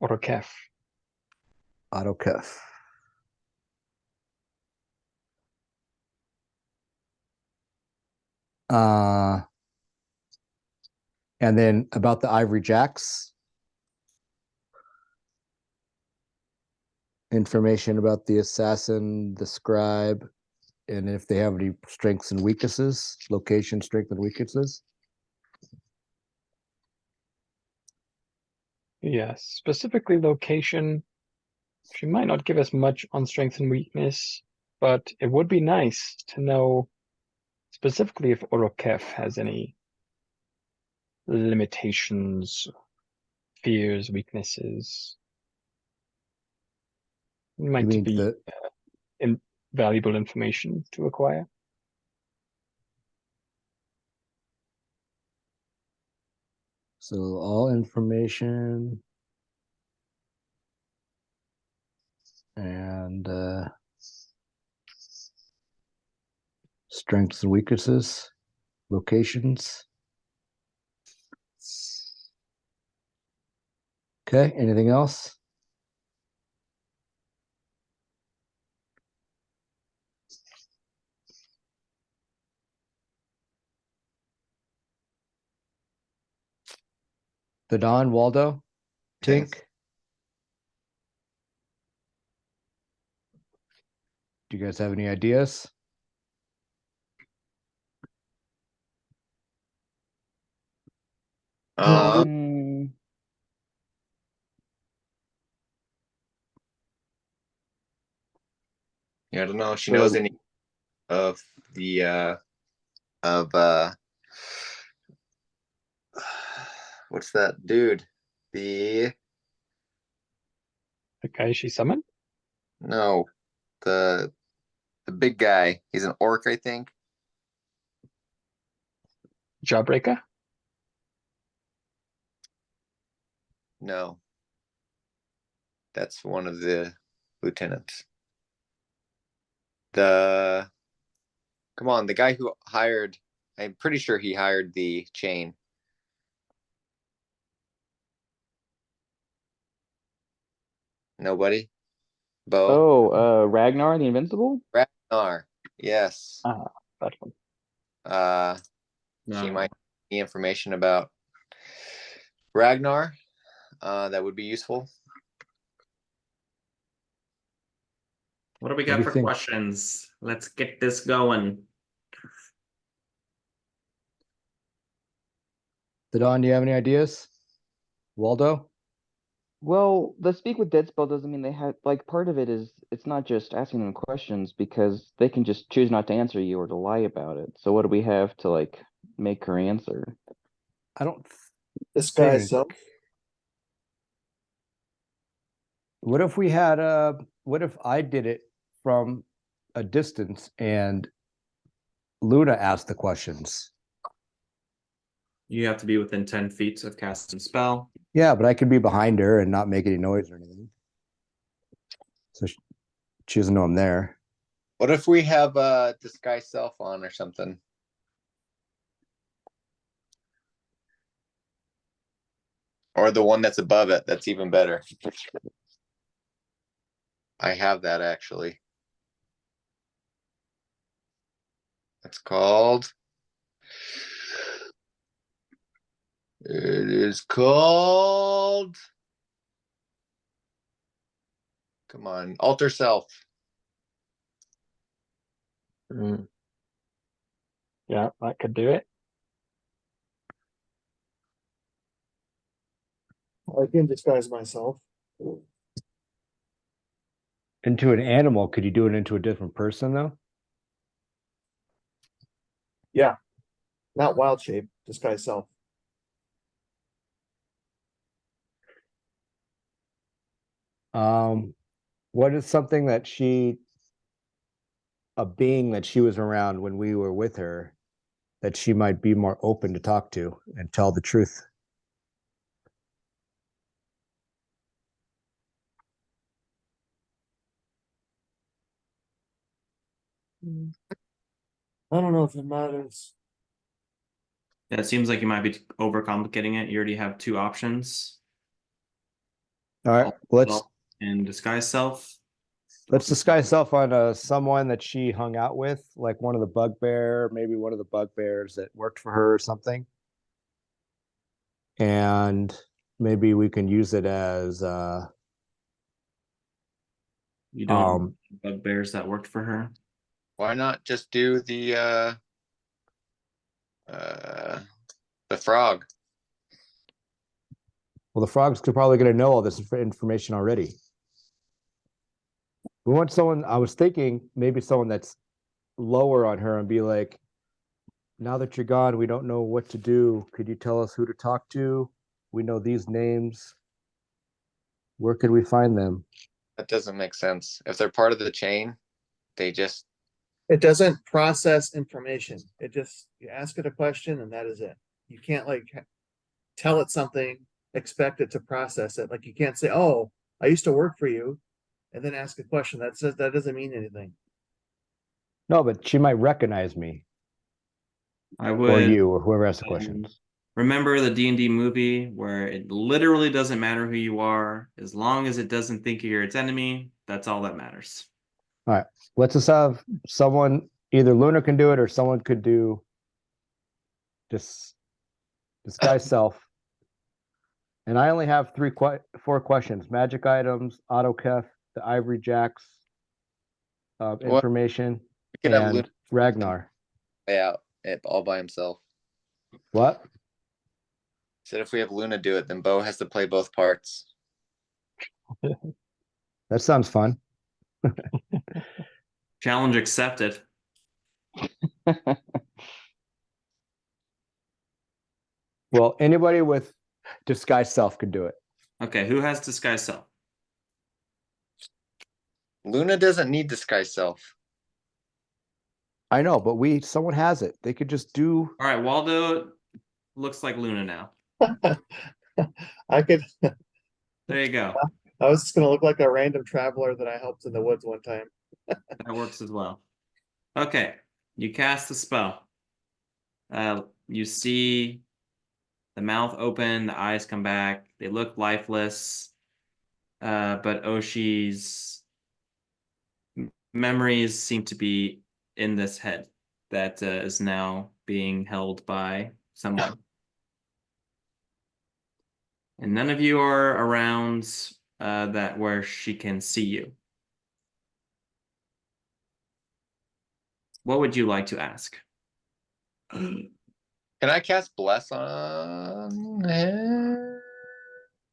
Speaker 4: Orokef.
Speaker 3: Autocuff. And then about the Ivory Jacks, information about the assassin, the scribe, and if they have any strengths and weaknesses, location, strength, and weaknesses.
Speaker 4: Yes, specifically location. She might not give us much on strength and weakness, but it would be nice to know specifically if Orokef has any limitations, fears, weaknesses.
Speaker 3: You
Speaker 4: Might
Speaker 3: mean
Speaker 4: be invaluable information to acquire.
Speaker 3: so all information and strengths and weaknesses, locations. Okay, anything else? The Don, Waldo, Tink. Do you guys have any ideas?
Speaker 6: Mm,
Speaker 2: Yeah, I don't know if she
Speaker 6: so
Speaker 2: knows
Speaker 6: the-
Speaker 2: any of the of what's that dude? The
Speaker 4: The guy she summoned?
Speaker 2: no, the the big guy. He's an orc, I think.
Speaker 4: Jawbreaker?
Speaker 2: No, that's one of the lieutenants. The Come on, the guy who hired, I'm pretty sure he hired the chain. Nobody? Bo?
Speaker 6: Oh, Ragnar the Invincible?
Speaker 2: Ragnar. Yes.
Speaker 6: That one.
Speaker 2: She
Speaker 1: No.
Speaker 2: might need information about Ragnar. That would be useful.
Speaker 1: What do we
Speaker 3: What do
Speaker 1: got
Speaker 3: you
Speaker 1: for
Speaker 3: think?
Speaker 1: questions? Let's get this going.
Speaker 3: Don, do you have any ideas? Waldo?
Speaker 6: Well, the speak with dead spell doesn't mean they have, like, part of it is it's not just asking them questions because they can just choose not to answer you or to lie about it. So what do we have to, like, make her answer?
Speaker 3: I don't
Speaker 5: This guy
Speaker 3: think.
Speaker 5: self.
Speaker 3: What if what if I did it from a distance and Luna asked the questions?
Speaker 1: You have to be within 10 feet of casting spell.
Speaker 3: Yeah, but I could be behind her and not make any noise or anything. So she doesn't know I'm there.
Speaker 2: What if we have disguise self on or something? Or the one that's above it, that's even better. I have that actually. It's called. It is called. Come on, alter self.
Speaker 4: Yeah, that could do it.
Speaker 5: I can disguise myself.
Speaker 3: Into an animal, could you do it into a different person though?
Speaker 5: Yeah. Not wild shape, disguise self.
Speaker 3: What is something that a being that she was around when we were with her that she might be more open to talk to and tell the truth?
Speaker 5: I don't know if it matters.
Speaker 1: Yeah, it seems like you might be overcomplicating it. You already have two options.
Speaker 3: All right,
Speaker 1: And disguise self.
Speaker 3: let's disguise self on someone that she hung out with, like one of the maybe one of the bugbears that worked for her or something. And maybe we can use it as
Speaker 1: You don't bugbears that worked for her.
Speaker 2: Why not just do the frog?
Speaker 3: well, the frogs could probably gonna know all this information already. We want someone, I was thinking maybe someone that's lower on her and be like, now that you're gone, we don't know what to do. Could you tell us who to talk to? We know these names. Where could we find them?
Speaker 2: That doesn't make sense. If they're part of the chain, they just
Speaker 5: It doesn't process information. It just, you ask it a question and that is it. You can't like tell it something, expect it to process it. Like you can't say, oh, I used to work for you, and then ask a question. That doesn't mean anything.
Speaker 3: No, but she might recognize me
Speaker 1: I
Speaker 3: or
Speaker 1: would
Speaker 3: you or whoever asks the questions.
Speaker 1: remember the D&D movie where it literally doesn't matter who you are, as long as it doesn't think you're its enemy. That's all that matters.
Speaker 3: All right, let's just have someone, either Luna can do it or someone could do disguise self. And I only have 4 questions: magic items, auto kef, the ivory jacks, information,
Speaker 2: we could have
Speaker 3: and
Speaker 2: Luna
Speaker 3: Ragnar.
Speaker 2: play out it all by himself.
Speaker 3: What?
Speaker 2: Said if we have Luna do it, then Bo has to play both parts.
Speaker 3: That sounds fun.
Speaker 1: Challenge accepted.
Speaker 3: Well, anybody with disguise self could do it.
Speaker 1: Okay, who has disguise self?
Speaker 2: Luna doesn't need disguise self.
Speaker 3: I know, but someone has it. They could just do.
Speaker 1: All right, Waldo looks like Luna now.
Speaker 5: I could,
Speaker 1: There you go.
Speaker 5: I was just gonna look like a random traveler that I helped in the woods one time.
Speaker 1: That works as well. Okay, You cast the spell. You see the mouth open, the eyes come back. They look lifeless. But Oshi's memories seem to be in this head that is now being held by someone. And none of you are around that where she can see you. What would you like to ask?
Speaker 2: Can I cast Bless on him?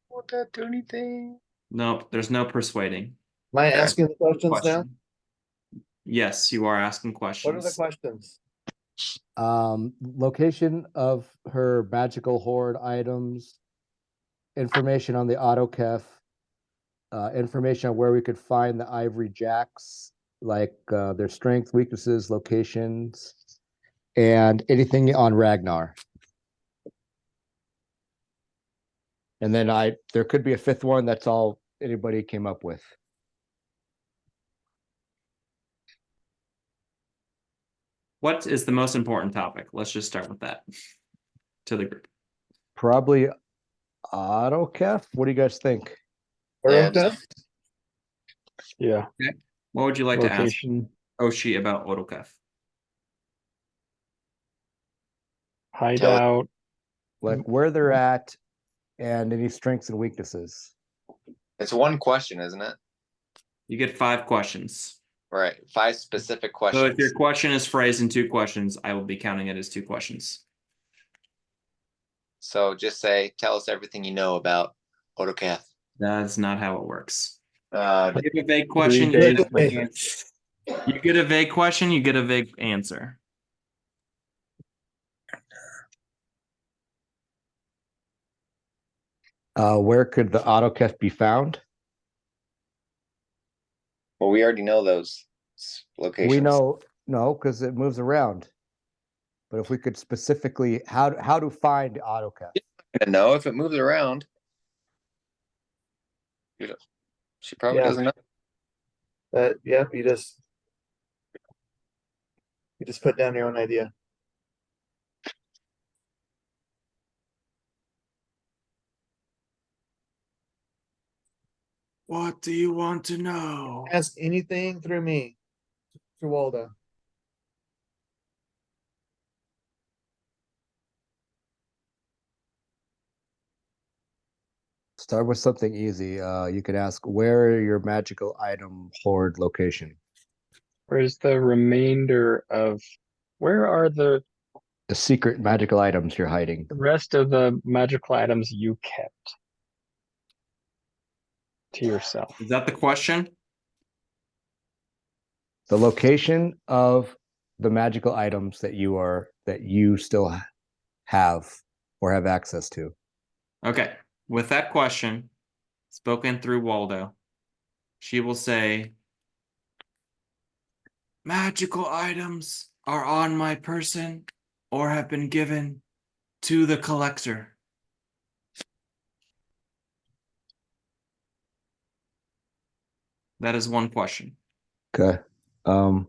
Speaker 2: Won't that do anything?
Speaker 1: Nope, there's no persuading.
Speaker 5: Am I
Speaker 2: Okay.
Speaker 5: asking the questions now?
Speaker 1: Question. Yes, you are asking
Speaker 5: What are the
Speaker 1: questions.
Speaker 5: questions?
Speaker 3: Location of her magical hoard items, information on the autokef, information on where we could find the ivory jacks, like their strength, weaknesses, locations, and anything on Ragnar. And then there could be a fifth one. That's all anybody came up with.
Speaker 1: What is the most important topic? Let's just start with that to the group.
Speaker 3: Probably autokef. What do you guys think?
Speaker 2: Yeah,
Speaker 5: Okay.
Speaker 4: Yeah.
Speaker 1: What would you like to ask
Speaker 4: Location,
Speaker 1: Oshi about Otokef?
Speaker 4: hideout.
Speaker 3: Like where they're at and any strengths and weaknesses.
Speaker 2: It's one question, isn't it?
Speaker 1: You get 5 questions.
Speaker 2: Right. 5 specific
Speaker 1: So
Speaker 2: questions.
Speaker 1: if your question is phrased in 2 questions, I will be counting it as 2 questions.
Speaker 2: So just say, tell us everything you know about Otokath.
Speaker 1: That's not how it works.
Speaker 2: Uh,
Speaker 1: You give a vague question, you get a vague answer. You get a vague question, you get a vague answer.
Speaker 3: Where could the autokef be found?
Speaker 2: well, we already know those locations.
Speaker 3: We know no, because it moves around. But if we could specifically how to find autokef.
Speaker 2: To know if it moves around. She probably
Speaker 5: Yeah.
Speaker 2: doesn't know.
Speaker 5: Yeah, you just put down your own idea.
Speaker 1: What do you want to know?
Speaker 5: Ask anything through me, through Waldo.
Speaker 3: Start with something easy. You could ask where your magical item hoard location.
Speaker 4: Where's the remainder of, where are the
Speaker 3: The secret magical items you're hiding.
Speaker 4: rest of the magical items you kept to yourself?
Speaker 1: Is that the question?
Speaker 3: The location of the magical items that you still have or have access to.
Speaker 1: Okay. With that question, spoken through Waldo, she will say, magical items are on my person or have been given to the collector. That is one question.
Speaker 3: Okay. What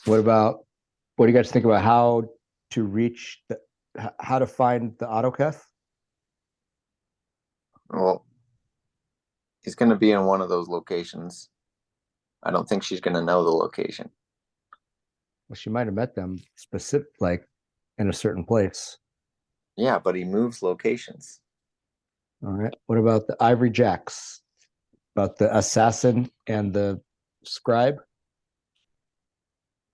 Speaker 3: do you guys think about how to reach how to find the autokef?
Speaker 2: Well, he's going to be in one of those locations. I don't think she's going to know the location.
Speaker 3: Well, she might have met them like in a certain place.
Speaker 2: Yeah, but he moves locations.
Speaker 3: All right. What about the ivory jacks? About the assassin and the scribe?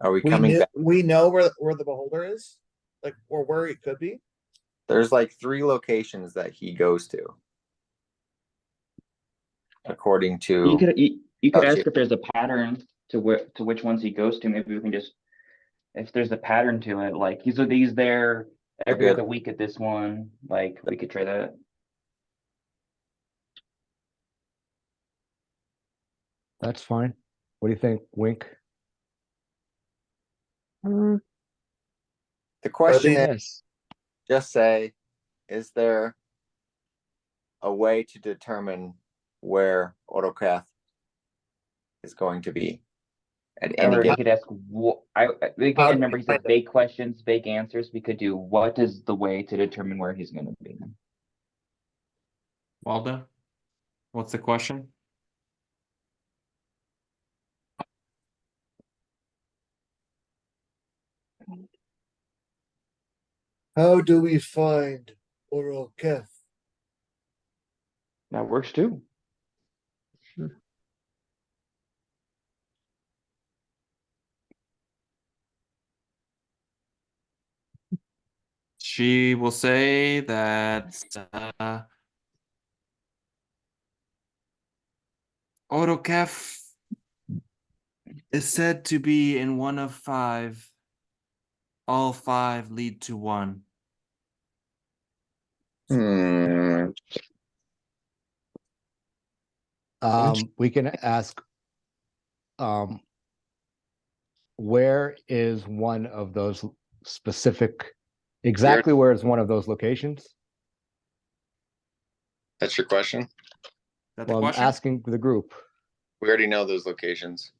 Speaker 2: Are we coming back?
Speaker 5: We know where the beholder is, like, or where he could be.
Speaker 2: There's like 3 locations that he goes to. According to
Speaker 6: You could ask
Speaker 2: Okay.
Speaker 6: if there's a pattern to which ones he goes to. Maybe we can just, if there's a pattern to it, like he's there every
Speaker 2: Okay.
Speaker 6: other week at this one. Like we could try that.
Speaker 3: That's fine. What do you think, Wink?
Speaker 2: the question is,
Speaker 4: Yes.
Speaker 2: just say, is there a way to determine where Autocraft is going to be? at
Speaker 6: Or
Speaker 2: any
Speaker 6: we
Speaker 2: given.
Speaker 6: could ask, we
Speaker 5: How
Speaker 6: can
Speaker 5: do
Speaker 6: remember
Speaker 5: we
Speaker 6: he said
Speaker 5: find it?
Speaker 6: vague questions, vague answers. We could do what is the way to determine where he's going to be.
Speaker 1: Waldo, what's the question?
Speaker 5: How do we find Oral Kef?
Speaker 6: That works too.
Speaker 1: She will say that Orokef is said to be in one of five. All five lead to one.
Speaker 2: Hmm.
Speaker 3: We can ask, where is one of those specific, exactly where is one of those locations?
Speaker 2: That's your question?
Speaker 1: Is that the
Speaker 3: Well, I'm
Speaker 1: question?
Speaker 3: asking the group.
Speaker 2: We already know those locations.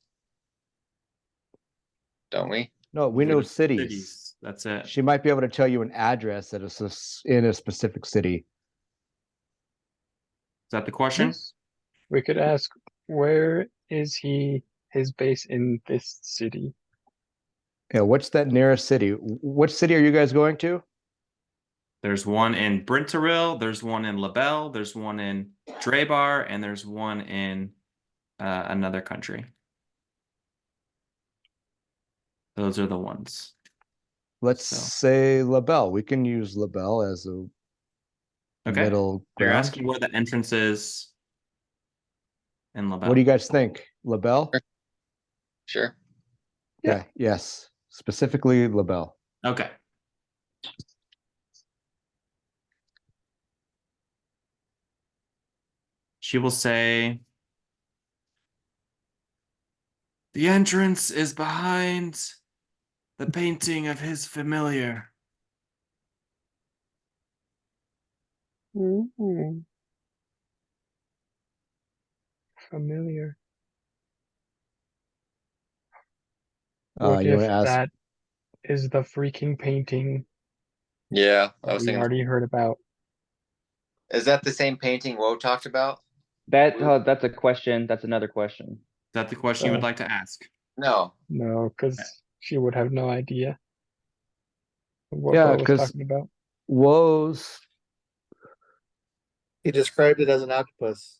Speaker 2: Don't we?
Speaker 3: No, we know cities.
Speaker 1: Cities. That's it.
Speaker 3: She might be able to tell you an address that is in a specific city.
Speaker 1: Is that the question?
Speaker 4: Yes. We could ask, where is his base in this city?
Speaker 3: Yeah, what's that nearest city? Which city are you guys going to?
Speaker 1: There's one in Bryntoril, there's one in Labelle, there's one in Drebar, and there's one in another country. Those are the ones.
Speaker 3: Let's
Speaker 1: So.
Speaker 3: say LaBelle. We can use LaBelle as a
Speaker 1: Okay.
Speaker 3: middle
Speaker 1: You're
Speaker 3: ground.
Speaker 1: asking where the entrance is in Labelle.
Speaker 3: What do you guys think? LaBelle?
Speaker 2: Sure.
Speaker 4: Yeah.
Speaker 3: Okay, yes. Specifically LaBelle.
Speaker 1: Okay. She will say, the entrance is behind the painting of his familiar.
Speaker 4: Ooh. Familiar. What
Speaker 3: You
Speaker 4: if
Speaker 3: want to ask?
Speaker 4: that is the freaking painting
Speaker 2: Yeah, I was
Speaker 4: we
Speaker 2: thinking.
Speaker 4: already heard about?
Speaker 2: Is that the same painting Woe talked about?
Speaker 6: That's a question. That's another question.
Speaker 1: Is that the question you would like to ask?
Speaker 2: No.
Speaker 4: No, because she would have no idea what
Speaker 3: Yeah,
Speaker 4: Bo was
Speaker 3: because
Speaker 4: talking about.
Speaker 3: Woes.
Speaker 5: He described it as an octopus.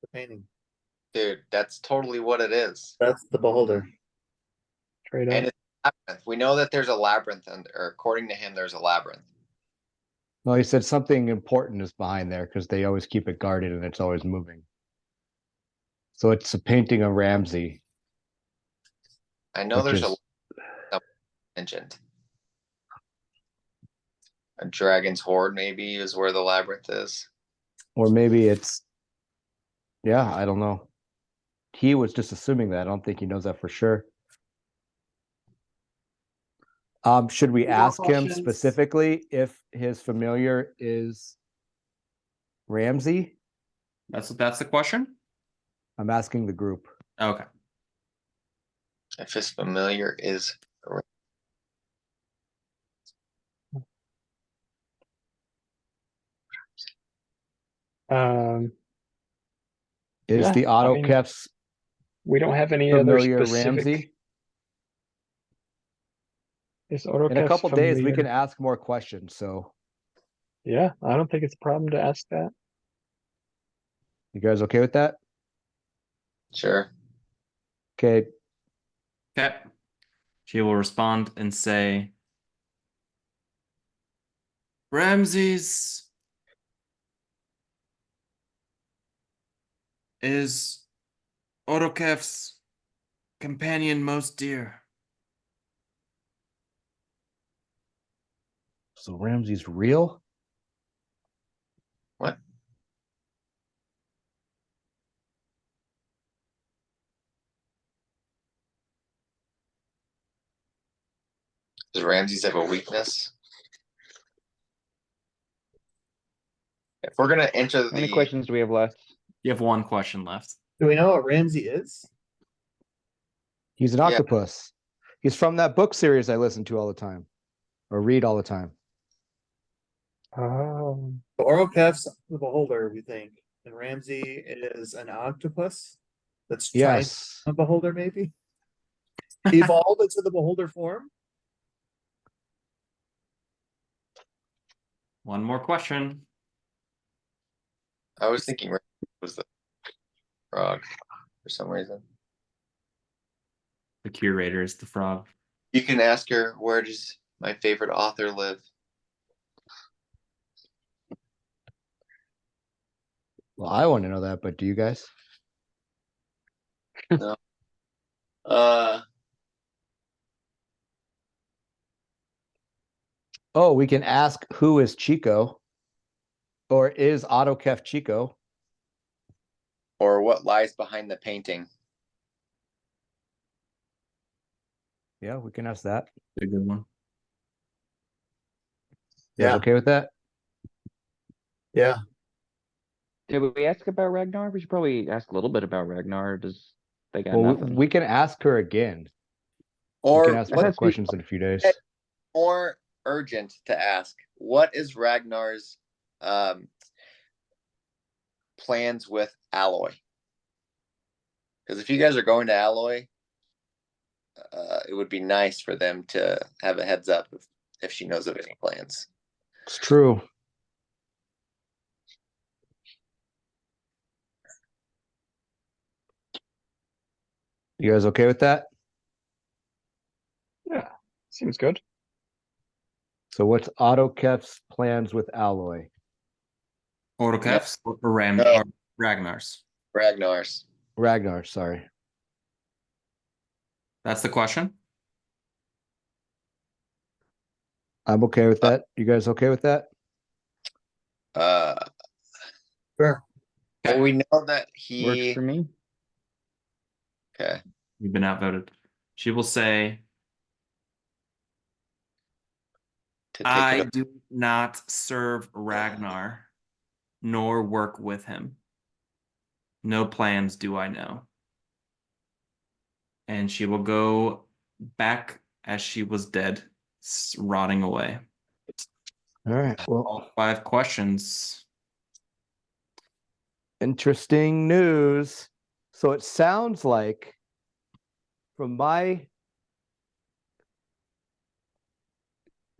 Speaker 5: The painting.
Speaker 2: Dude, that's totally what it is.
Speaker 5: That's the beholder.
Speaker 4: Straight
Speaker 2: And
Speaker 4: up.
Speaker 2: it's a labyrinth. We know that there's a labyrinth, or according to him, there's a labyrinth.
Speaker 3: Well, he said something important is behind there because they always keep it guarded and it's always moving. So it's a painting of Ramsey.
Speaker 2: I know
Speaker 3: Which
Speaker 2: there's
Speaker 3: is-
Speaker 2: a mentioned. A dragon's hoard, maybe, is where the labyrinth is.
Speaker 3: Or maybe it's, yeah, I don't know. He was just assuming that. I don't think he knows that for sure. Should we
Speaker 5: More
Speaker 3: ask him
Speaker 5: questions?
Speaker 3: specifically if his familiar is Ramsey?
Speaker 1: That's the question?
Speaker 3: I'm asking the group.
Speaker 1: Okay.
Speaker 2: If his familiar is
Speaker 3: Is
Speaker 4: Yeah,
Speaker 3: the
Speaker 4: I
Speaker 3: auto
Speaker 4: mean,
Speaker 3: kef's
Speaker 4: we don't have any other
Speaker 3: familiar
Speaker 4: specific.
Speaker 3: Ramsey?
Speaker 4: Is
Speaker 3: In a
Speaker 4: Autokef's
Speaker 3: couple days, we
Speaker 4: familiar?
Speaker 3: can ask more questions. So
Speaker 4: Yeah, I don't think it's a problem to ask that.
Speaker 3: you guys okay with that?
Speaker 2: sure.
Speaker 3: Okay.
Speaker 1: Okay. She will respond and say, Ramses is Orokef's companion most dear.
Speaker 3: So Ramsey's real?
Speaker 2: What? Does Ramses have a weakness? If we're gonna enter
Speaker 6: How many
Speaker 2: the
Speaker 6: questions do we have left?
Speaker 1: You have one question left.
Speaker 5: Do we know what Ramsey is?
Speaker 3: He's an
Speaker 2: Yeah.
Speaker 3: octopus. He's from that book series I listen to all the time, or read all the time.
Speaker 4: Oh,
Speaker 5: Orokef's the beholder, we think, and Ramsey is an octopus that's trying
Speaker 3: Yes.
Speaker 5: a beholder, maybe evolved into the beholder form.
Speaker 1: One more question.
Speaker 2: I was thinking Ramsey was the frog for some reason.
Speaker 1: The curator is the frog.
Speaker 2: You can ask her, where does my favorite author live?
Speaker 3: Well, I want to know that, but do you guys?
Speaker 2: No. Uh,
Speaker 3: Oh, we can ask who is Chico, or is Autokef Chico?
Speaker 2: or what lies behind the painting?
Speaker 3: Yeah, we can ask that.
Speaker 1: A good one.
Speaker 3: You guys
Speaker 5: Yeah.
Speaker 3: okay with that?
Speaker 5: Yeah.
Speaker 6: Did we ask about Ragnar? We should probably ask a little bit about Ragnar. Does they got
Speaker 3: Well,
Speaker 6: nothing?
Speaker 3: we can ask her again. We
Speaker 2: Or
Speaker 3: can ask
Speaker 6: what-
Speaker 3: more questions in a few days.
Speaker 2: more urgent to ask, what is Ragnar's plans with Alloy? Because if you guys are going to Alloy, it would be nice for them to have a heads up if she knows of any plans.
Speaker 3: It's true. You guys okay with that?
Speaker 4: yeah, seems good.
Speaker 3: So what's Autokef's plans with Alloy?
Speaker 1: Orokef's or
Speaker 2: No.
Speaker 1: or Ragnar's?
Speaker 2: Ragnar's.
Speaker 3: Ragnar, sorry.
Speaker 1: That's the question.
Speaker 3: I'm okay with that. You guys okay with that?
Speaker 5: Sure.
Speaker 2: Well, we know that
Speaker 6: Works
Speaker 2: he.
Speaker 6: for me.
Speaker 2: Okay.
Speaker 1: You've been outvoted. She will say,
Speaker 2: To take
Speaker 1: I
Speaker 2: it.
Speaker 1: do not serve Ragnar, nor work with him. No plans do I know. And she will go back as she was dead, rotting away.
Speaker 3: All right. Well,
Speaker 1: All 5 questions.
Speaker 3: interesting news. So it sounds like from my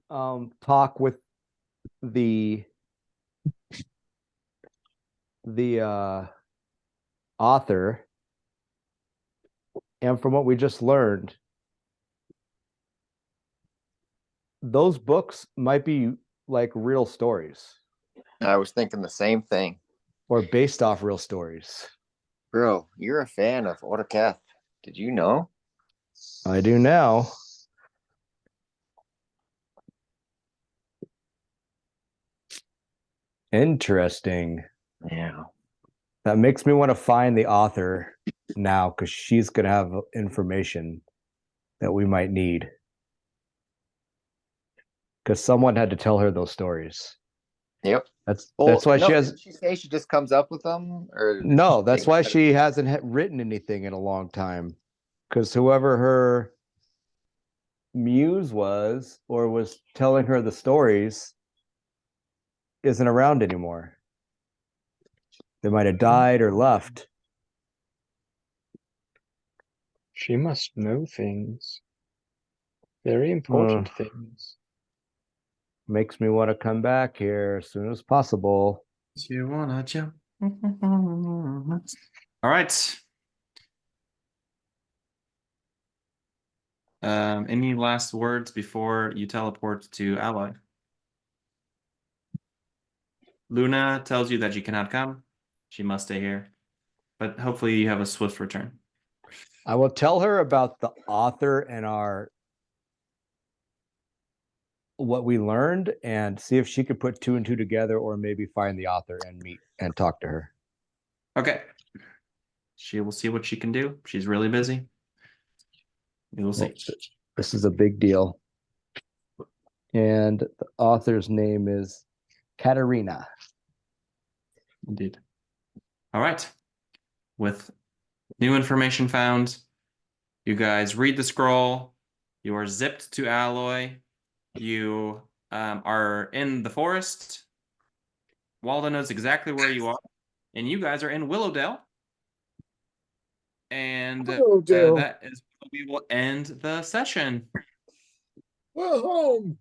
Speaker 3: talk with the author and from what we just learned, those books might be like real stories
Speaker 2: I was thinking the same thing.
Speaker 3: or based off real stories.
Speaker 2: Bro, you're a fan of Orokef. Did you know?
Speaker 3: I do now. Interesting.
Speaker 2: Yeah.
Speaker 3: That makes me want to find the author now because she's going to have information that we might need. Because someone had to tell her those stories.
Speaker 2: Yep.
Speaker 3: That's
Speaker 2: Well,
Speaker 3: why
Speaker 2: no,
Speaker 3: she has.
Speaker 2: Didn't she say she just comes up with them, or
Speaker 3: No, that's why she hasn't written anything in a long time. Because whoever her muse was or was telling her the stories isn't around anymore. They might have died or left.
Speaker 4: She must know things. Very important things.
Speaker 3: Makes me want to come back here as soon as possible.
Speaker 1: Do you wanna jump? All right. Any last words before you teleport to Alloy? Luna tells you that she cannot come. She must stay here. But hopefully you have a swift return.
Speaker 3: I will tell her about the author and what we learned and see if she could put 2 and 2 together or maybe find the author and meet and talk to her.
Speaker 1: Okay. She will see what she can do. She's really busy. We will see.
Speaker 3: Well, this is a big deal. And the author's name is Katerina.
Speaker 1: Indeed. All right. With new information found, You guys read the scroll. You are zipped to Alloy. You are in the forest. Waldo knows exactly where you are. And you guys are in Willowdale. And
Speaker 5: Willowdale.
Speaker 1: that is where we will end the session.
Speaker 5: We're home.